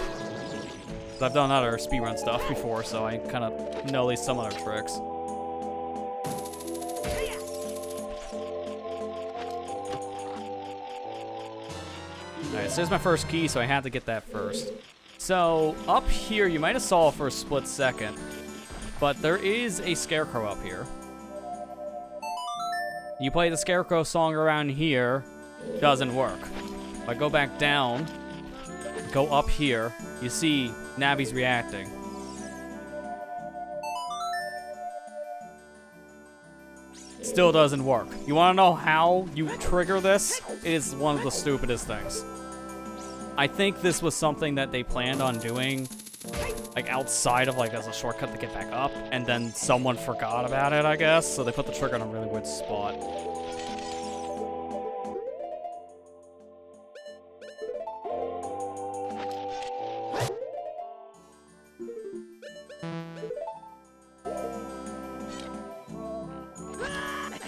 I've done other speedrun stuff before, so I kind of know at least some other tricks. Alright, so there's my first key, so I had to get that first. So, up here, you might have saw it for a split second, but there is a scarecrow up here. You play the scarecrow song around here, doesn't work. If I go back down, go up here, you see Navi's reacting. Still doesn't work. You want to know how you trigger this? It is one of the stupidest things. I think this was something that they planned on doing, like outside of like as a shortcut to get back up, and then someone forgot about it, I guess, so they put the trigger in a really weird spot.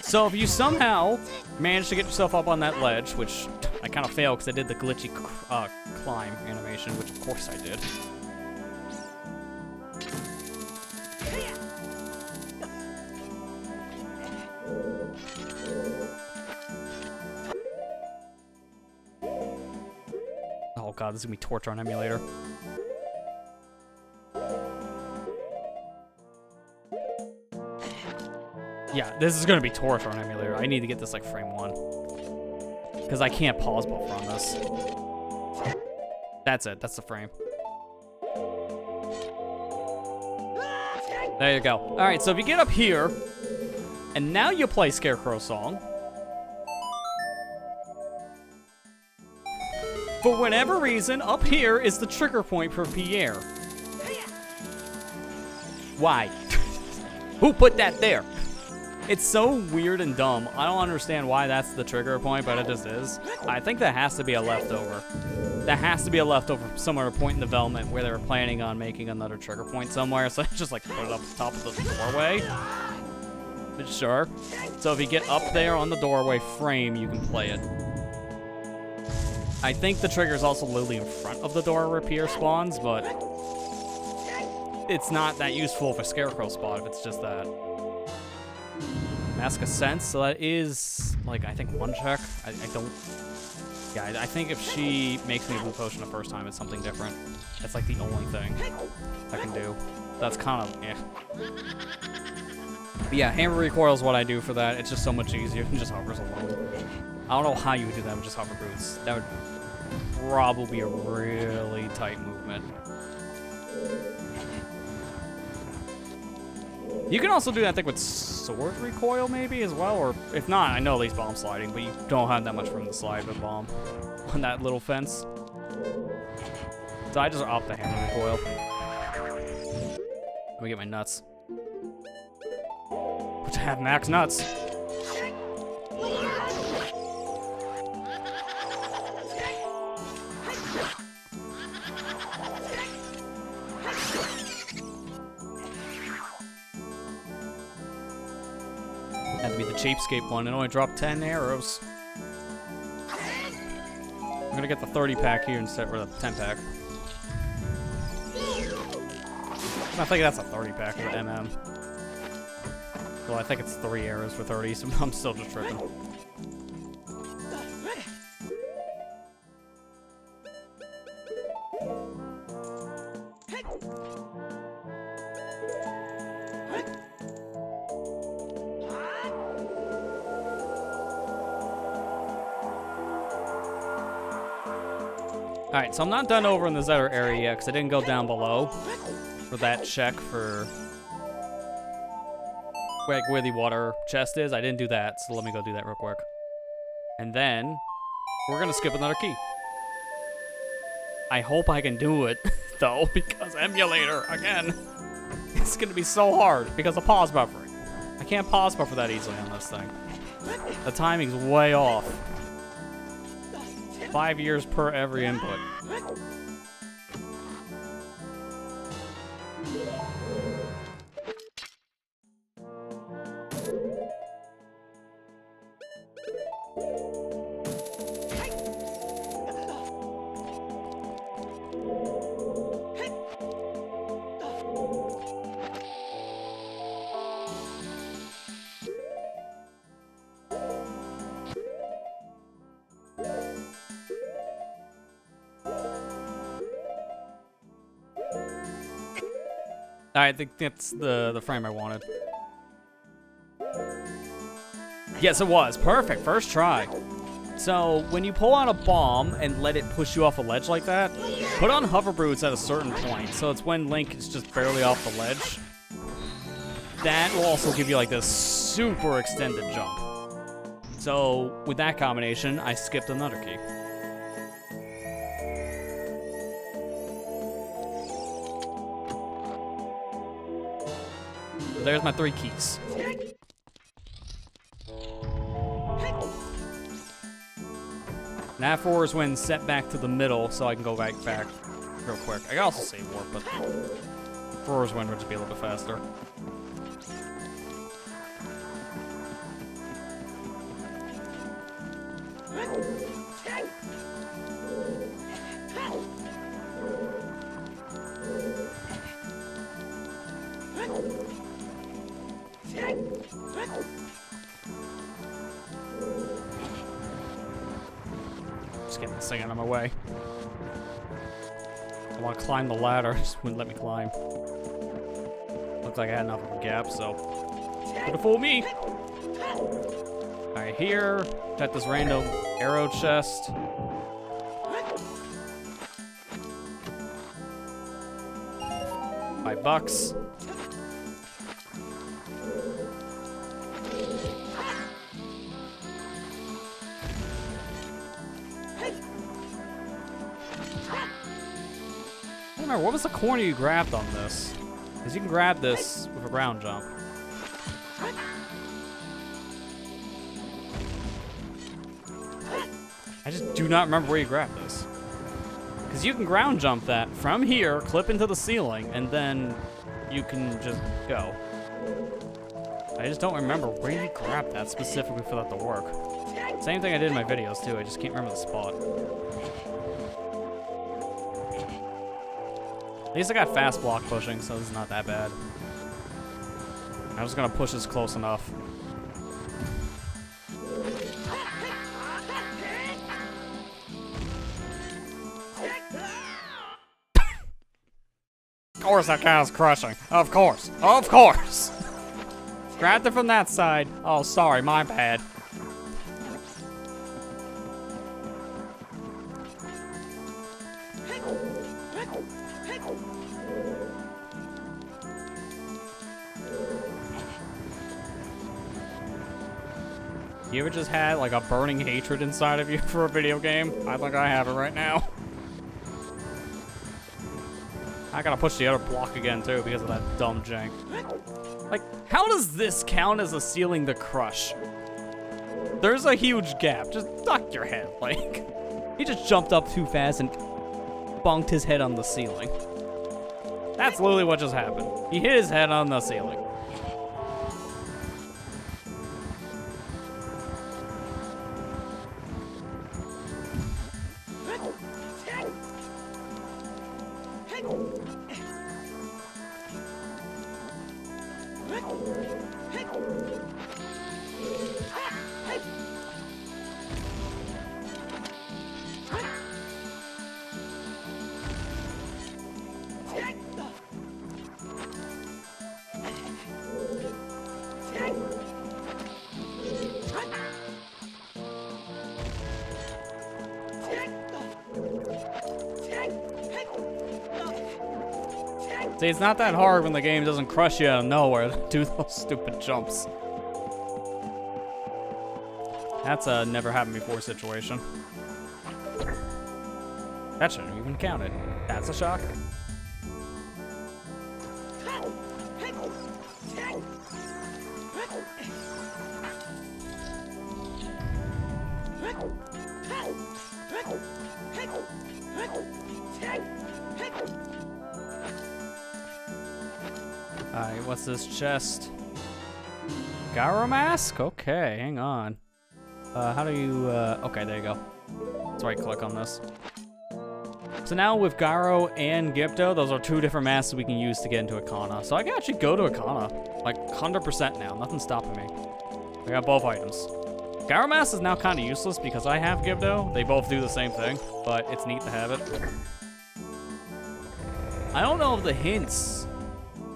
So if you somehow manage to get yourself up on that ledge, which I kind of failed because I did the glitchy climb animation, which of course I did. Oh god, this is gonna be torture on emulator. Yeah, this is gonna be torture on emulator. I need to get this like frame 1. Because I can't pause buffer on this. That's it, that's the frame. There you go. Alright, so if you get up here, and now you play Scarecrow Song. For whatever reason, up here is the trigger point for Pierre. Why? Who put that there? It's so weird and dumb. I don't understand why that's the trigger point, but it just is. I think that has to be a leftover. That has to be a leftover from some other point in development where they were planning on making another trigger point somewhere, so just like put it up top of the doorway. But sure. So if you get up there on the doorway frame, you can play it. I think the trigger is also literally in front of the door where Pierre spawns, but it's not that useful for Scarecrow spot if it's just that. Mask of Sense, so that is, like, I think 1 check. I don't... Yeah, I think if she makes me a blue potion the first time, it's something different. That's, like, the only thing I can do. That's kind of, eh. But yeah, hammer recoil is what I do for that. It's just so much easier than just hovers alone. I don't know how you would do that with just hover boots. That would probably be a really tight movement. You can also do that thing with sword recoil, maybe, as well, or if not, I know at least bomb sliding, but you don't have that much room to slide with bomb on that little fence. So I just opt the hammer recoil. Let me get my nuts. Which I have max nuts. Had to be the cheapskate one. It only dropped 10 arrows. I'm gonna get the 30 pack here instead of the 10 pack. I think that's a 30 pack with MM. Well, I think it's 3 arrows for 30, so I'm still just tripping. Alright, so I'm not done over in this other area yet, because I didn't go down below for that check for like where the water chest is. I didn't do that, so let me go do that real quick. And then, we're gonna skip another key. I hope I can do it, though, because emulator, again, it's gonna be so hard because of pause buffering. I can't pause buffer that easily on this thing. The timing's way off. 5 years per every input. I think that's the frame I wanted. Yes, it was. Perfect. First try. So, when you pull out a bomb and let it push you off a ledge like that, put on hover boots at a certain point. So it's when Link is just barely off the ledge. That will also give you like this super extended jump. So, with that combination, I skipped another key. So there's my 3 keys. Now 4 is when set back to the middle, so I can go back real quick. I can also save warp, but 4 is when would just be a little bit faster. Just getting this thing out of my way. I want to climb the ladder, just wouldn't let me climb. Looks like I had enough of a gap, so could've fooled me. Alright, here, got this random arrow chest. $5. I don't remember, what was the corner you grabbed on this? Because you can grab this with a ground jump. I just do not remember where you grabbed this. Because you can ground jump that from here, clip into the ceiling, and then you can just go. I just don't remember where you grabbed that specifically for that to work. Same thing I did in my videos too, I just can't remember the spot. At least I got fast block pushing, so it's not that bad. I'm just gonna push this close enough. Of course that counts crushing. Of course. Of course. Grabbed it from that side. Oh, sorry, my bad. You ever just had like a burning hatred inside of you for a video game? I think I have it right now. I gotta push the other block again too because of that dumb jank. Like, how does this count as a ceiling to crush? There's a huge gap. Just duck your head. Like, he just jumped up too fast and bonked his head on the ceiling. That's literally what just happened. He hit his head on the ceiling. See, it's not that hard when the game doesn't crush you out of nowhere to do those stupid jumps. That's a never happened before situation. That shouldn't even count it. That's a shocker. Alright, what's this chest? Gyro mask? Okay, hang on. How do you, okay, there you go. Let's right click on this. So now with Gyro and Gypto, those are 2 different masks we can use to get into Ocarina. So I can actually go to Ocarina, like 100% now, nothing's stopping me. I got both items. Gyro mask is now kind of useless because I have Gypto. They both do the same thing, but it's neat to have it. I don't know if the hints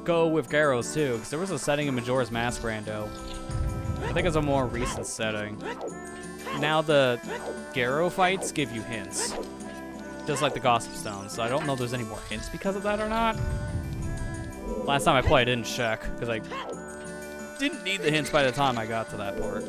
go with Gyro's too, because there was a setting in Majora's Mask Rando. I think it's a more recent setting. Now the Gyro fights give you hints, just like the Gossip Stones. So I don't know if there's any more hints because of that or not. Last time I played, I didn't check, because I didn't need the hints by the time I got to that part.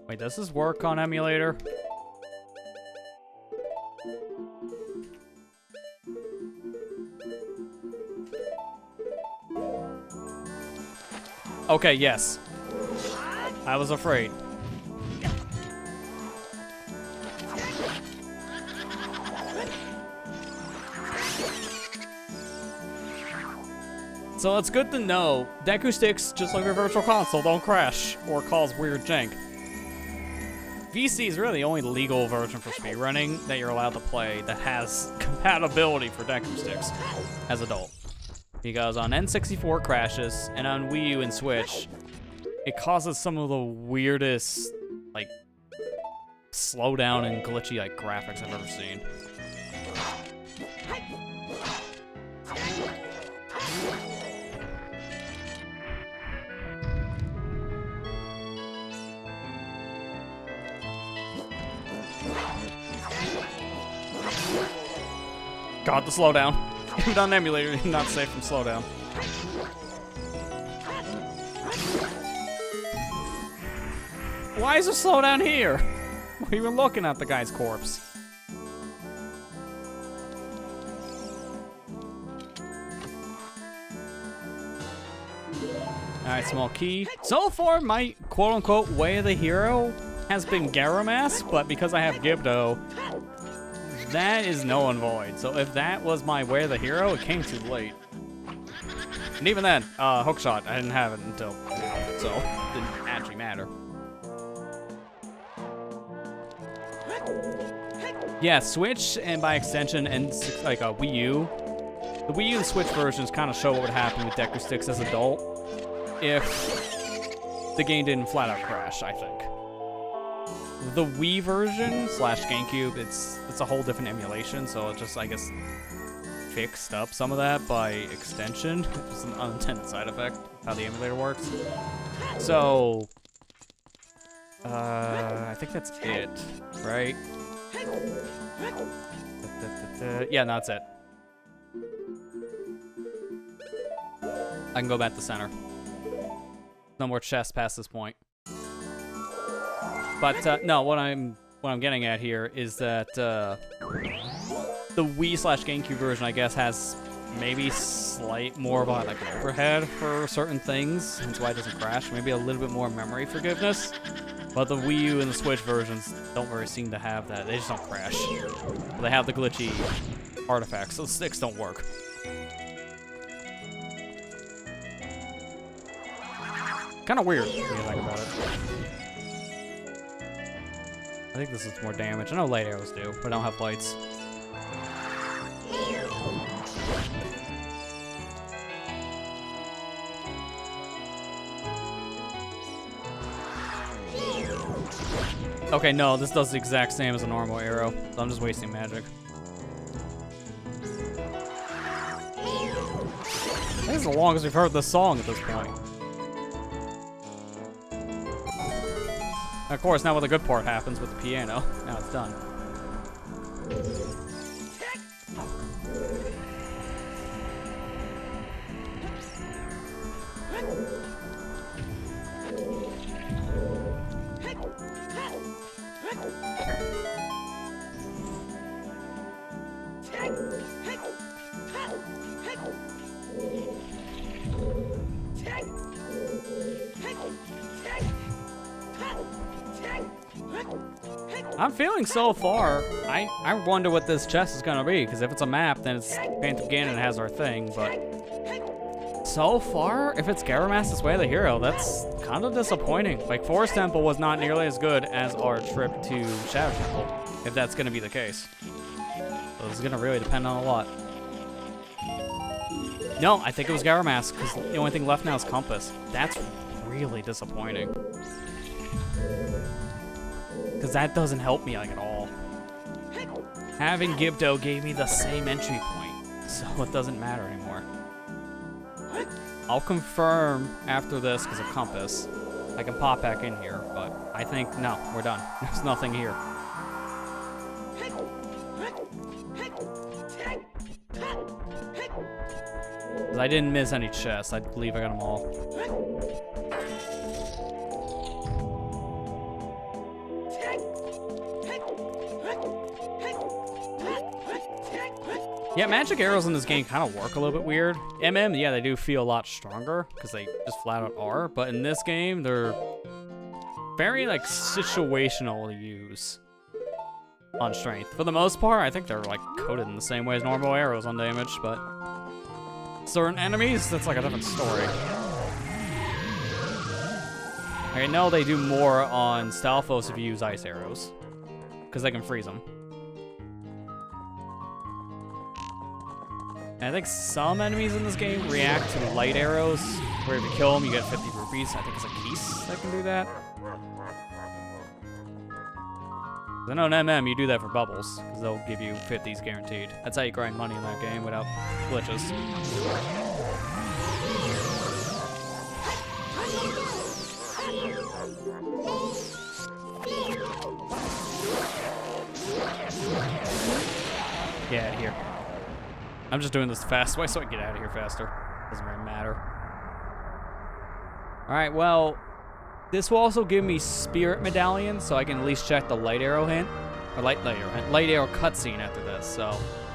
Wait, does this work on emulator? Okay, yes. I was afraid. So it's good to know Deku sticks, just like your Virtual Console, don't crash or cause weird jank. VC is really the only legal version for speedrunning that you're allowed to play that has compatibility for Deku sticks as adult. Because on N64 crashes, and on Wii U and Switch, it causes some of the weirdest, like, slowdown and glitchy, like, graphics I've ever seen. God, the slowdown. Even on emulator, you're not safe from slowdown. Why is there slowdown here? We're even looking at the guy's corpse. Alright, small key. So far, my quote-unquote way of the hero has been Gyromask, but because I have Gibdo, that is null and void. So if that was my way of the hero, it came too late. And even then, hookshot, I didn't have it until now, so it didn't actually matter. Yeah, Switch, and by extension, and like a Wii U. The Wii U and Switch versions kind of show what would happen with Deku Sticks as adult if the game didn't flat out crash, I think. The Wii version / GameCube, it's a whole different emulation, so it just, I guess, fixed up some of that by extension. It's an unintended side effect of how the emulator works. So, I think that's it, right? Yeah, no, that's it. I can go back to center. No more chests past this point. But no, what I'm getting at here is that the Wii / GameCube version, I guess, has maybe slight more of a, like, an overhead for certain things, that's why it doesn't crash. Maybe a little bit more memory forgiveness. But the Wii U and the Switch versions don't really seem to have that. They just don't crash. They have the glitchy artifacts, so the sticks don't work. Kind of weird when you think about it. I think this is more damage. I know light arrows do, but I don't have lights. Okay, no, this does the exact same as a normal arrow, so I'm just wasting magic. This is the longest we've heard this song at this point. Of course, now when the good part happens with the piano, now it's done. I'm feeling so far, I wonder what this chest is gonna be, because if it's a map, then it's Phantom Ganon has our thing, but so far, if it's Gyromask's Way of the Hero, that's kind of disappointing. Like, Forest Temple was not nearly as good as our trip to Shadow Temple, if that's gonna be the case. So it's gonna really depend on a lot. No, I think it was Garamask, because the only thing left now is Compass. That's really disappointing. Because that doesn't help me like at all. Having Gibdo gave me the same entry point, so it doesn't matter anymore. I'll confirm after this because of Compass. I can pop back in here, but I think, no, we're done. There's nothing here. I didn't miss any chests. I believe I got them all. Yeah, magic arrows in this game kind of work a little bit weird. MM, yeah, they do feel a lot stronger because they just flat out are. But in this game, they're very, like, situational to use on strength. For the most part, I think they're, like, coded in the same way as normal arrows on damage, but certain enemies, that's like a different story. I know they do more on Stalfos if you use ice arrows, because they can freeze them. And I think some enemies in this game react to light arrows, where if you kill them, you get 50 rupees. I think it's a Keese that can do that. I know in MM, you do that for bubbles, because they'll give you 50s guaranteed. That's how you grind money in that game without glitches. Get out of here. I'm just doing this the fast way so I can get out of here faster. Doesn't really matter. Alright, well, this will also give me Spirit Medallion, so I can at least check the light arrow hint. Or light arrow cutscene after this, so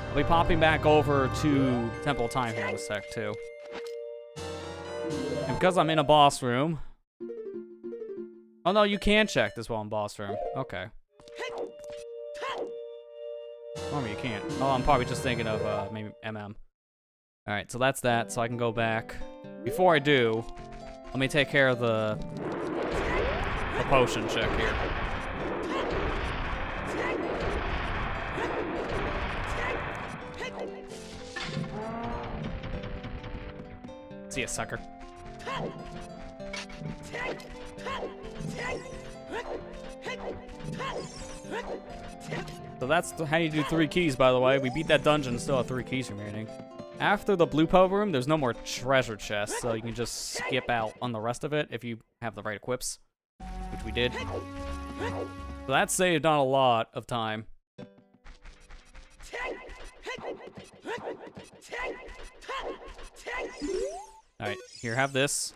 I'll be popping back over to Temple of Time here in a sec, too. And because I'm in a boss room... Oh no, you can check this while in boss room. Okay. Oh, you can't. Oh, I'm probably just thinking of maybe MM. Alright, so that's that, so I can go back. Before I do, let me take care of the potion check here. See ya, sucker. So that's how you do 3 keys, by the way. We beat that dungeon and still have 3 keys remaining. After the blue pub room, there's no more treasure chests, so you can just skip out on the rest of it if you have the right equips, which we did. So that saved on a lot of time. Alright, here, have this.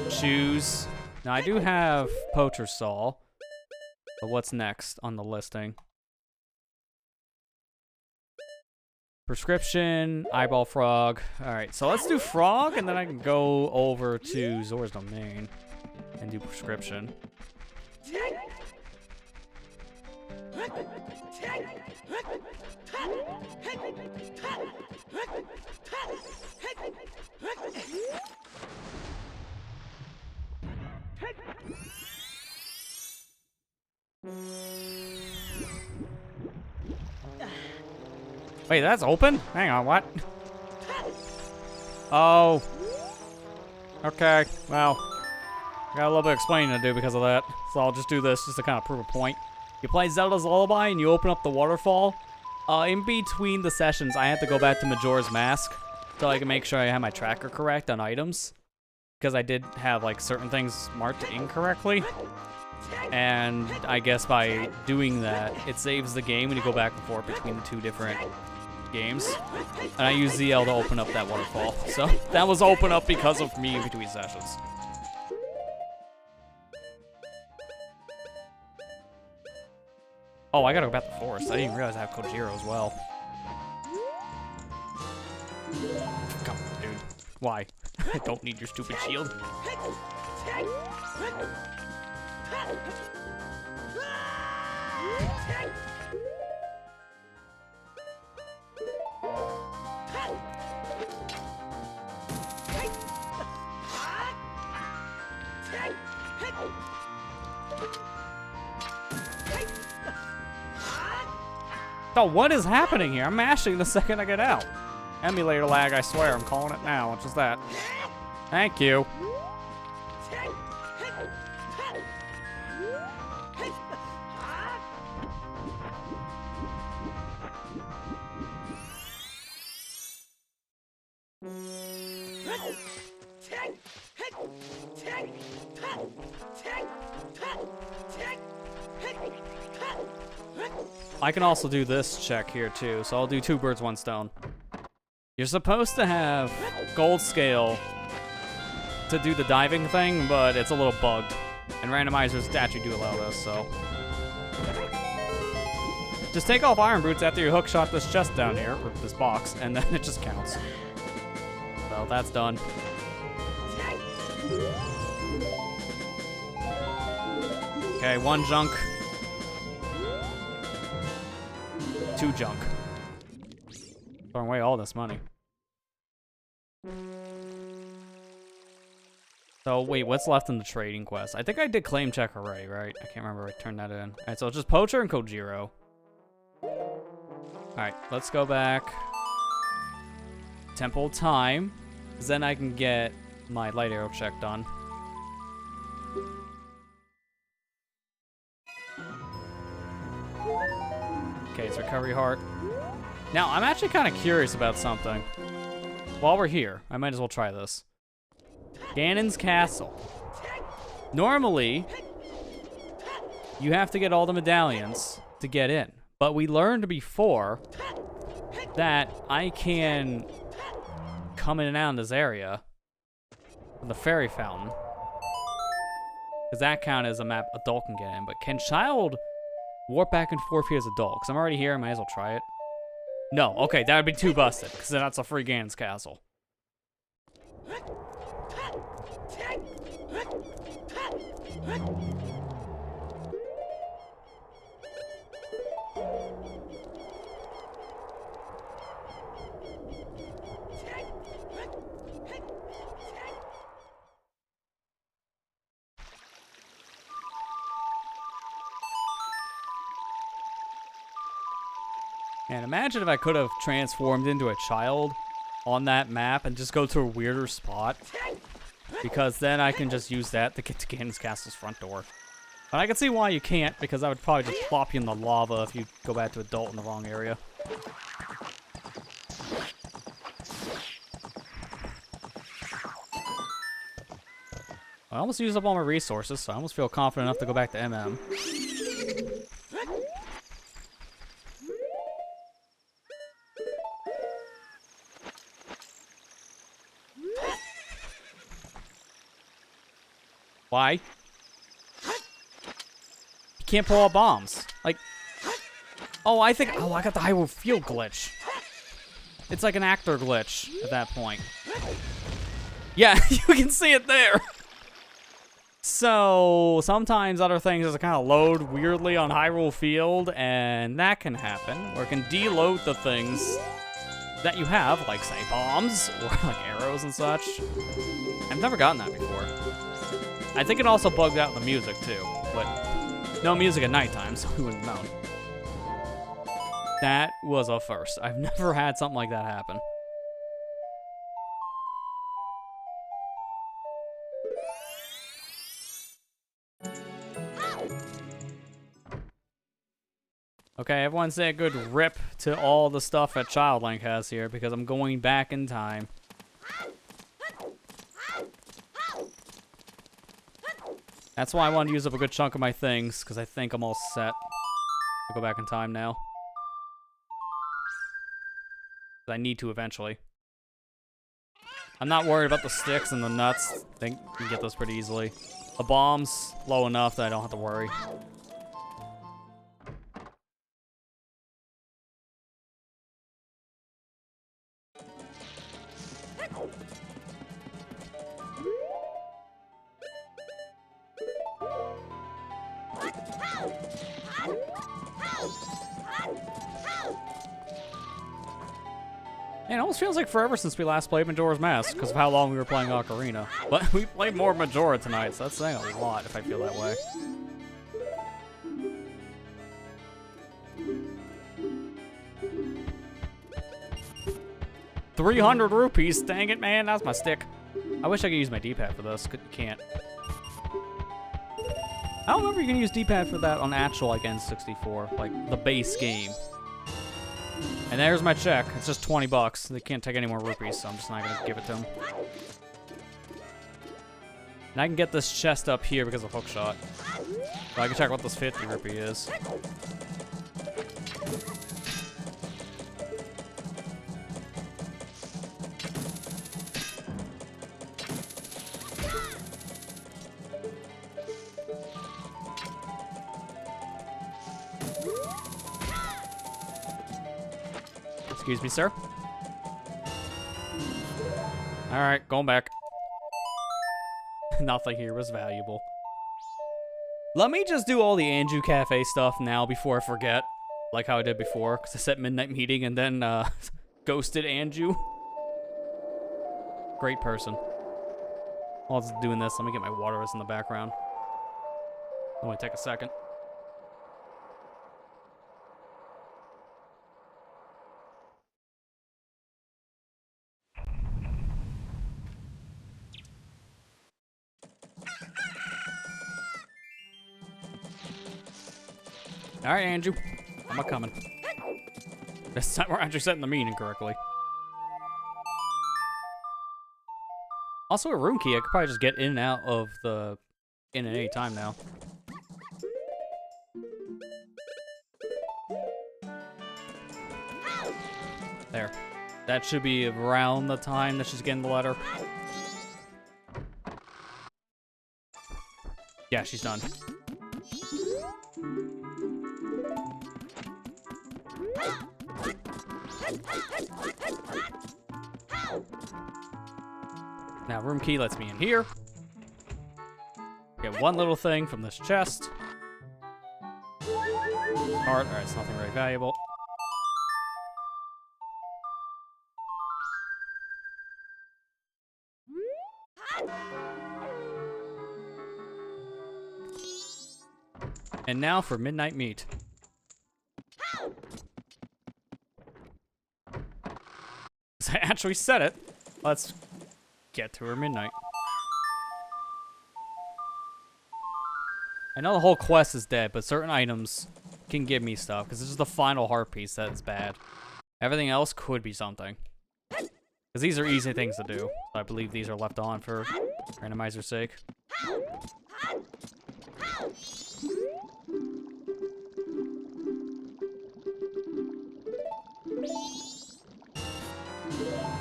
Shoes. Now, I do have Poacher's Saw. But what's next on the listing? Prescription, Eyeball Frog. Alright, so let's do Frog, and then I can go over to Zora's Domain and do Prescription. Wait, that's open? Hang on, what? Oh. Okay, well. Got a little bit of explaining to do because of that. So I'll just do this just to kind of prove a point. You play Zelda's Lullaby and you open up the waterfall. In between the sessions, I had to go back to Majora's Mask so I can make sure I have my tracker correct on items. Because I did have, like, certain things marked incorrectly. And I guess by doing that, it saves the game when you go back and forth between the 2 different games. And I use ZL to open up that waterfall. So that was open up because of me in between sessions. Oh, I gotta go back to the forest. I didn't even realize I have Kojiro as well. Come on, dude. Why? I don't need your stupid shield. Oh, what is happening here? I'm mashing the second I get out. Emulator lag, I swear. I'm calling it now. What is that? Thank you. I can also do this check here too, so I'll do 2 birds, 1 stone. You're supposed to have gold scale to do the diving thing, but it's a little bugged. And randomizers actually do allow this, so. Just take off iron boots after you hookshot this chest down here, or this box, and then it just counts. So that's done. Okay, 1 junk. 2 junk. Throwing away all this money. So, wait, what's left in the trading quest? I think I did claim check array, right? I can't remember. I turned that in. Alright, so it's just Poacher and Kojiro. Alright, let's go back. Temple time. Then I can get my light arrow check done. Okay, it's recovery heart. Now, I'm actually kind of curious about something. While we're here, I might as well try this. Ganon's Castle. Normally, you have to get all the medallions to get in. But we learned before that I can come in and out in this area from the fairy fountain. Does that count as a map adult can get in? But can child warp back and forth here as adult? Because I'm already here, I might as well try it. No, okay, that would be too busted, because then that's a free Ganon's Castle. And imagine if I could have transformed into a child on that map and just go to a weirder spot. Because then I can just use that to get to Ganon's Castle's front door. But I can see why you can't, because I would probably just plop you in the lava if you go back to adult in the wrong area. I almost used up all my resources, so I almost feel confident enough to go back to MM. Why? You can't pull out bombs. Like, oh, I got the Hyrule Field glitch. It's like an actor glitch at that point. Yeah, you can see it there. So, sometimes other things just kind of load weirdly on Hyrule Field, and that can happen. Or it can deload the things that you have, like, say, bombs, or like arrows and such. I've never gotten that before. I think it also bugged out the music, too. But no music at nighttime, so we wouldn't know. That was a first. I've never had something like that happen. Okay, everyone say a good rip to all the stuff that Child Link has here, because I'm going back in time. That's why I want to use up a good chunk of my things, because I think I'm all set. I'll go back in time now. I need to eventually. I'm not worried about the sticks and the nuts. I think you can get those pretty easily. The bombs, low enough that I don't have to worry. It almost feels like forever since we last played Majora's Mask because of how long we were playing Ocarina. But we played more Majora tonight, so that's saying a lot if I feel that way. 300 rupees. Dang it, man. That's my stick. I wish I could use my D-pad for this. Can't. I don't remember you can use D-pad for that on actual, like, N64. Like, the base game. And there's my check. It's just 20 bucks. They can't take any more rupees, so I'm just not going to give it to them. And I can get this chest up here because of hookshot. So I can check what this 50 rupee is. Excuse me, sir. Alright, going back. Nothing here was valuable. Let me just do all the Anju Cafe stuff now before I forget. Like how I did before, because I set midnight meeting and then ghosted Anju. Great person. While I was doing this, let me get my water in the background. Only take a second. Alright, Andrew. I'm a-coming. This time we're actually setting the meeting correctly. Also, a room key. I could probably just get in and out of the inn at any time now. There. That should be around the time that she's getting the letter. Yeah, she's done. Now, room key lets me in here. Get one little thing from this chest. Alright, it's nothing very valuable. And now for midnight meat. I actually said it. Let's get to her midnight. I know the whole quest is dead, but certain items can give me stuff, because this is the final heart piece that is bad. Everything else could be something. Because these are easy things to do. So I believe these are left on for randomizer's sake.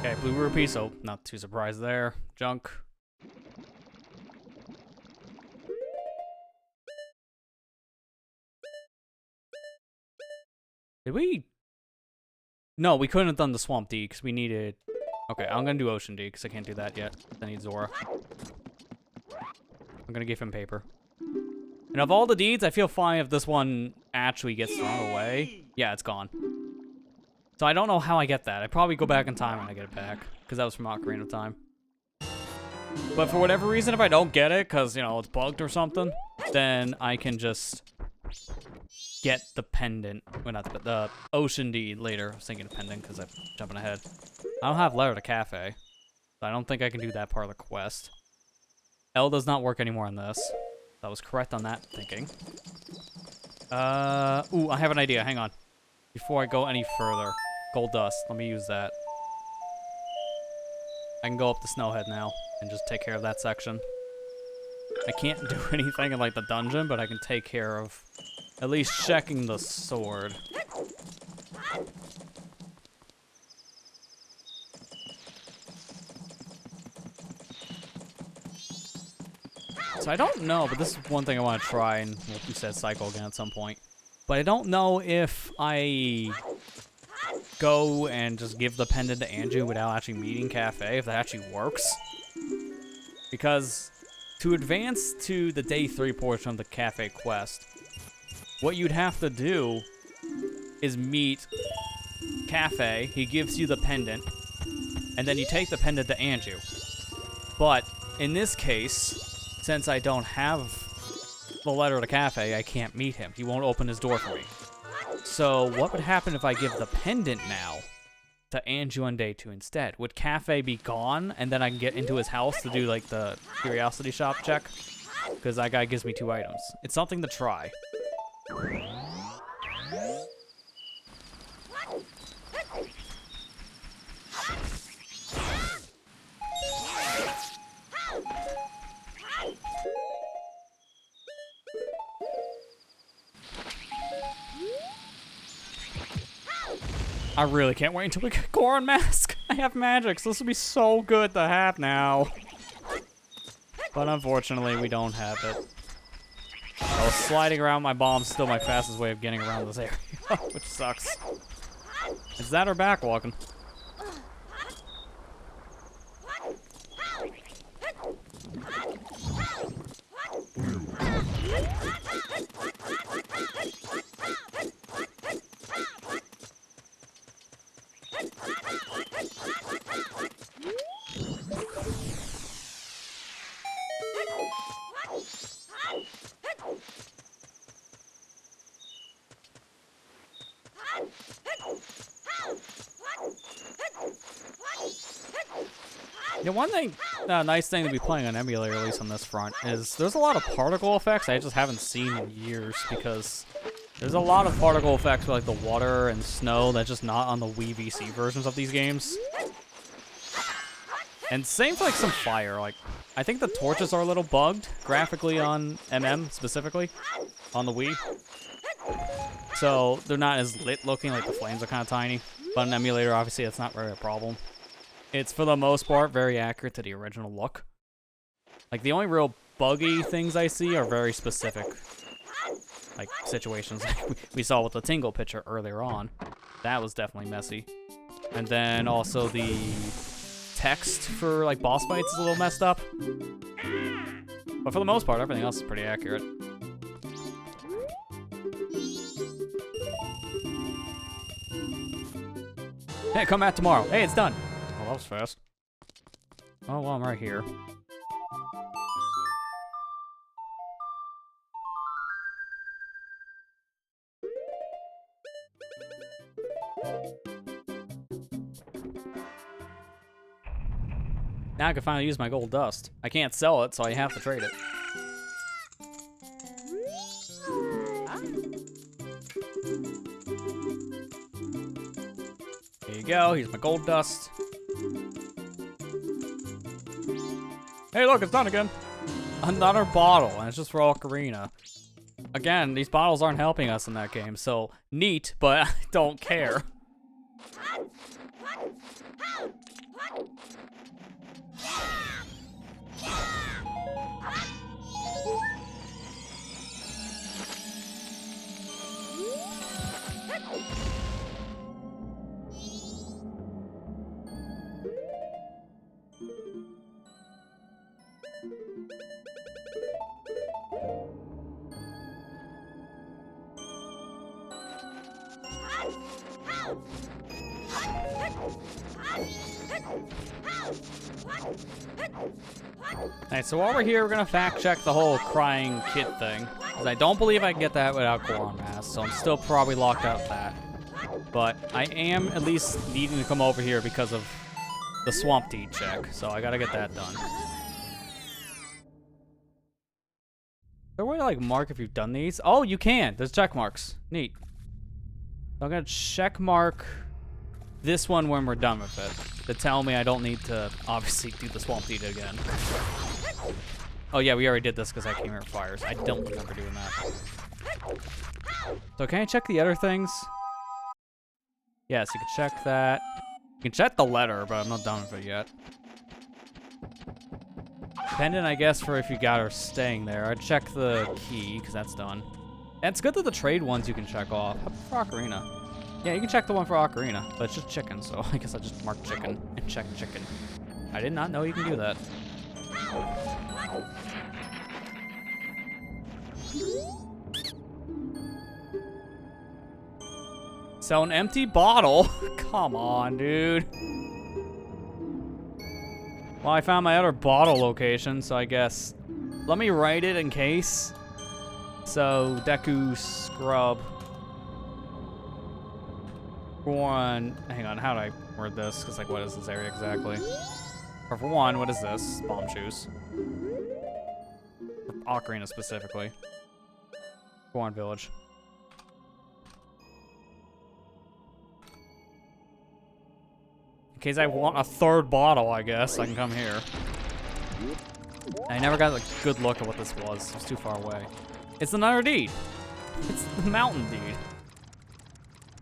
Okay, blue rupee, so not too surprised there. Junk. Did we? No, we couldn't have done the Swamp D because we needed... Okay, I'm going to do Ocean D because I can't do that yet. I need Zora. I'm going to give him paper. And of all the deeds, I feel fine if this one actually gets thrown away. Yeah, it's gone. So I don't know how I get that. I probably go back in time when I get it back, because that was from Ocarina time. But for whatever reason, if I don't get it, because, you know, it's bugged or something, then I can just get the pendant. Well, not the Ocean Deed later. I was thinking pendant, because I'm jumping ahead. I don't have Letter to Cafe, so I don't think I can do that part of the quest. L does not work anymore on this. I was correct on that thinking. Ooh, I have an idea. Hang on. Before I go any further. Gold dust. Let me use that. I can go up the Snowhead now and just take care of that section. I can't do anything in, like, the dungeon, but I can take care of at least checking the sword. So I don't know, but this is one thing I want to try, and well, we said cycle again at some point. But I don't know if I go and just give the pendant to Anju without actually meeting Cafe, if that actually works. Because to advance to the day 3 portion of the Cafe quest, what you'd have to do is meet Cafe, he gives you the pendant, and then you take the pendant to Anju. But in this case, since I don't have the letter to Cafe, I can't meet him. He won't open his door for me. So what would happen if I give the pendant now to Anju on day 2 instead. Would Cafe be gone, and then I can get into his house to do, like, the curiosity shop check? Because that guy gives me 2 items. It's something to try. I really can't wait until we get Goron Mask. I have magic, so this will be so good to have now. But unfortunately, we don't have it. So sliding around my bomb's still my fastest way of getting around this area, which sucks. Is that or backwalking? Yeah, one thing, nice thing to be playing on emulator, at least on this front, is there's a lot of particle effects I just haven't seen in years, because there's a lot of particle effects for like the water and snow that's just not on the Wii VC versions of these games. And same for like some fire, like I think the torches are a little bugged graphically on MM specifically on the Wii. So they're not as lit looking, like the flames are kind of tiny. But on emulator, obviously that's not really a problem. It's for the most part very accurate to the original look. Like the only real buggy things I see are very specific, like situations like we saw with the Tingle picture earlier on. That was definitely messy. And then also the text for like boss fights is a little messed up. But for the most part, everything else is pretty accurate. Hey, come back tomorrow. Hey, it's done. Oh, that was fast. Oh, well, I'm right here. Now I can finally use my gold dust. I can't sell it, so I have to trade it. There you go, here's my gold dust. Hey look, it's done again. Another bottle, and it's just for Ocarina. Again, these bottles aren't helping us in that game, so neat, but I don't care. Alright, so while we're here, we're gonna fact check the whole crying kid thing. Because I don't believe I can get that without Goron Mask, so I'm still probably locked out of that. But I am at least needing to come over here because of the Swamp Tea check, so I gotta get that done. Is there a way to like mark if you've done these? Oh, you can! There's check marks. Neat. So I'm gonna check mark this one when we're done with it, to tell me I don't need to obviously do the Swamp Tea again. Oh yeah, we already did this because I came here for fires. I don't remember doing that. So can I check the other things? Yes, you can check that. You can check the letter, but I'm not done with it yet. Pendant, I guess, for if you got her staying there. I'd check the key, because that's done. And it's good that the trade ones you can check off. How about for Ocarina? Yeah, you can check the one for Ocarina, but it's just chicken, so I guess I'll just mark chicken and check chicken. I did not know you can do that. So an empty bottle? Come on, dude. Well, I found my other bottle location, so I guess... Let me write it in case. So, Deku Scrub. One, hang on, how do I word this? Because, like, what is this area exactly? Or for one, what is this? Bomb juice. For Ocarina specifically. Goron Village. In case I want a third bottle, I guess, I can come here. I never got a good look at what this was. It was too far away. It's another deed. It's the mountain deed.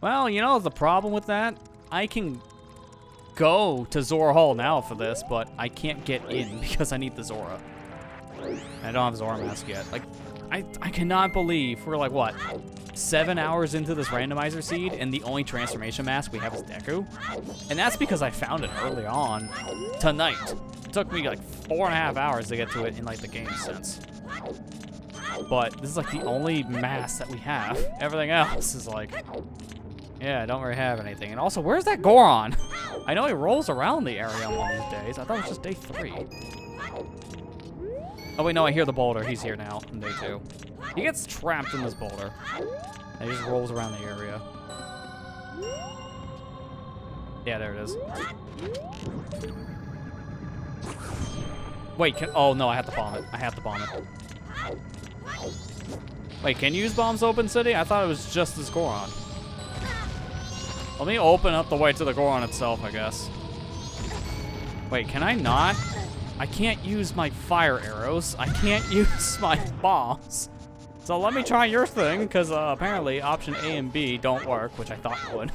Well, you know the problem with that? I can go to Zora Hall now for this, but I can't get in because I need the Zora. I don't have Zora mask yet. Like, I cannot believe we're like, what, 7 hours into this randomizer seed, and the only transformation mask we have is Deku? And that's because I found it early on tonight. It took me like 4.5 hours to get to it in like the game sense. But this is like the only mask that we have. Everything else is like, yeah, I don't really have anything. And also, where's that Goron? I know he rolls around the area on one of these days. I thought it was just day 3. Oh wait, no, I hear the boulder. He's here now on day 2. He gets trapped in this boulder. And he just rolls around the area. Yeah, there it is. Wait, oh no, I have to bomb it. I have to bomb it. Wait, can you use bombs open city? I thought it was just this Goron. Let me open up the way to the Goron itself, I guess. Wait, can I not? I can't use my fire arrows. I can't use my bombs. So let me try your thing, because apparently option A and B don't work, which I thought would.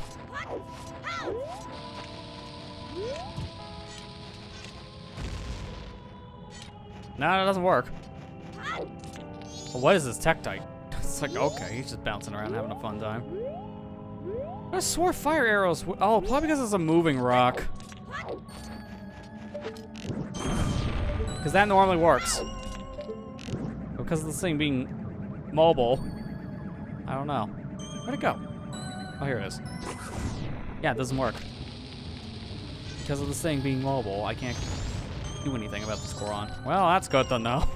No, it doesn't work. Well, what is this Tektite? It's like, okay, he's just bouncing around having a fun time. I swore fire arrows. Oh, probably because it's a moving rock. Because that normally works. Because of this thing being mobile, I don't know. Where'd it go? Oh, here it is. Yeah, it doesn't work. Because of this thing being mobile, I can't do anything about this Goron. Well, that's good to know.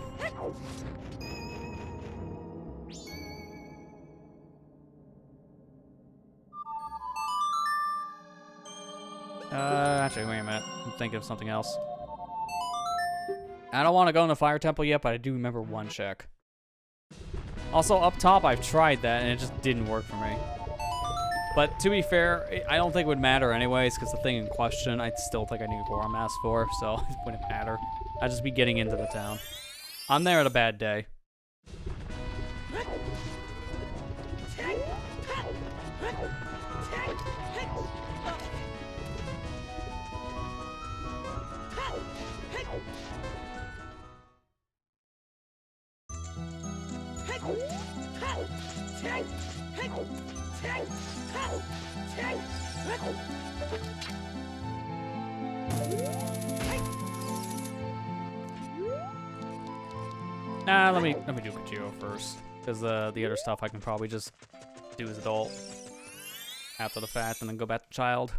Actually, wait a minute. I'm thinking of something else. I don't want to go in the fire temple yet, but I do remember one check. Also, up top, I've tried that, and it just didn't work for me. But to be fair, I don't think it would matter anyways, because the thing in question, I still think I need a Goron mask for, so it wouldn't matter. I'd just be getting into the town. I'm there at a bad day. Nah, let me do Kajiro first, because the other stuff I can probably just do as adult after the fact, and then go back to child.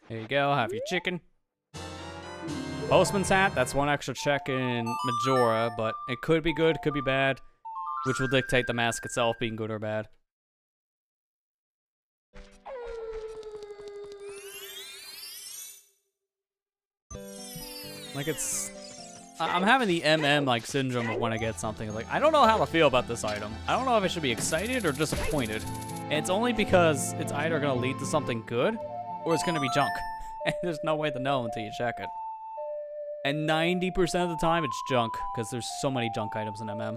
There you go, have your chicken. Postman's hat, that's one extra check in Majora, but it could be good, could be bad, which will dictate the mask itself being good or bad. Like I'm having the like syndrome of when I get something. Like, I don't know how to feel about this item. I don't know if I should be excited or disappointed. And it's only because it's either gonna lead to something good or it's gonna be junk. And there's no way to know until you check it. And 90% of the time it's junk, because there's so many junk items in MM.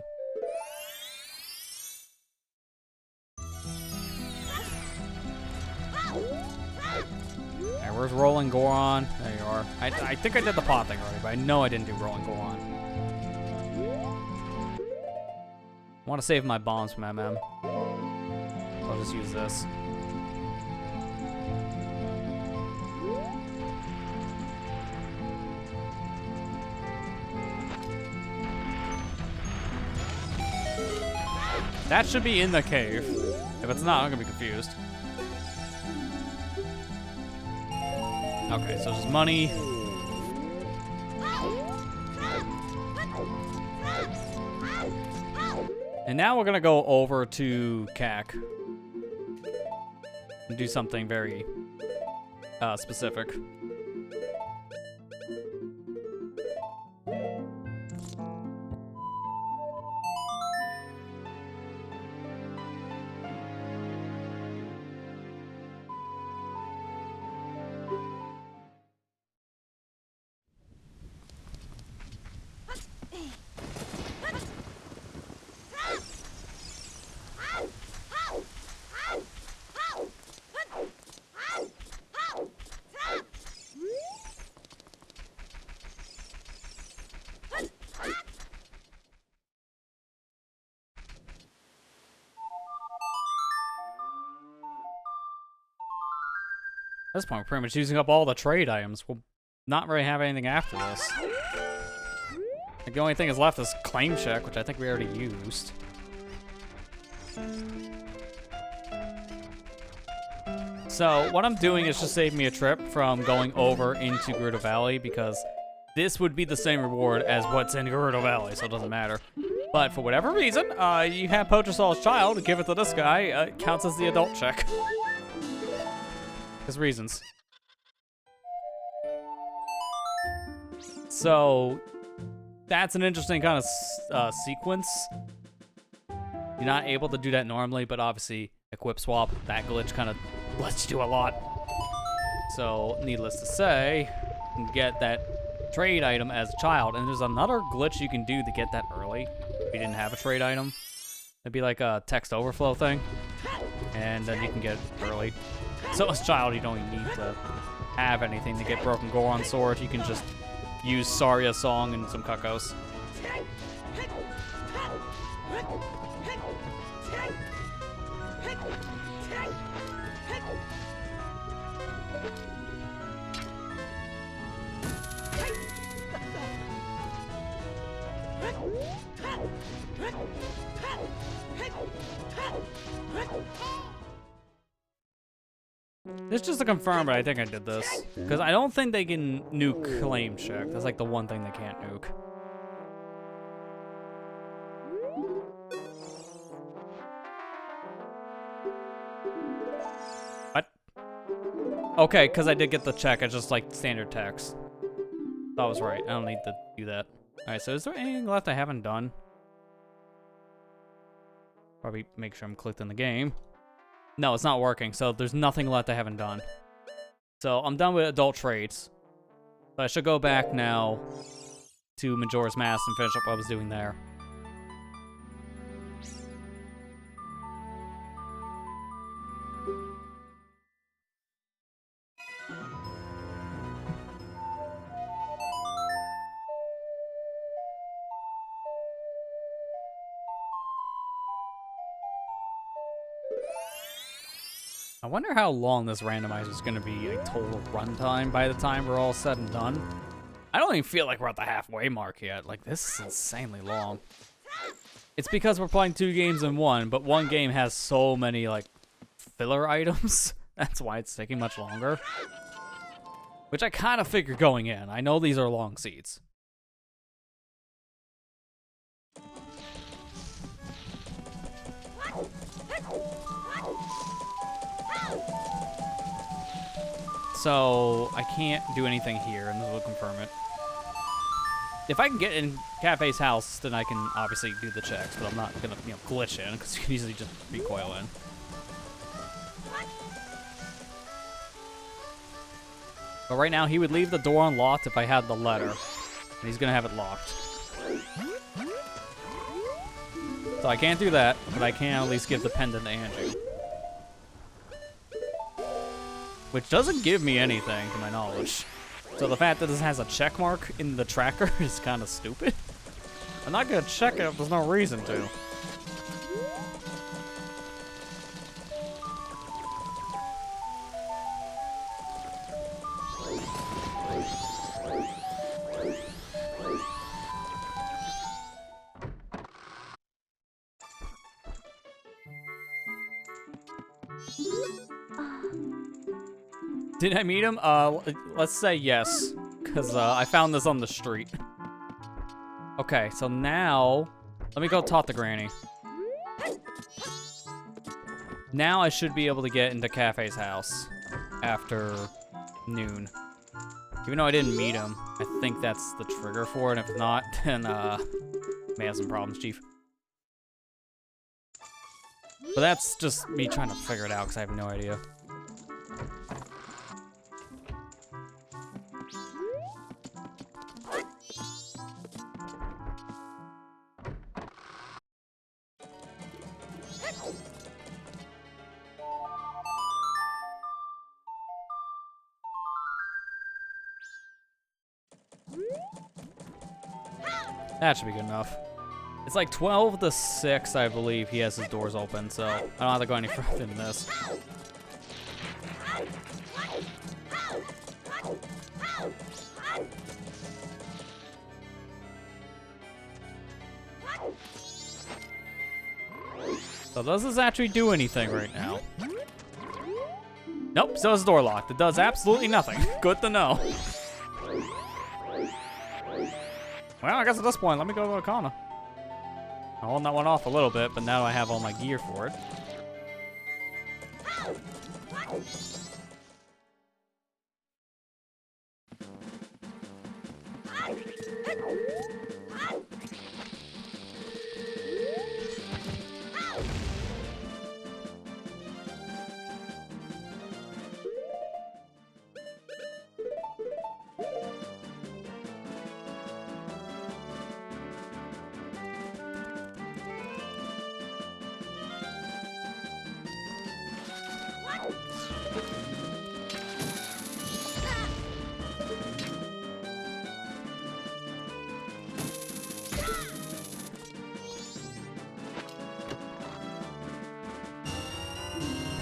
Alright, where's Rolling Goron? There you are. I think I did the pot thing already, but I know I didn't do Rolling Goron. I want to save my bombs from MM. I'll just use this. That should be in the cave. If it's not, I'm gonna be confused. Okay, so there's money. And now we're gonna go over to CAC and do something very specific. At this point, we're pretty much using up all the trade items. We'll not really have anything after this. Like, the only thing that's left is claim check, which I think we already used. So, what I'm doing is just saving me a trip from going over into Gerudo Valley, because this would be the same reward as what's in Gerudo Valley, so it doesn't matter. But for whatever reason, you have Potrasol's child, give it to this guy, it counts as the adult check. His reasons. So, that's an interesting kind of sequence. You're not able to do that normally, but obviously, equip swap, that glitch kind of lets you do a lot. So, needless to say, you can get that trade item as a child. And there's another glitch you can do to get that early if you didn't have a trade item. It'd be like a text overflow thing. And then you can get it early. So as a child, you don't even need to have anything to get Broken Goron Sword. You can just use Saria's song and some cuckoos. This just to confirm, but I think I did this. Because I don't think they can nuke claim check. That's like the one thing they can't nuke. What? Okay, because I did get the check. I just like standard text. That was right. I don't need to do that. Alright, so is there anything left I haven't done? Probably make sure I'm clicked in the game. No, it's not working, so there's nothing left I haven't done. So I'm done with adult traits. So I should go back now to Majora's Mask and finish up what I was doing there. I wonder how long this randomizer is going to be a total runtime by the time we're all said and done. I don't even feel like we're at the halfway mark yet. Like, this is insanely long. It's because we're playing 2 games in one, but one game has so many, like, filler items. That's why it's taking much longer. Which I kind of figured going in. I know these are long seeds. So, I can't do anything here, and this will confirm it. If I can get in Cafe's house, then I can obviously do the checks, but I'm not gonna, glitch in, because you can easily just recoil in. But right now, he would leave the door unlocked if I had the letter, and he's gonna have it locked. So I can't do that, but I can at least give the pendant to Angie. Which doesn't give me anything, to my knowledge. So the fact that this has a check mark in the tracker is kind of stupid. I'm not gonna check it if there's no reason to. Did I meet him? Let's say yes, because I found this on the street. Okay, so now, let me go talk to Granny. Now I should be able to get into Cafe's house after noon. Even though I didn't meet him, I think that's the trigger for it. If not, then, may have some problems, Chief. But that's just me trying to figure it out, because I have no idea. That should be good enough. It's like 12 to 6, I believe, he has his doors open, so I don't have to go any further than this. So does this actually do anything right now? Nope, so is the door locked. It does absolutely nothing. Good to know. Well, I guess at this point, let me go to Ocarina. I'll hold that one off a little bit, but now I have all my gear for it.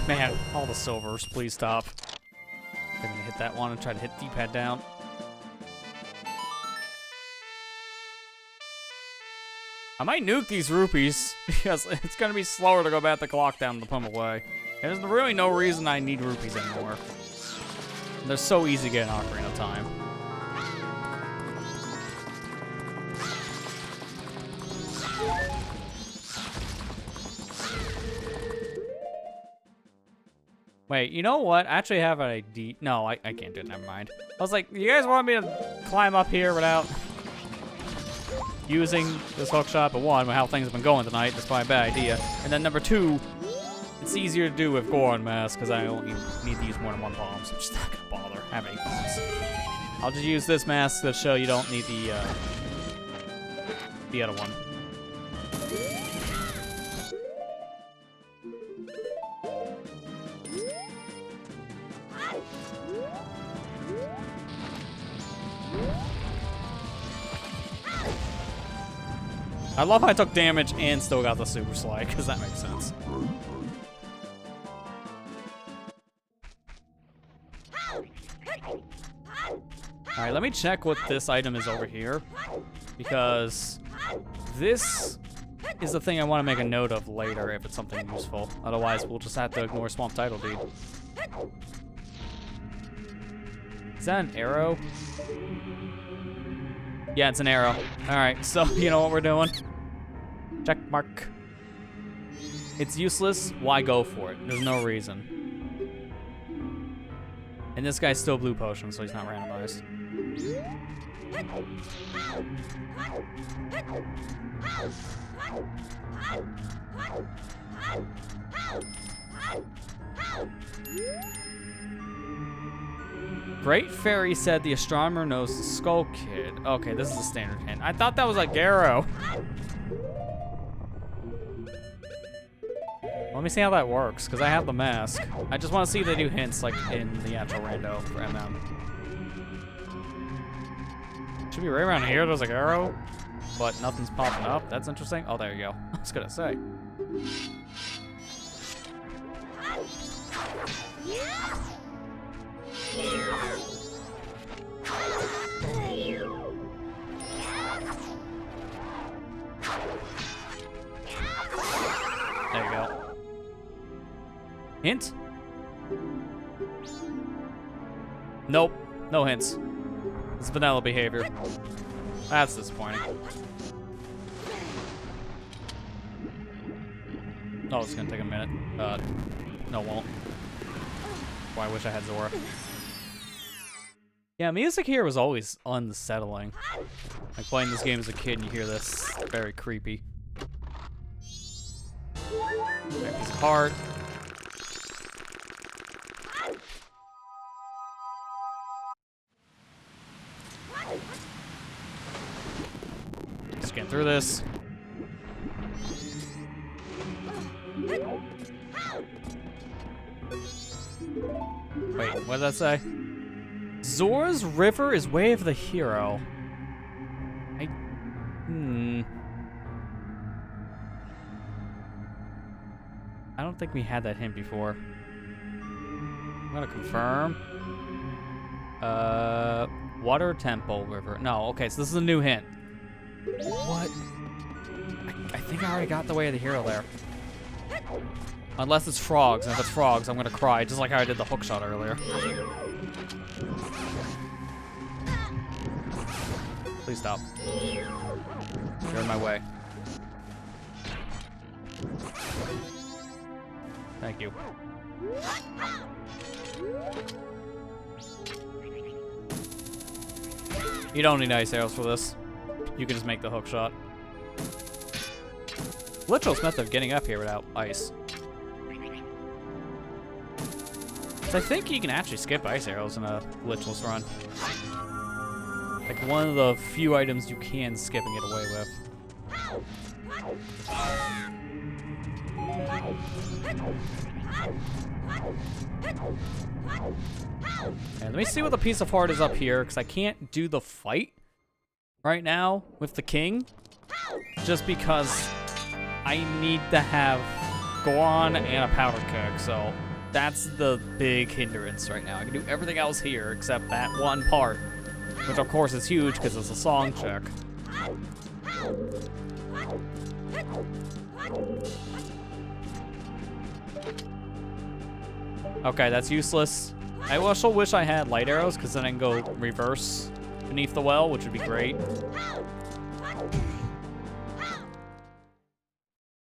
Man, all the silvers, please stop. I'm gonna hit that one and try to hit D-pad down. I might nuke these rupees because it's gonna be slower to go back the clock down to put them away. There's really no reason I need rupees anymore. They're so easy to get in Ocarina of Time. Wait, you know what? I actually have an ID. No, I can't do it. Never mind. I was like, you guys want me to climb up here without using this hook shot? But one, with how things have been going tonight, that's probably a bad idea. And then number two, it's easier to do with Goron Mask because I only need to use more than one bomb, so I'm just not gonna bother having bombs. I'll just use this mask to show you don't need the other one. I love how I took damage and still got the super slide, because that makes sense. Alright, let me check what this item is over here, because this is the thing I want to make a note of later if it's something useful. Otherwise, we'll just have to ignore Swamp Title Deed. Is that an arrow? Yeah, it's an arrow. Alright, so you know what we're doing? Check mark. It's useless. Why go for it? There's no reason. And this guy's still blue potion, so he's not randomized. Great Fairy said the astronomer knows the Skull Kid. Okay, this is a standard hint. I thought that was like Garrow. Let me see how that works, because I have the mask. I just want to see if they do hints like in the actual rando for MM. Should be right around here. There's like arrow, but nothing's popping up. That's interesting. Oh, there you go. I was gonna say. There you go. Hint? Nope. No hints. It's vanilla behavior. That's disappointing. Oh, it's gonna take a minute. No, it won't. Boy, I wish I had Zora. Yeah, music here was always unsettling. Like playing this game as a kid and you hear this, very creepy. There's his heart. Scan through this. Wait, what did that say? Zora's River is way of the hero. I don't think we had that hint before. I'm gonna confirm. Water Temple River. No, okay, so this is a new hint. What? I think I already got the way of the hero there. Unless it's frogs, and if it's frogs, I'm gonna cry, just like how I did the hook shot earlier. Please stop. You're in my way. Thank you. You don't need ice arrows for this. You can just make the hook shot. Literal method of getting up here without ice. So I think you can actually skip ice arrows in a glitchless run. Like one of the few items you can skip and get away with. And let me see what the piece of heart is up here, because I can't do the fight right now with the king, just because I need to have Goron and a powder keg, so that's the big hindrance right now. I can do everything else here except that one part, which of course is huge because it's a song check. Okay, that's useless. I also wish I had light arrows, because then I can go reverse beneath the well, which would be great.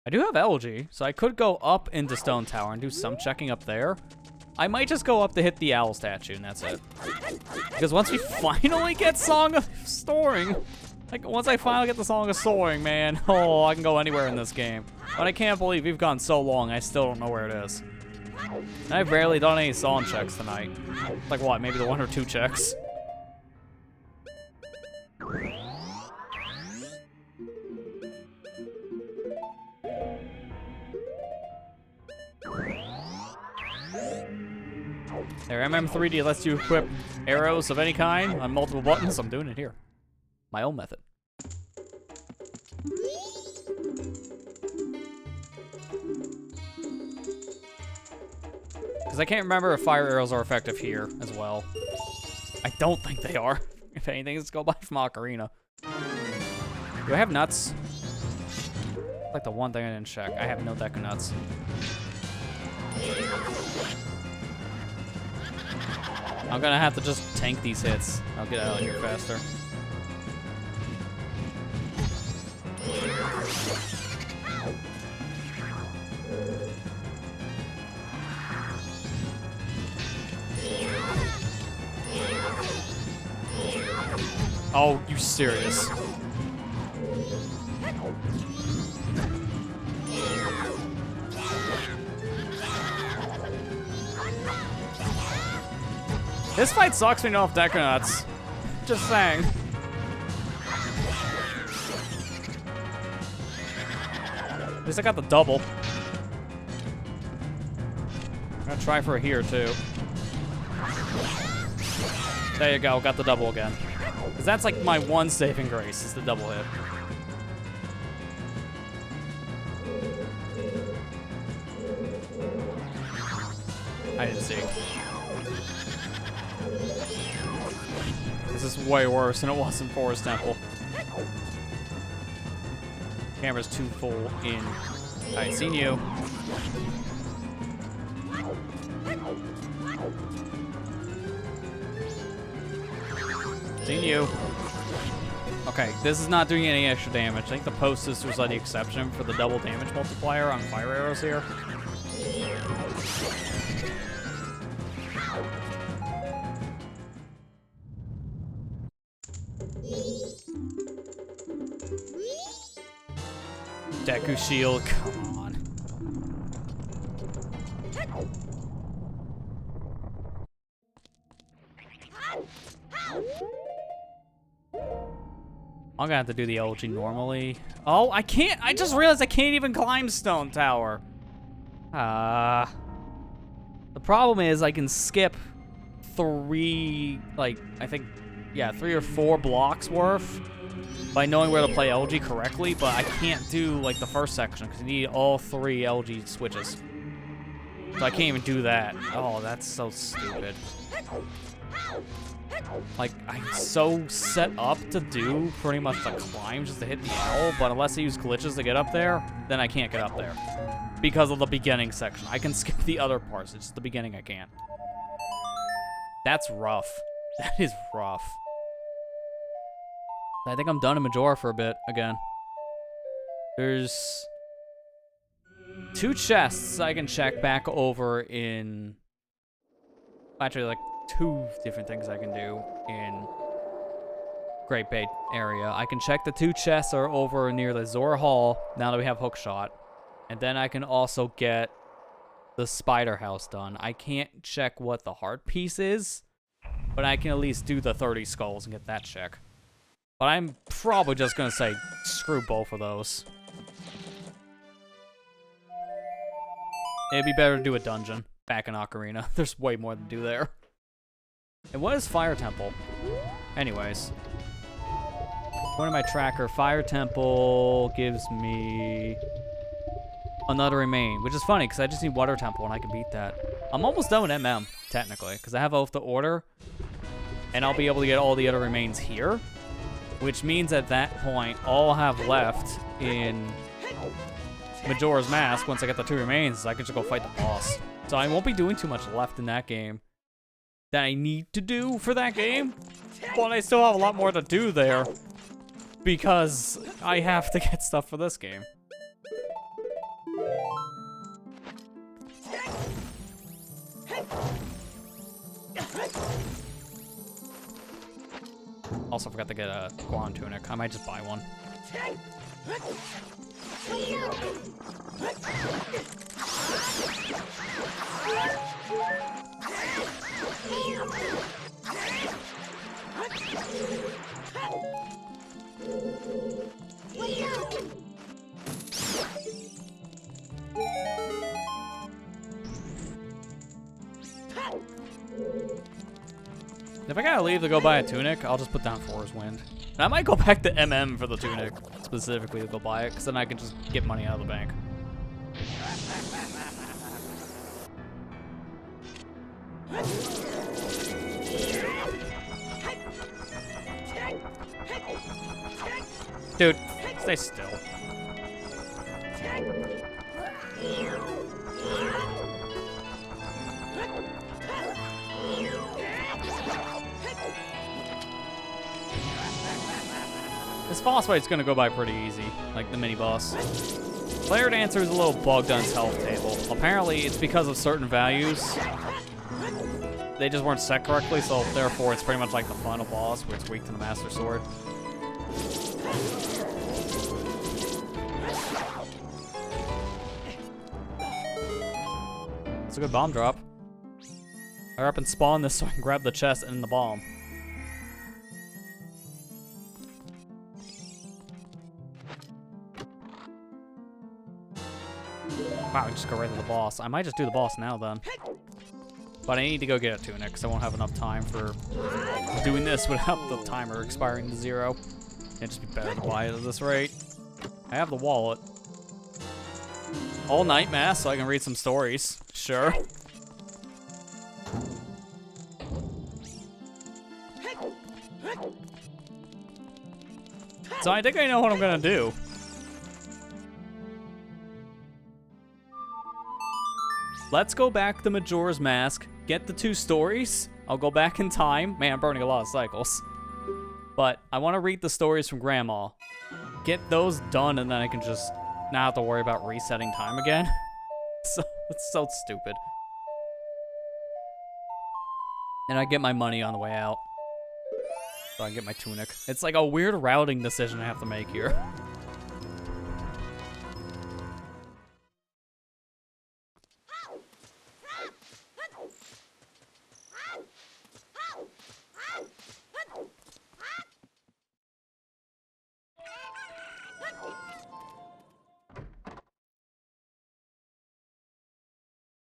I do have Elegy, so I could go up into Stone Tower and do some checking up there. I might just go up to hit the owl statue, and that's it. Because once we finally get Song of Soaring, like once I finally get the Song of Soaring, man, oh, I can go anywhere in this game. But I can't believe we've gone so long, I still don't know where it is. And I've barely done any song checks tonight. Like what, maybe the 1 or 2 checks? There, MM3D lets you equip arrows of any kind on multiple buttons. I'm doing it here. My own method. Because I can't remember if fire arrows are effective here as well. I don't think they are. If anything, let's go by from Ocarina. Do I have nuts? Like the one thing I didn't check. I have no deck of nuts. I'm gonna have to just tank these hits. I'll get out of here faster. Oh, you serious? This fight sucks when you don't have deck of nuts. Just saying. At least I got the double. I'm gonna try for a here too. There you go, got the double again. Because that's like my one saving grace, is the double hit. I didn't see. This is way worse than it was in Forest Temple. Camera's too full in. Alright, seen you. Seen you. Okay, this is not doing any extra damage. I think the post sisters are the exception for the double damage multiplier on fire arrows here. Deku shield, come on. I'm gonna have to do the LG normally. Oh, I can't. I just realized I can't even climb Stone Tower. The problem is I can skip 3, like, I think, yeah, 3 or 4 blocks worth by knowing where to play LG correctly, but I can't do, like, the first section because you need all 3 LG switches. So I can't even do that. Oh, that's so stupid. Like, I'm so set up to do pretty much the climb just to hit the L, but unless I use glitches to get up there, then I can't get up there. Because of the beginning section. I can skip the other parts, it's just the beginning I can't. That's rough. That is rough. I think I'm done in Majora for a bit, again. There's 2 chests I can check back over in... Actually, like, 2 different things I can do in Great Bay area. I can check the 2 chests are over near the Zora Hall, now that we have Hookshot. And then I can also get the Spider House done. I can't check what the heart piece is, but I can at least do the 30 skulls and get that check. But I'm probably just gonna say, screw both of those. It'd be better to do a dungeon back in Ocarina. There's way more to do there. And what is Fire Temple? Anyways. According to my tracker, Fire Temple gives me another remain, which is funny because I just need Water Temple and I can beat that. I'm almost done with MM, technically, because I have Oath to Order, and I'll be able to get all the other remains here, which means at that point, all I'll have left in Majora's Mask, once I get the 2 remains, is I can just go fight the boss. So I won't be doing too much left in that game that I need to do for that game, but I still have a lot more to do there because I have to get stuff for this game. Also forgot to get a Guan tunic. I might just buy one. If I gotta leave to go buy a tunic, I'll just put down Forest Wind. And I might go back to MM for the tunic, specifically to go buy it, because then I can just get money out of the bank. Dude, stay still. This boss fight's gonna go by pretty easy, like the mini boss. Player Dancer is a little bugged on his health table. Apparently, it's because of certain values. They just weren't set correctly, so therefore it's pretty much like the final boss, where it's weak to the Master Sword. It's a good bomb drop. Hurry up and spawn this so I can grab the chest and the bomb. Wow, I just go right to the boss. I might just do the boss now then. But I need to go get a tunic because I won't have enough time for doing this without the timer expiring to 0. It'd just be better to buy it at this rate. I have the wallet. All night mass so I can read some stories. Sure. So I think I know what I'm gonna do. Let's go back to Majora's Mask, get the 2 stories. I'll go back in time. Man, I'm burning a lot of cycles. But I want to read the stories from Grandma. Get those done, and then I can just not have to worry about resetting time again. So it's so stupid. And I get my money on the way out. So I can get my tunic. It's like a weird routing decision I have to make here.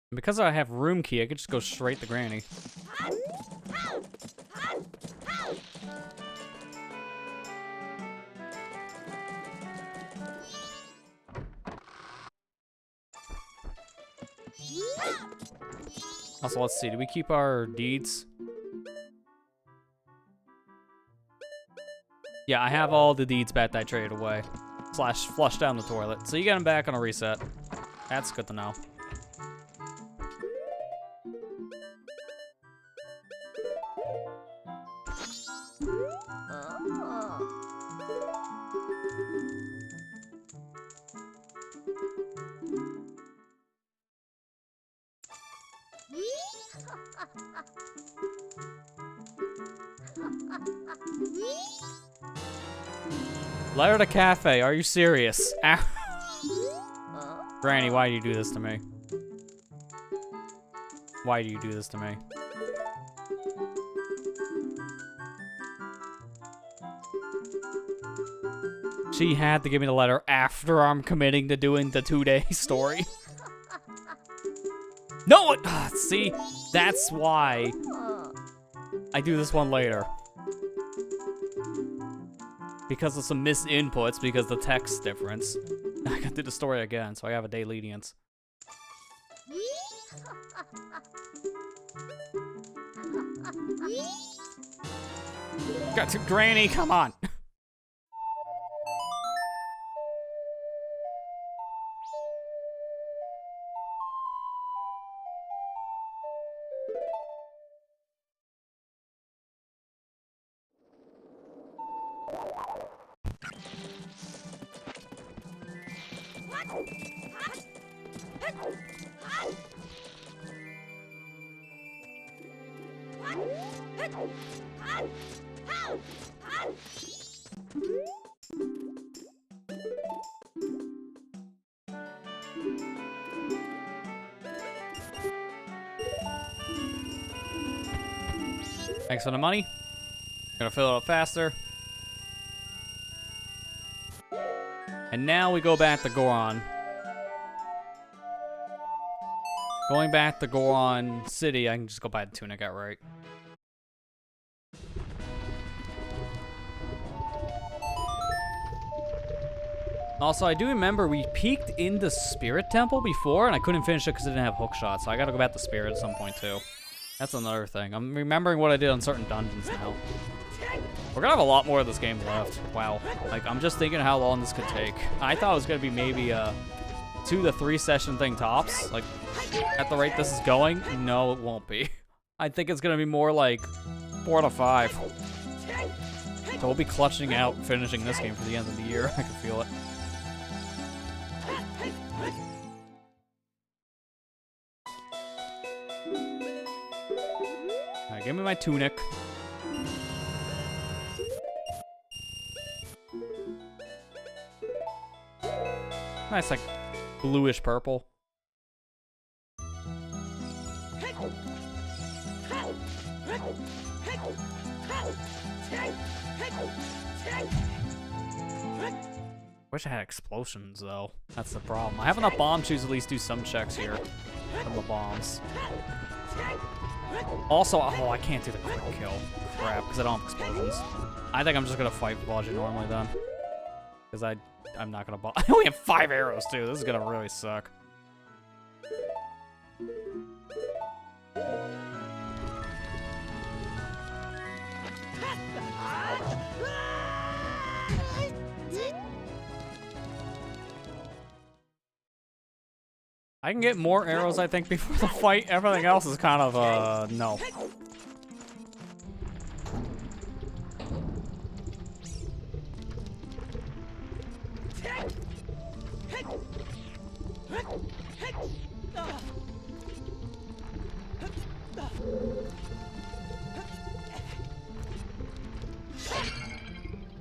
And because I have room key, I could just go straight to Granny. Also, let's see. Do we keep our deeds? Yeah, I have all the deeds back that I traded away. / flush down the toilet. So you get them back on a reset. That's good to know. Letter to cafe, are you serious? Granny, why do you do this to me? Why do you do this to me? She had to give me the letter after I'm committing to doing the 2-day story. No! See? That's why I do this one later. Because of some missed inputs, because the text difference. I gotta do the story again, so I have a day lenience. Got to Granny, come on! Thanks for the money. Gonna fill it up faster. And now we go back to Goron. Going back to Goron City, I can just go buy the tunic outright. Also, I do remember we peeked in the Spirit Temple before, and I couldn't finish it because it didn't have hook shots, so I gotta go back to Spirit at some point, too. That's another thing. I'm remembering what I did on certain dungeons now. We're gonna have a lot more of this game left. Wow. Like, I'm just thinking how long this could take. I thought it was gonna be maybe a 2 to 3 session thing tops. Like, at the rate this is going, no, it won't be. I think it's gonna be more like 4 to 5. So we'll be clutching out and finishing this game for the end of the year. I can feel it. Alright, give me my tunic. Nice, like, bluish purple. Wish I had explosions, though. That's the problem. I have enough bomb shoes to at least do some checks here from the bombs. Also, oh, I can't do the quick kill. Crap, because I don't have explosions. I think I'm just gonna fight Bludgeon normally then. Because I'm not gonna bomb. I only have 5 arrows, too. This is gonna really suck. I can get more arrows, I think, before the fight. Everything else is kind of, no.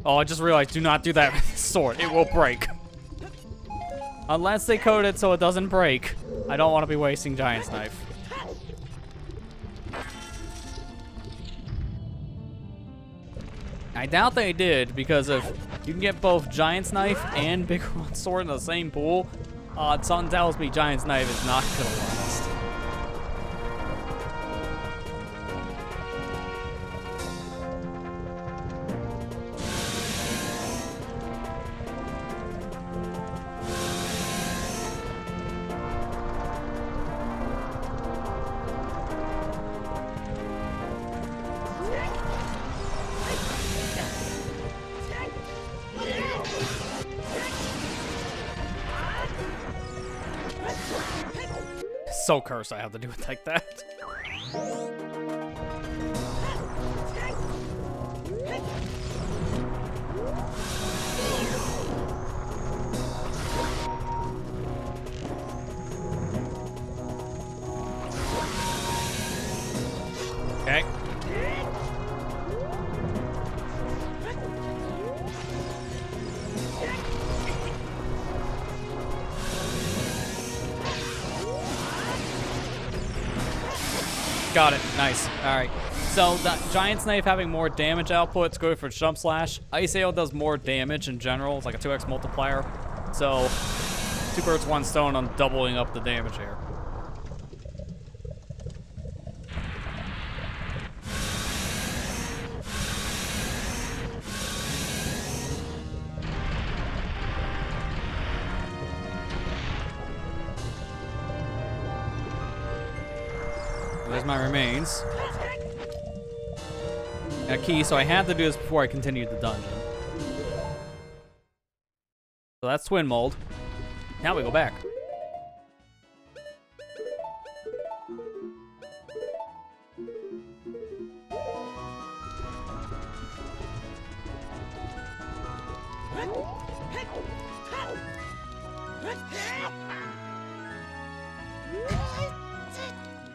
Oh, I just realized, do not do that with this sword. It will break. Unless they code it so it doesn't break. I don't want to be wasting Giant's Knife. I doubt they did, because if you can get both Giant's Knife and Big Rod Sword in the same pool, something tells me Giant's Knife is not gonna last. So cursed I have to do it like that. Okay. Got it. Nice. Alright. So, the Giant's Knife having more damage output is good for Jump Slash. Ice Ale does more damage in general. It's like a 2x multiplier. So, 2 birds, 1 stone on doubling up the damage here. There's my remains. And a key, so I had to do this before I continued the dungeon. So that's Twin Mold. Now we go back.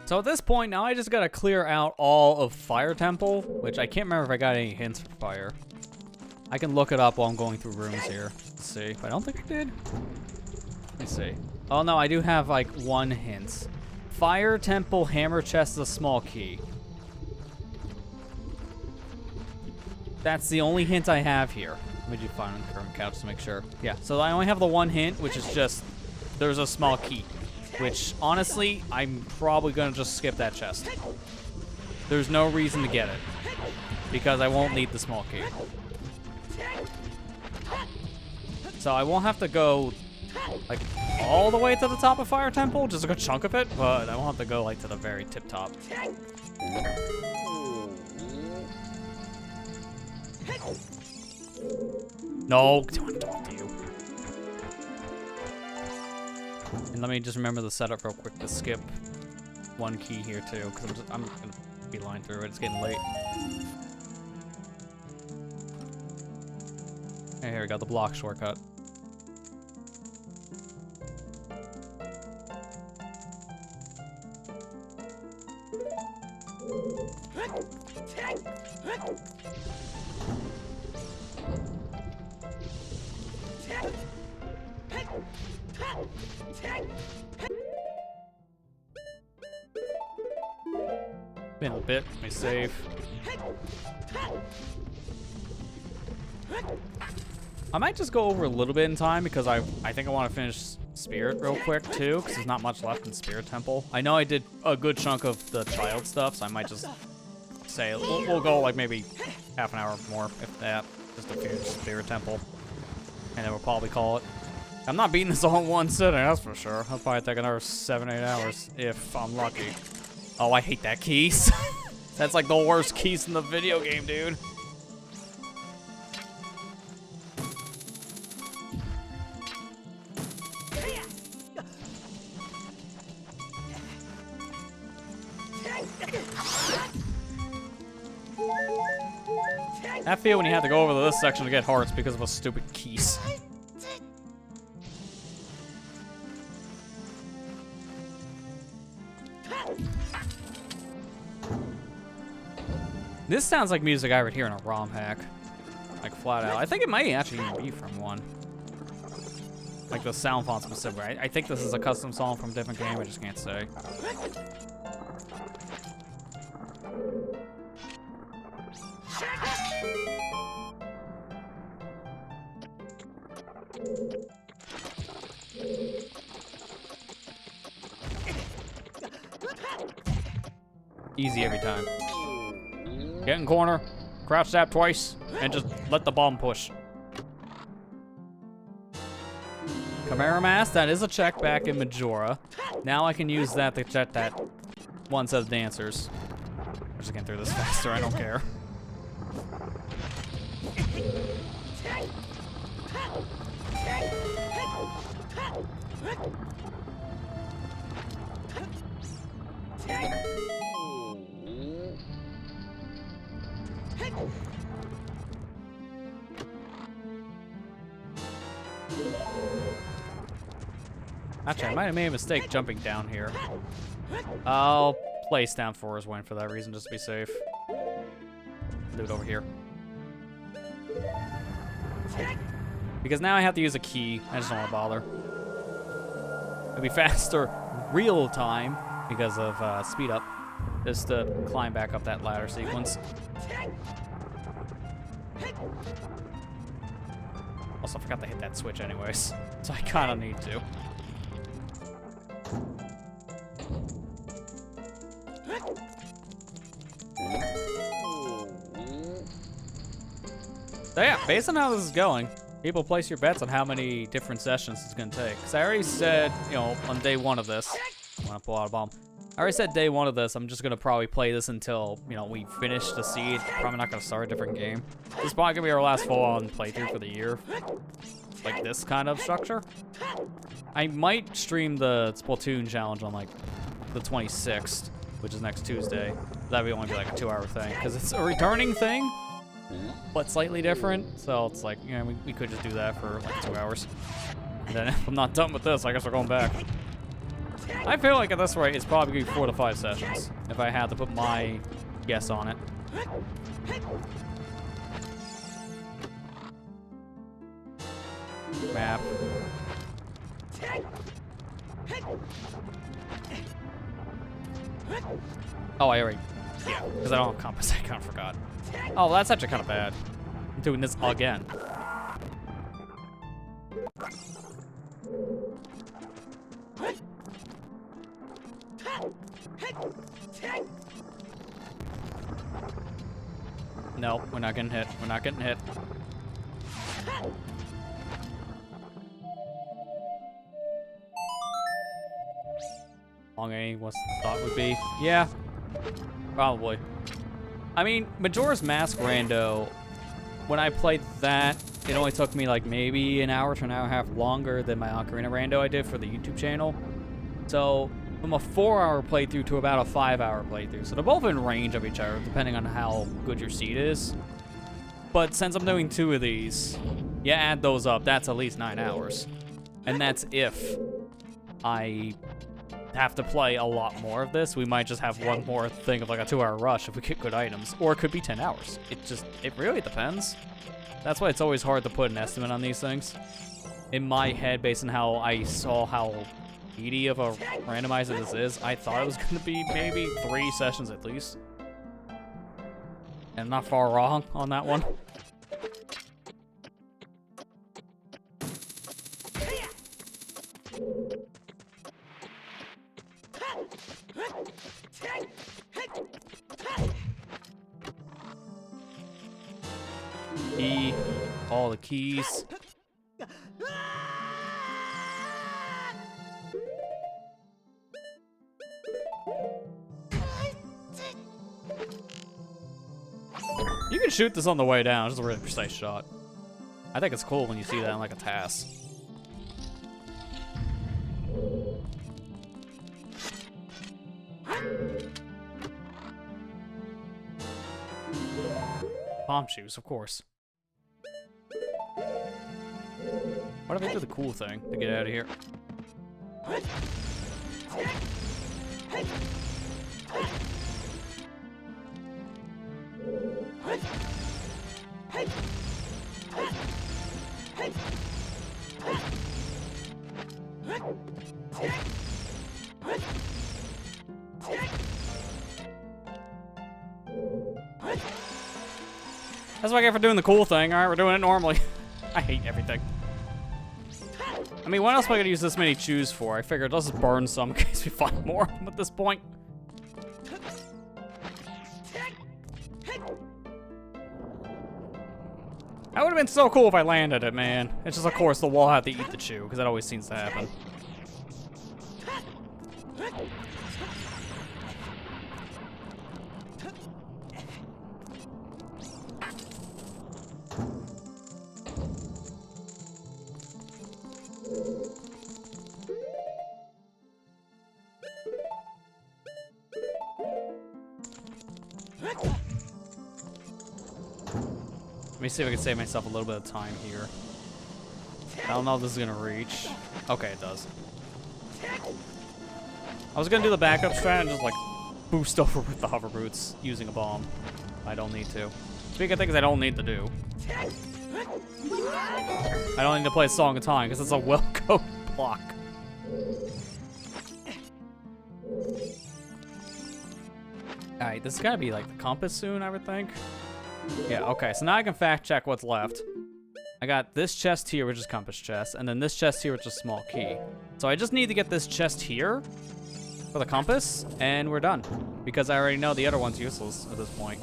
So at this point, now I just gotta clear out all of Fire Temple, which I can't remember if I got any hints for fire. I can look it up while I'm going through rooms here. Let's see, but I don't think I did. Let me see. Oh no, I do have like 1 hint. Fire Temple Hammer Chest is a small key. That's the only hint I have here. Let me do find on the current couch to make sure. Yeah, so I only have the 1 hint, which is just, there's a small key. Which, honestly, I'm probably going to just skip that chest. There's no reason to get it. Because I won't need the small key. So I won't have to go, like, all the way to the top of Fire Temple, just a good chunk of it, but I won't have to go, like, to the very tip top. No, don't talk to you. And let me just remember the setup real quick to skip 1 key here too, because I'm gonna be lying through it. It's getting late. Okay, here we got the block shortcut. Been a bit, let me save. I might just go over a little bit in time because I think I want to finish Spirit real quick too, because there's not much left in Spirit Temple. I know I did a good chunk of the child stuff, so I might just say we'll go like maybe half an hour more, if that, just to finish Spirit Temple, and then we'll probably call it. I'm not beating this all in 1 sitting, that's for sure. I'll probably take another 7-8 hours if I'm lucky. Oh, I hate that keys. That's like the worst keys in the video game, dude. I feel when you have to go over to this section to get hearts because of a stupid keys. This sounds like music I would hear in a ROM hack. like flat out. I think it might actually even be from one. Like the sound font specifically. I think this is a custom song from a different game, I just can't say. Easy every time. Get in corner, crouch tap twice, and just let the bomb push. Chimera Mask, that is a check back in Majora. Now I can use that to check that one set of dancers. I'm just getting through this faster, I don't care. Actually, I might have made a mistake jumping down here. I'll place down 4 as win for that reason, just to be safe. Do it over here. Because now I have to use a key. I just don't want to bother. It'll be faster real time because of speed up. Just to climb back up that ladder sequence. Also, I forgot to hit that switch anyways, so I kind of need to. So yeah, based on how this is going, people place your bets on how many different sessions it's gonna take. Because I already said, you know, on day 1 of this, I'm gonna pull out a bomb. I already said day 1 of this, I'm just gonna probably play this until, you know, we finish the seed. Probably not gonna start a different game. This is probably gonna be our last full-on playthrough for the year. Like this kind of structure. I might stream the Splatoon challenge on like the 26th, which is next Tuesday. That would only be like a 2-hour thing, because it's a returning thing, but slightly different. So it's like, you know, we could just do that for like 2 hours. And then if I'm not done with this, I guess we're going back. I feel like at this rate, it's probably gonna be 4 to 5 sessions, if I had to put my guess on it. Map. Oh, I already, yeah, because I don't have compass, I kind of forgot. Oh, that's actually kind of bad. I'm doing this again. No, we're not getting hit. We're not getting hit. Long A, what's the thought would be? Yeah, probably. I mean, Majora's Mask Rando, when I played that, it only took me like maybe an hour to an hour and a half longer than my Ocarina Rando I did for the YouTube channel. So, from a 4-hour playthrough to about a 5-hour playthrough. So they're both in range of each other, depending on how good your seed is. But since I'm doing 2 of these, you add those up, that's at least 9 hours. And that's if I have to play a lot more of this. We might just have one more thing of like a 2-hour rush if we get good items. Or it could be 10 hours. It really depends. That's why it's always hard to put an estimate on these things. In my head, based on how I saw how meaty of a randomizer this is, I thought it was going to be maybe 3 sessions at least. And I'm not far wrong on that one. Key, all the keys. You can shoot this on the way down. It's a really precise shot. I think it's cool when you see that in like a task. Palm shoes, of course. What if I do the cool thing to get out of here? That's what I get for doing the cool thing. Alright, we're doing it normally. I hate everything. I mean, what else am I gonna use this many chews for? I figured let's just burn some in case we find more of them at this point. That would have been so cool if I landed it, man. It's just, of course, the wall had to eat the chew, because that always seems to happen. Let me see if I can save myself a little bit of time here. I don't know if this is gonna reach. Okay, it does. I was gonna do the backup strat and just like boost over with the hover boots using a bomb. I don't need to. Speaking of things I don't need to do. I don't need to play Song of Time because it's a well-coded block. Alright, this has gotta be like the compass soon, I would think. Yeah, okay, so now I can fact check what's left. I got this chest here, which is compass chest, and then this chest here, which is small key. So I just need to get this chest here for the compass, and we're done. Because I already know the other one's useless at this point.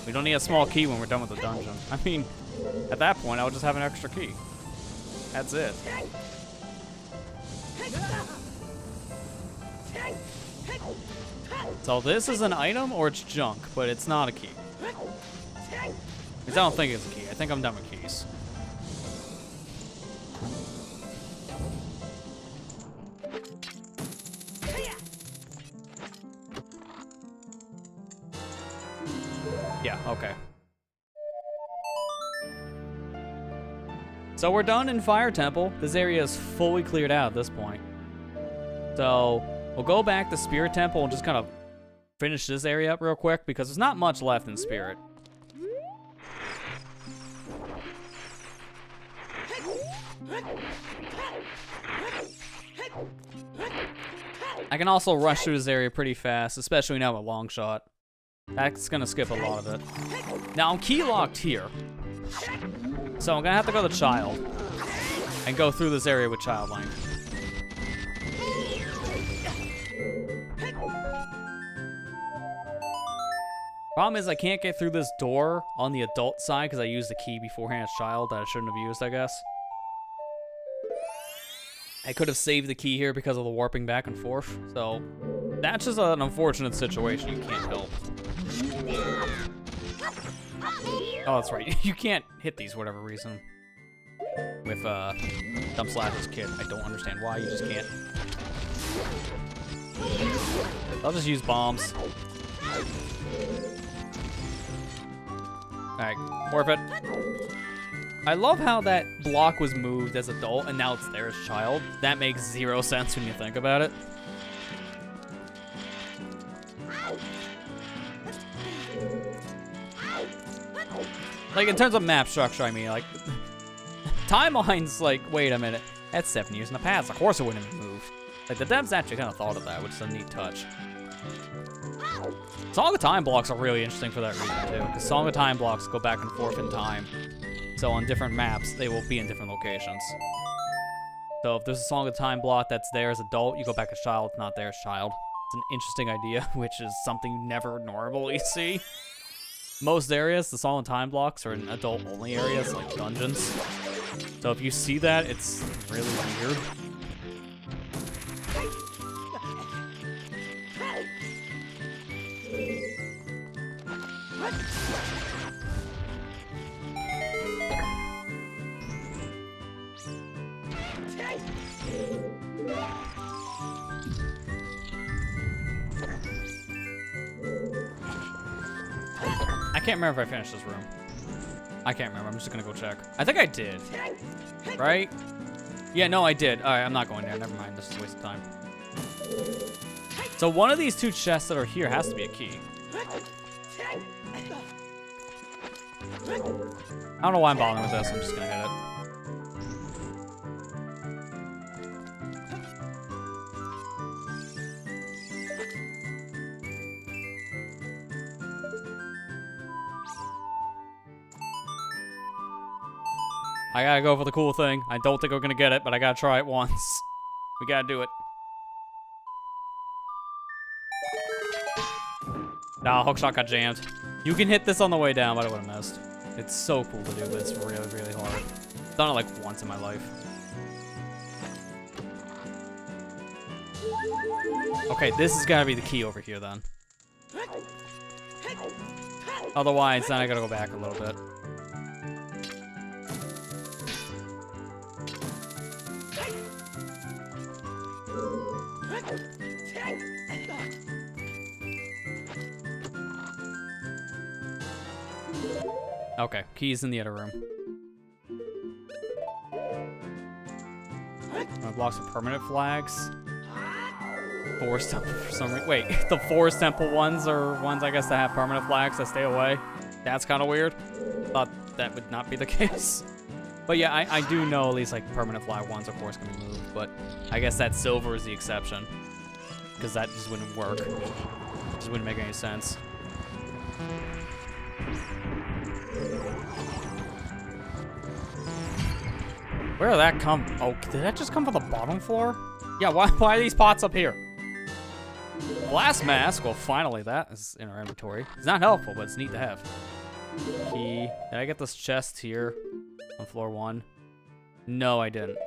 We don't need a small key when we're done with the dungeon. I mean, at that point, I'll just have an extra key. That's it. So this is an item, or it's junk, but it's not a key. Because I don't think it's a key. I think I'm done with keys. Yeah, okay. So we're done in Fire Temple. This area is fully cleared out at this point. So we'll go back to Spirit Temple and just kind of finish this area up real quick because there's not much left in Spirit. I can also rush through this area pretty fast, especially now with long shot. That's gonna skip a lot of it. Now I'm key locked here. So I'm gonna have to go to Child and go through this area with Child Link. Problem is I can't get through this door on the adult side because I used the key beforehand as Child that I shouldn't have used, I guess. I could have saved the key here because of the warping back and forth, so that's just an unfortunate situation you can't help. Oh, that's right. You can't hit these for whatever reason. With Dumb Slash's kit. I don't understand why, you just can't. I'll just use bombs. Alright, warp it. I love how that block was moved as adult and now it's there as child. That makes zero sense when you think about it. Like, in terms of map structure, I mean, like, timeline's like, wait a minute, that's 7 years in the past. Of course it wouldn't have moved. Like, the devs actually kind of thought of that, which is a neat touch. Song of Time blocks are really interesting for that reason, too, because Song of Time blocks go back and forth in time. So on different maps, they will be in different locations. So if there's a Song of Time block that's there as adult, you go back as child, it's not there as child. It's an interesting idea, which is something you never normally see. Most areas, the Song of Time blocks are in adult-only areas, like dungeons. So if you see that, it's really weird. I can't remember if I finished this room. I can't remember. I'm just gonna go check. I think I did. Right? Yeah, no, I did. Alright, I'm not going there. Never mind. This is a waste of time. So one of these two chests that are here has to be a key. I don't know why I'm bothering with this. I'm just gonna hit it. I gotta go for the cool thing. I don't think we're gonna get it, but I gotta try it once. We gotta do it. Nah, hookshot got jammed. You can hit this on the way down, but I would've missed. It's so cool to do, but it's really, really hard. I've done it like once in my life. Okay, this is gotta be the key over here then. Otherwise, then I gotta go back a little bit. Okay, key's in the other room. Blocks of permanent flags. Forest temple for some reason. Wait, the forest temple ones are ones I guess that have permanent flags that stay away. That's kind of weird. Thought that would not be the case. But yeah, I do know at least like permanent flag ones of course can be moved, but I guess that silver is the exception. Because that just wouldn't work. Just wouldn't make any sense. Where did that come? Oh, did that just come from the bottom floor? Yeah, why are these pots up here? Blast mask. Well, finally, that is in our inventory. It's not helpful, but it's neat to have. Key. Did I get this chest here on floor 1? No, I didn't.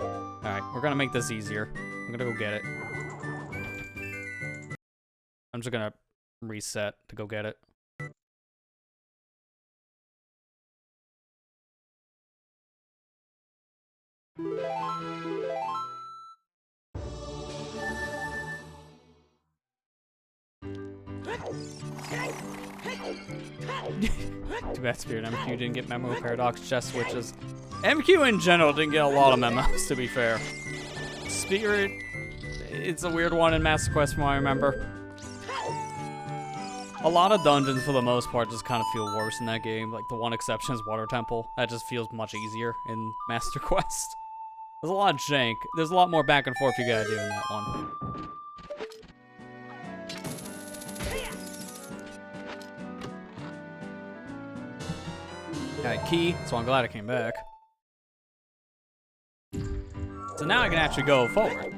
Alright, we're gonna make this easier. I'm gonna go get it. I'm just gonna reset to go get it. Too bad Spirit MQ didn't get Memo Paradox chest switches. MQ in general didn't get a lot of memos, to be fair. Spirit, it's a weird one in Master Quest from what I remember. A lot of dungeons, for the most part, just kind of feel worse in that game. Like, the one exception is Water Temple. That just feels much easier in Master Quest. There's a lot of jank. There's a lot more back and forth you gotta do in that one. Got a key, so I'm glad I came back. So now I can actually go forward.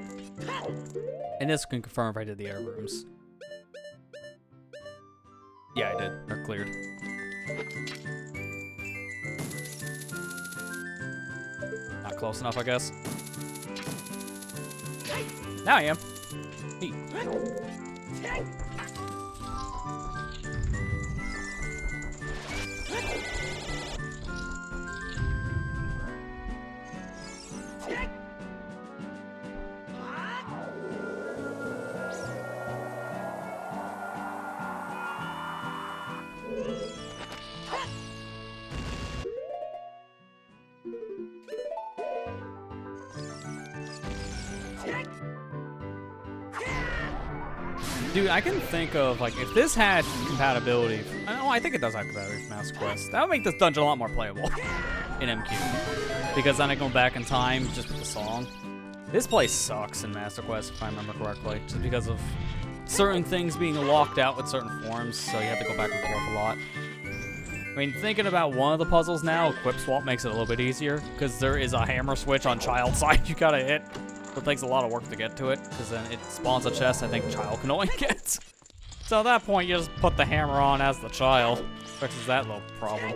And this can confirm if I did the air rooms. Yeah, I did. They're cleared. Not close enough, I guess. Now I am. Neat. Dude, I can think of, like, if this had compatibility... I think it does have compatibility with Master Quest. That would make this dungeon a lot more playable in MQ. Because then I go back in time just with the song. This place sucks in Master Quest, if I remember correctly. Just because of certain things being locked out with certain forms, so you have to go back and forth a lot. I mean, thinking about one of the puzzles now, Equip Swap makes it a little bit easier. Because there is a hammer switch on Child's side you gotta hit. It takes a lot of work to get to it, because then it spawns a chest I think Child can only get. So at that point, you just put the hammer on as the Child. Fixes that little problem.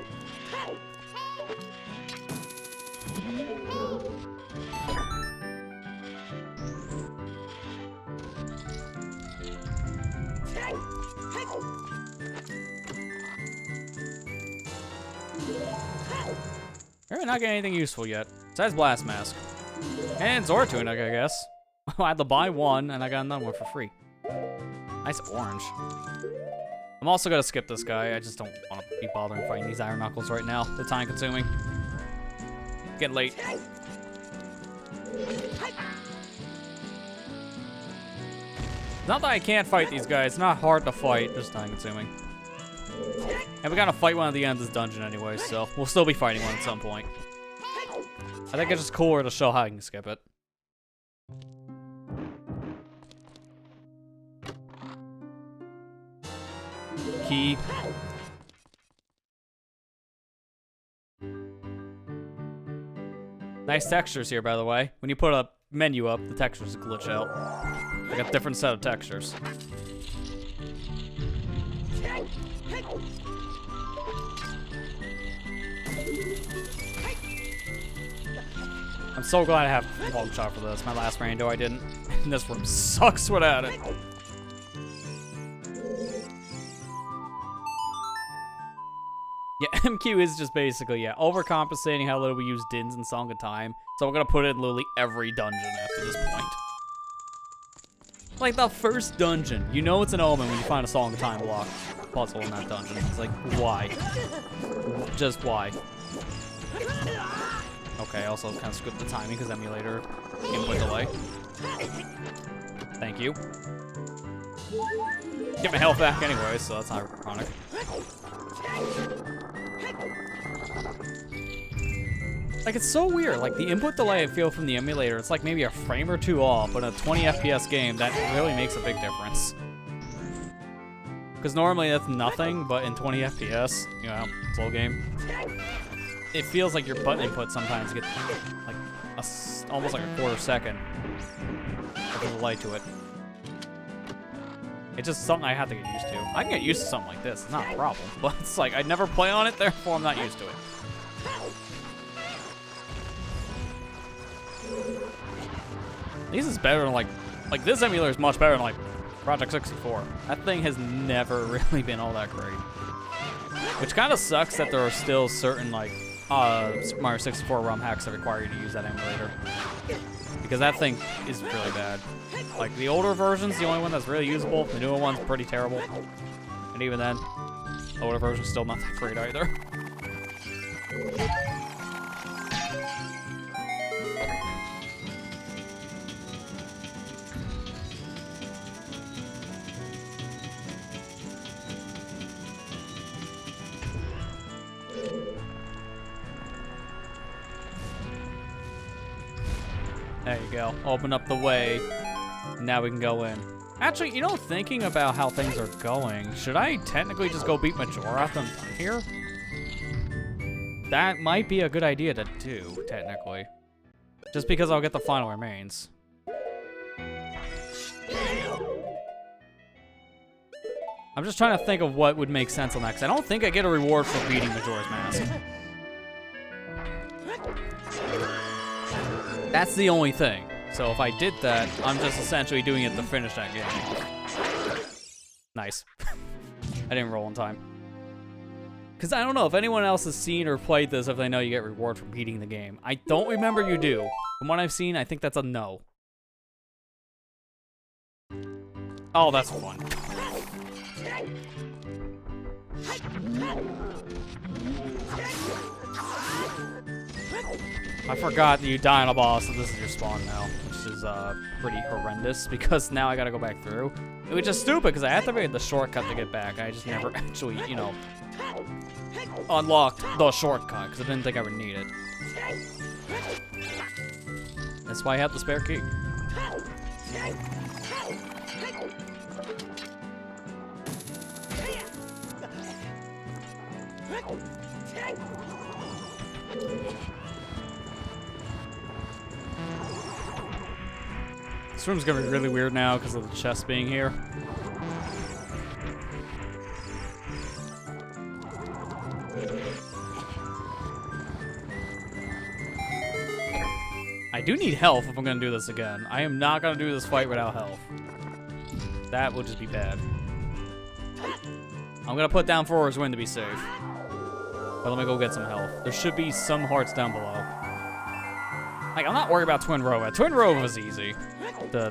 We're not getting anything useful yet, besides Blast Mask. And Zora Tunic, I guess. I had to buy one, and I got another one for free. Nice orange. I'm also gonna skip this guy. I just don't want to be bothering fighting these Iron Knuckles right now. They're time consuming. Getting late. Not that I can't fight these guys. It's not hard to fight, just time consuming. And we gotta fight one at the end of this dungeon anyway, so we'll still be fighting one at some point. I think it's just cooler to show how I can skip it. Key. Nice textures here, by the way. When you put a menu up, the textures glitch out. Like a different set of textures. I'm so glad I have long shot for this. My last rando I didn't. And this room sucks without it. Yeah, MQ is just basically, yeah, overcompensating how little we use DINs in Song of Time. So we're gonna put it in literally every dungeon after this point. Like the first dungeon, you know it's an omen when you find a Song of Time block puzzle in that dungeon. It's like, why? Just why? Okay, also kind of script the timing because emulator input delay. Thank you. Get my health back anyway, so that's not ironic. Like, it's so weird. Like, the input delay I feel from the emulator, it's like maybe a frame or two off, but in a 20 FPS game, that really makes a big difference. Because normally that's nothing, but in 20 FPS, you know, slow game, it feels like your button input sometimes gets like almost like a quarter second with a delay to it. It's just something I have to get used to. I can get used to something like this, it's not a problem, but it's like I never play on it, therefore I'm not used to it. This is better than like this emulator is much better than like Project 64. That thing has never really been all that great. Which kind of sucks that there are still certain like Super Mario 64 ROM hacks that require you to use that emulator. Because that thing is really bad. Like the older version's the only one that's really usable. The newer one's pretty terrible. And even then, the older version's still not that great either. There you go. Open up the way. Now we can go in. Actually, you know, thinking about how things are going, should I technically just go beat Majora after I'm done here? That might be a good idea to do, technically. Just because I'll get the final remains. I'm just trying to think of what would make sense on that, because I don't think I get a reward for beating Majora's Mask. That's the only thing. So if I did that, I'm just essentially doing it to finish that game. Nice. I didn't roll in time. Because I don't know if anyone else has seen or played this, if they know you get reward for beating the game. I don't remember you do. From what I've seen, I think that's a no. Oh, that's fun. I forgot that you die on a boss, so this is your spawn now, which is pretty horrendous because now I gotta go back through. Which is stupid because I activated the shortcut to get back. I just never actually, you know, unlocked the shortcut because I didn't think I would need it. That's why I have the spare key. This room's gonna be really weird now because of the chest being here. I do need health if I'm gonna do this again. I am not gonna do this fight without health. That will just be bad. I'm gonna put down Forwards Wind to be safe. But let me go get some health. There should be some hearts down below. Like, I'm not worried about Twin Rova. Twin Rova was easy to,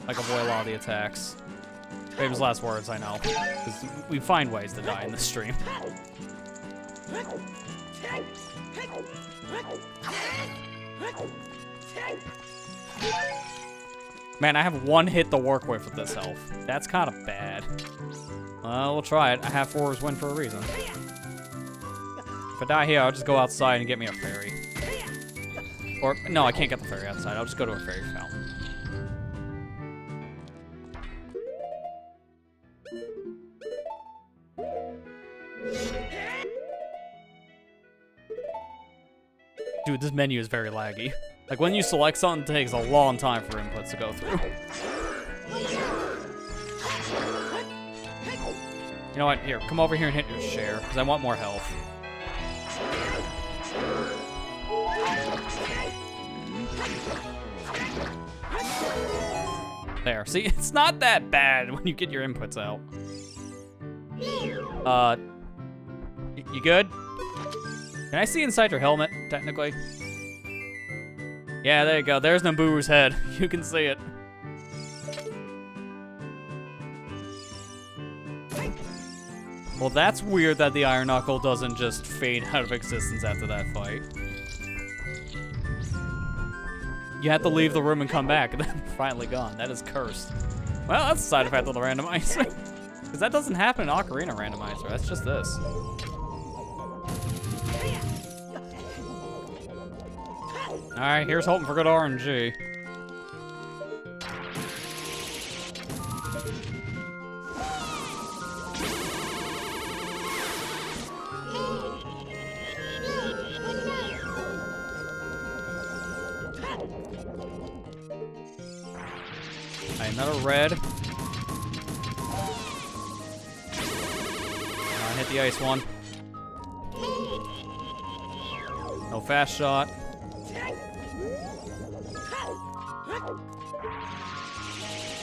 like, avoid a lot of the attacks. Famous last words, I know. Because we find ways to die in this stream. Man, I have one hit to work with this health. That's kind of bad. Well, we'll try it. I have Forwards Wind for a reason. If I die here, I'll just go outside and get me a fairy. Or, no, I can't get the fairy outside. I'll just go to a fairy fountain. Dude, this menu is very laggy. Like, when you select something, it takes a long time for inputs to go through. You know what? Here, come over here and hit your share, because I want more health. There. See, it's not that bad when you get your inputs out. You good? Can I see inside your helmet, technically? Yeah, there you go. There's Namburu's head. You can see it. Well, that's weird that the Iron Knuckle doesn't just fade out of existence after that fight. You have to leave the room and come back, and then finally gone. That is cursed. Well, that's a side effect of the randomizer. Because that doesn't happen in Ocarina randomizer. That's just this. Alright, here's hoping for good RNG. Alright, another red. Hit the ice one. No fast shot.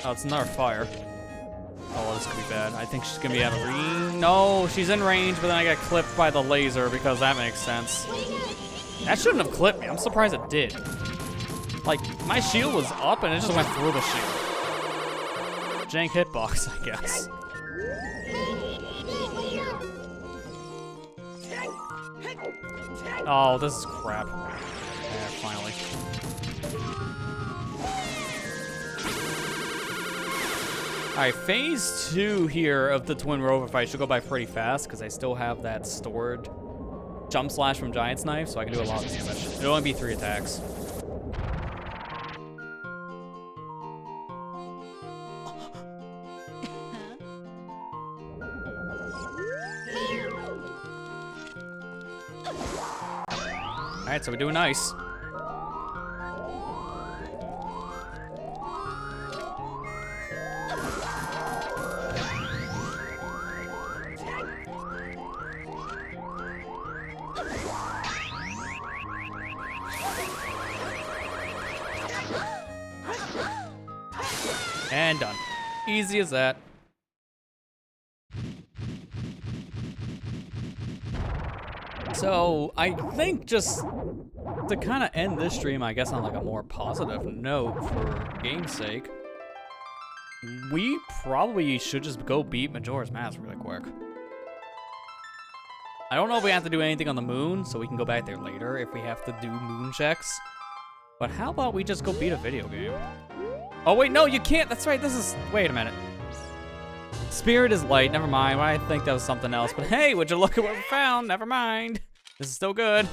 Oh, it's another fire. Oh, this could be bad. I think she's gonna be out of range. No, she's in range, but then I got clipped by the laser because that makes sense. That shouldn't have clipped me. I'm surprised it did. Like, my shield was up and it just went through the shield. Jank hitbox, I guess. Oh, this is crap. Yeah, finally. Alright, phase 2 here of the Twin Rover fight should go by pretty fast because I still have that stored jump slash from Giant's Knife, so I can do a lot of damage. It'll only be 3 attacks. Alright, so we're doing nice. And done. Easy as that. So, I think just to kind of end this stream, I guess on like a more positive note for game's sake, we probably should just go beat Majora's Mask really quick. I don't know if we have to do anything on the moon, so we can go back there later if we have to do moon checks. But how about we just go beat a video game? Oh wait, no, you can't. That's right, this is, wait a minute. Spirit is light, never mind. I think that was something else, but hey, would you look at what we found? Never mind. This is still good.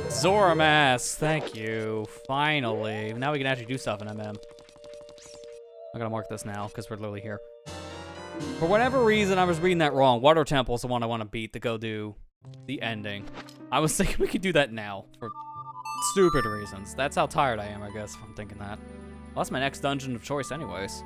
Zora Mask, thank you. Finally. Now we can actually do stuff in MM. I'm gonna mark this now, because we're literally here. For whatever reason, I was reading that wrong. Water Temple is the one I want to beat to go do the ending. I was thinking we could do that now, for stupid reasons. That's how tired I am, I guess, if I'm thinking that. Well, that's my next dungeon of choice anyways.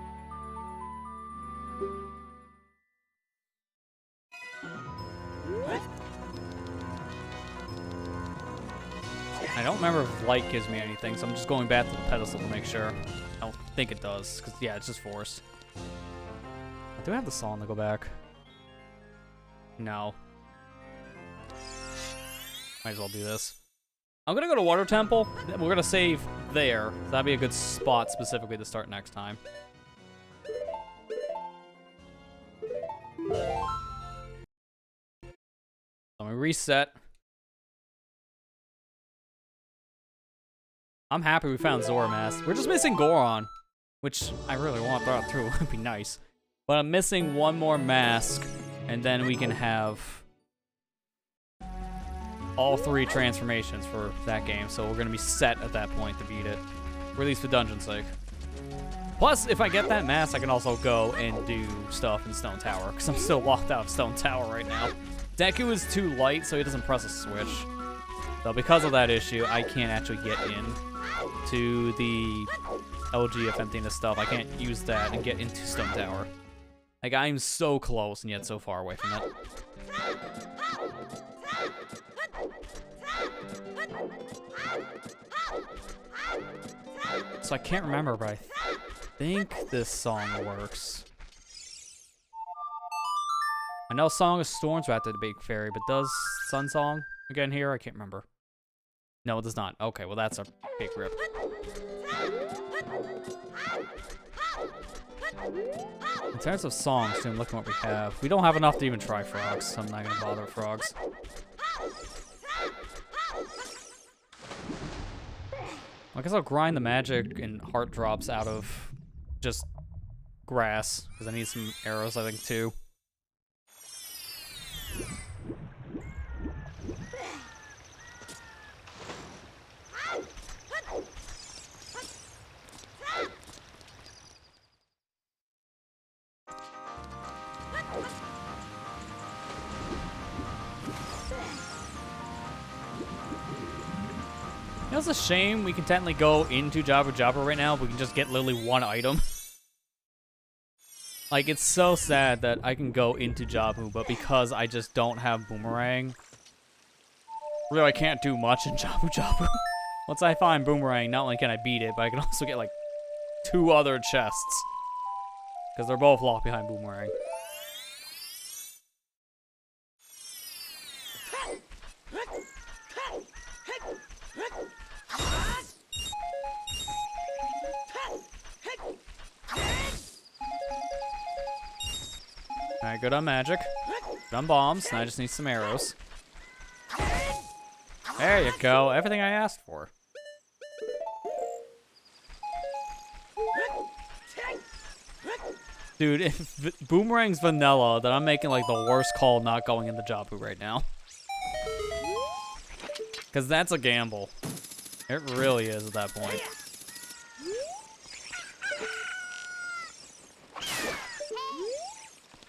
I don't remember if light gives me anything, so I'm just going back to the pedestal to make sure. I don't think it does, because, yeah, it's just forced. I do have the song to go back. No. Might as well do this. I'm gonna go to Water Temple. We're gonna save there. So that'd be a good spot specifically to start next time. Let me reset. I'm happy we found Zora Mask. We're just missing Goron, which I really want to throw through. It would be nice. But I'm missing one more mask, and then we can have all 3 transformations for that game. So we're going to be set at that point to beat it, or at least for dungeon's sake. Plus, if I get that mask, I can also go and do stuff in Stone Tower, because I'm still locked out of Stone Tower right now. Deku is too light, so he doesn't press a switch. So because of that issue, I can't actually get in to the LG of Emptiness stuff. I can't use that and get into Stone Tower. Like, I'm so close and yet so far away from it. So I can't remember, but I think this song works. I know Song of Storms are at the Big Fairy, but does Sun Song again here? I can't remember. No, it does not. Okay, well that's a big rip. In terms of songs, I'm looking what we have. We don't have enough to even try frogs, so I'm not gonna bother with frogs. I guess I'll grind the magic and heart drops out of just grass, because I need some arrows, I think, too. You know, it's a shame we can technically go into Jabba Jabba right now, but we can just get literally one item. Like, it's so sad that I can go into Jabu, but because I just don't have Boomerang, really I can't do much in Jabu Jabu. Once I find Boomerang, not only can I beat it, but I can also get, like, 2 other chests. Because they're both locked behind Boomerang. Alright, good on magic. Good on bombs. Now I just need some arrows. There you go. Everything I asked for. Dude, if Boomerang's vanilla, then I'm making like the worst call not going into Jabu right now. Because that's a gamble. It really is at that point.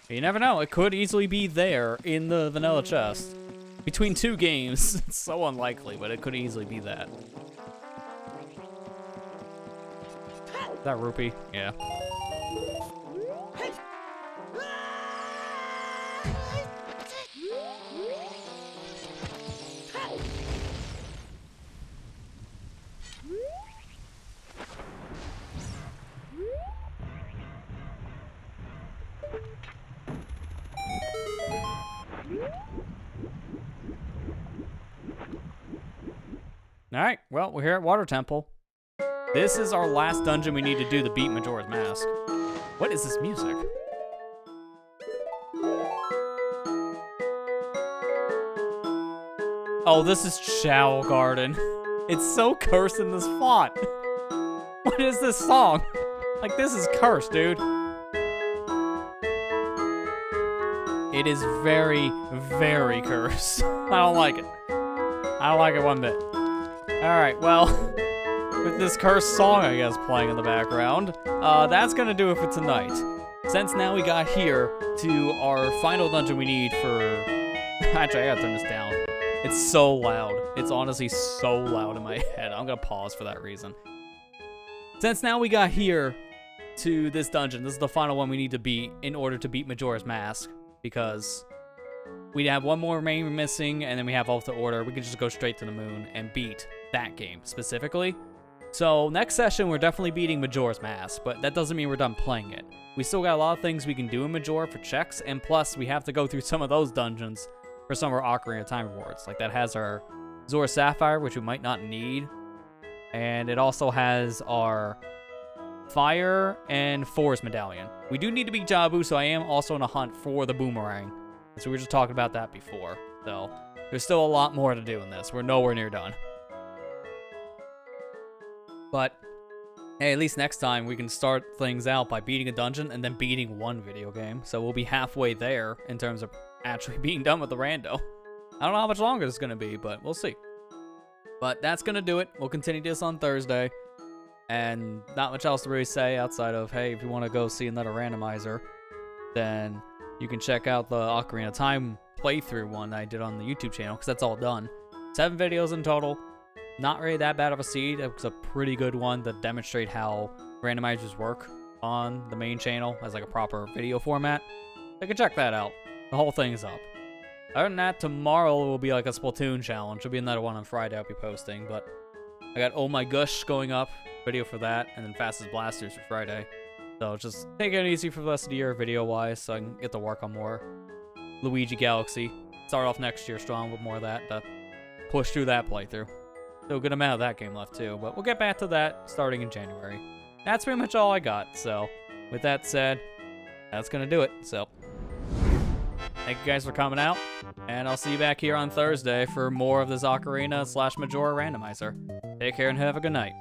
You never know, it could easily be there in the vanilla chest. Between 2 games, it's so unlikely, but it could easily be that. Is that rupee? Yeah. Alright, well, we're here at Water Temple. This is our last dungeon we need to do to beat Majora's Mask. What is this music? Oh, this is Chow Garden. It's so cursed in this font. What is this song? Like, this is cursed, dude. It is very, very cursed. I don't like it. I don't like it one bit. Alright, well, with this cursed song, I guess, playing in the background, that's gonna do it for tonight. Since now we got here to our final dungeon we need for... Actually, I gotta turn this down. It's so loud. It's honestly so loud in my head. I'm gonna pause for that reason. Since now we got here to this dungeon, this is the final one we need to beat in order to beat Majora's Mask, because we have one more main missing, and then we have off the order. We can just go straight to the moon and beat that game specifically. So next session, we're definitely beating Majora's Mask, but that doesn't mean we're done playing it. We still got a lot of things we can do in Majora for checks, and plus we have to go through some of those dungeons for some of our Ocarina of Time rewards. Like, that has our Zora Sapphire, which we might not need, and it also has our Fire and Forest Medallion. We do need to beat Jabu, so I am also on a hunt for the Boomerang. So we were just talking about that before. So there's still a lot more to do in this. We're nowhere near done. But hey, at least next time we can start things out by beating a dungeon and then beating one video game. So we'll be halfway there in terms of actually being done with the rando. I don't know how much longer it's going to be, but we'll see. But that's going to do it. We'll continue this on Thursday. And not much else to really say outside of, hey, if you want to go see another randomizer, then you can check out the Ocarina of Time playthrough one I did on the YouTube channel, because that's all done. 7 videos in total. Not really that bad of a seed. It was a pretty good one to demonstrate how randomizers work on the main channel as like a proper video format. You can check that out. The whole thing's up. Other than that, tomorrow will be like a Splatoon challenge. There'll be another one on Friday I'll be posting, but I got Oh My Gosh going up, video for that, and then Fastest Blasters for Friday. So just take it easy for the rest of the year video-wise so I can get to work on more Luigi Galaxy. Start off next year strong with more of that to push through that playthrough. Still a good amount of that game left too, but we'll get back to that starting in January. That's pretty much all I got, so with that said, that's gonna do it, so. Thank you guys for coming out, and I'll see you back here on Thursday for more of this Ocarina / Majora randomizer. Take care and have a good night.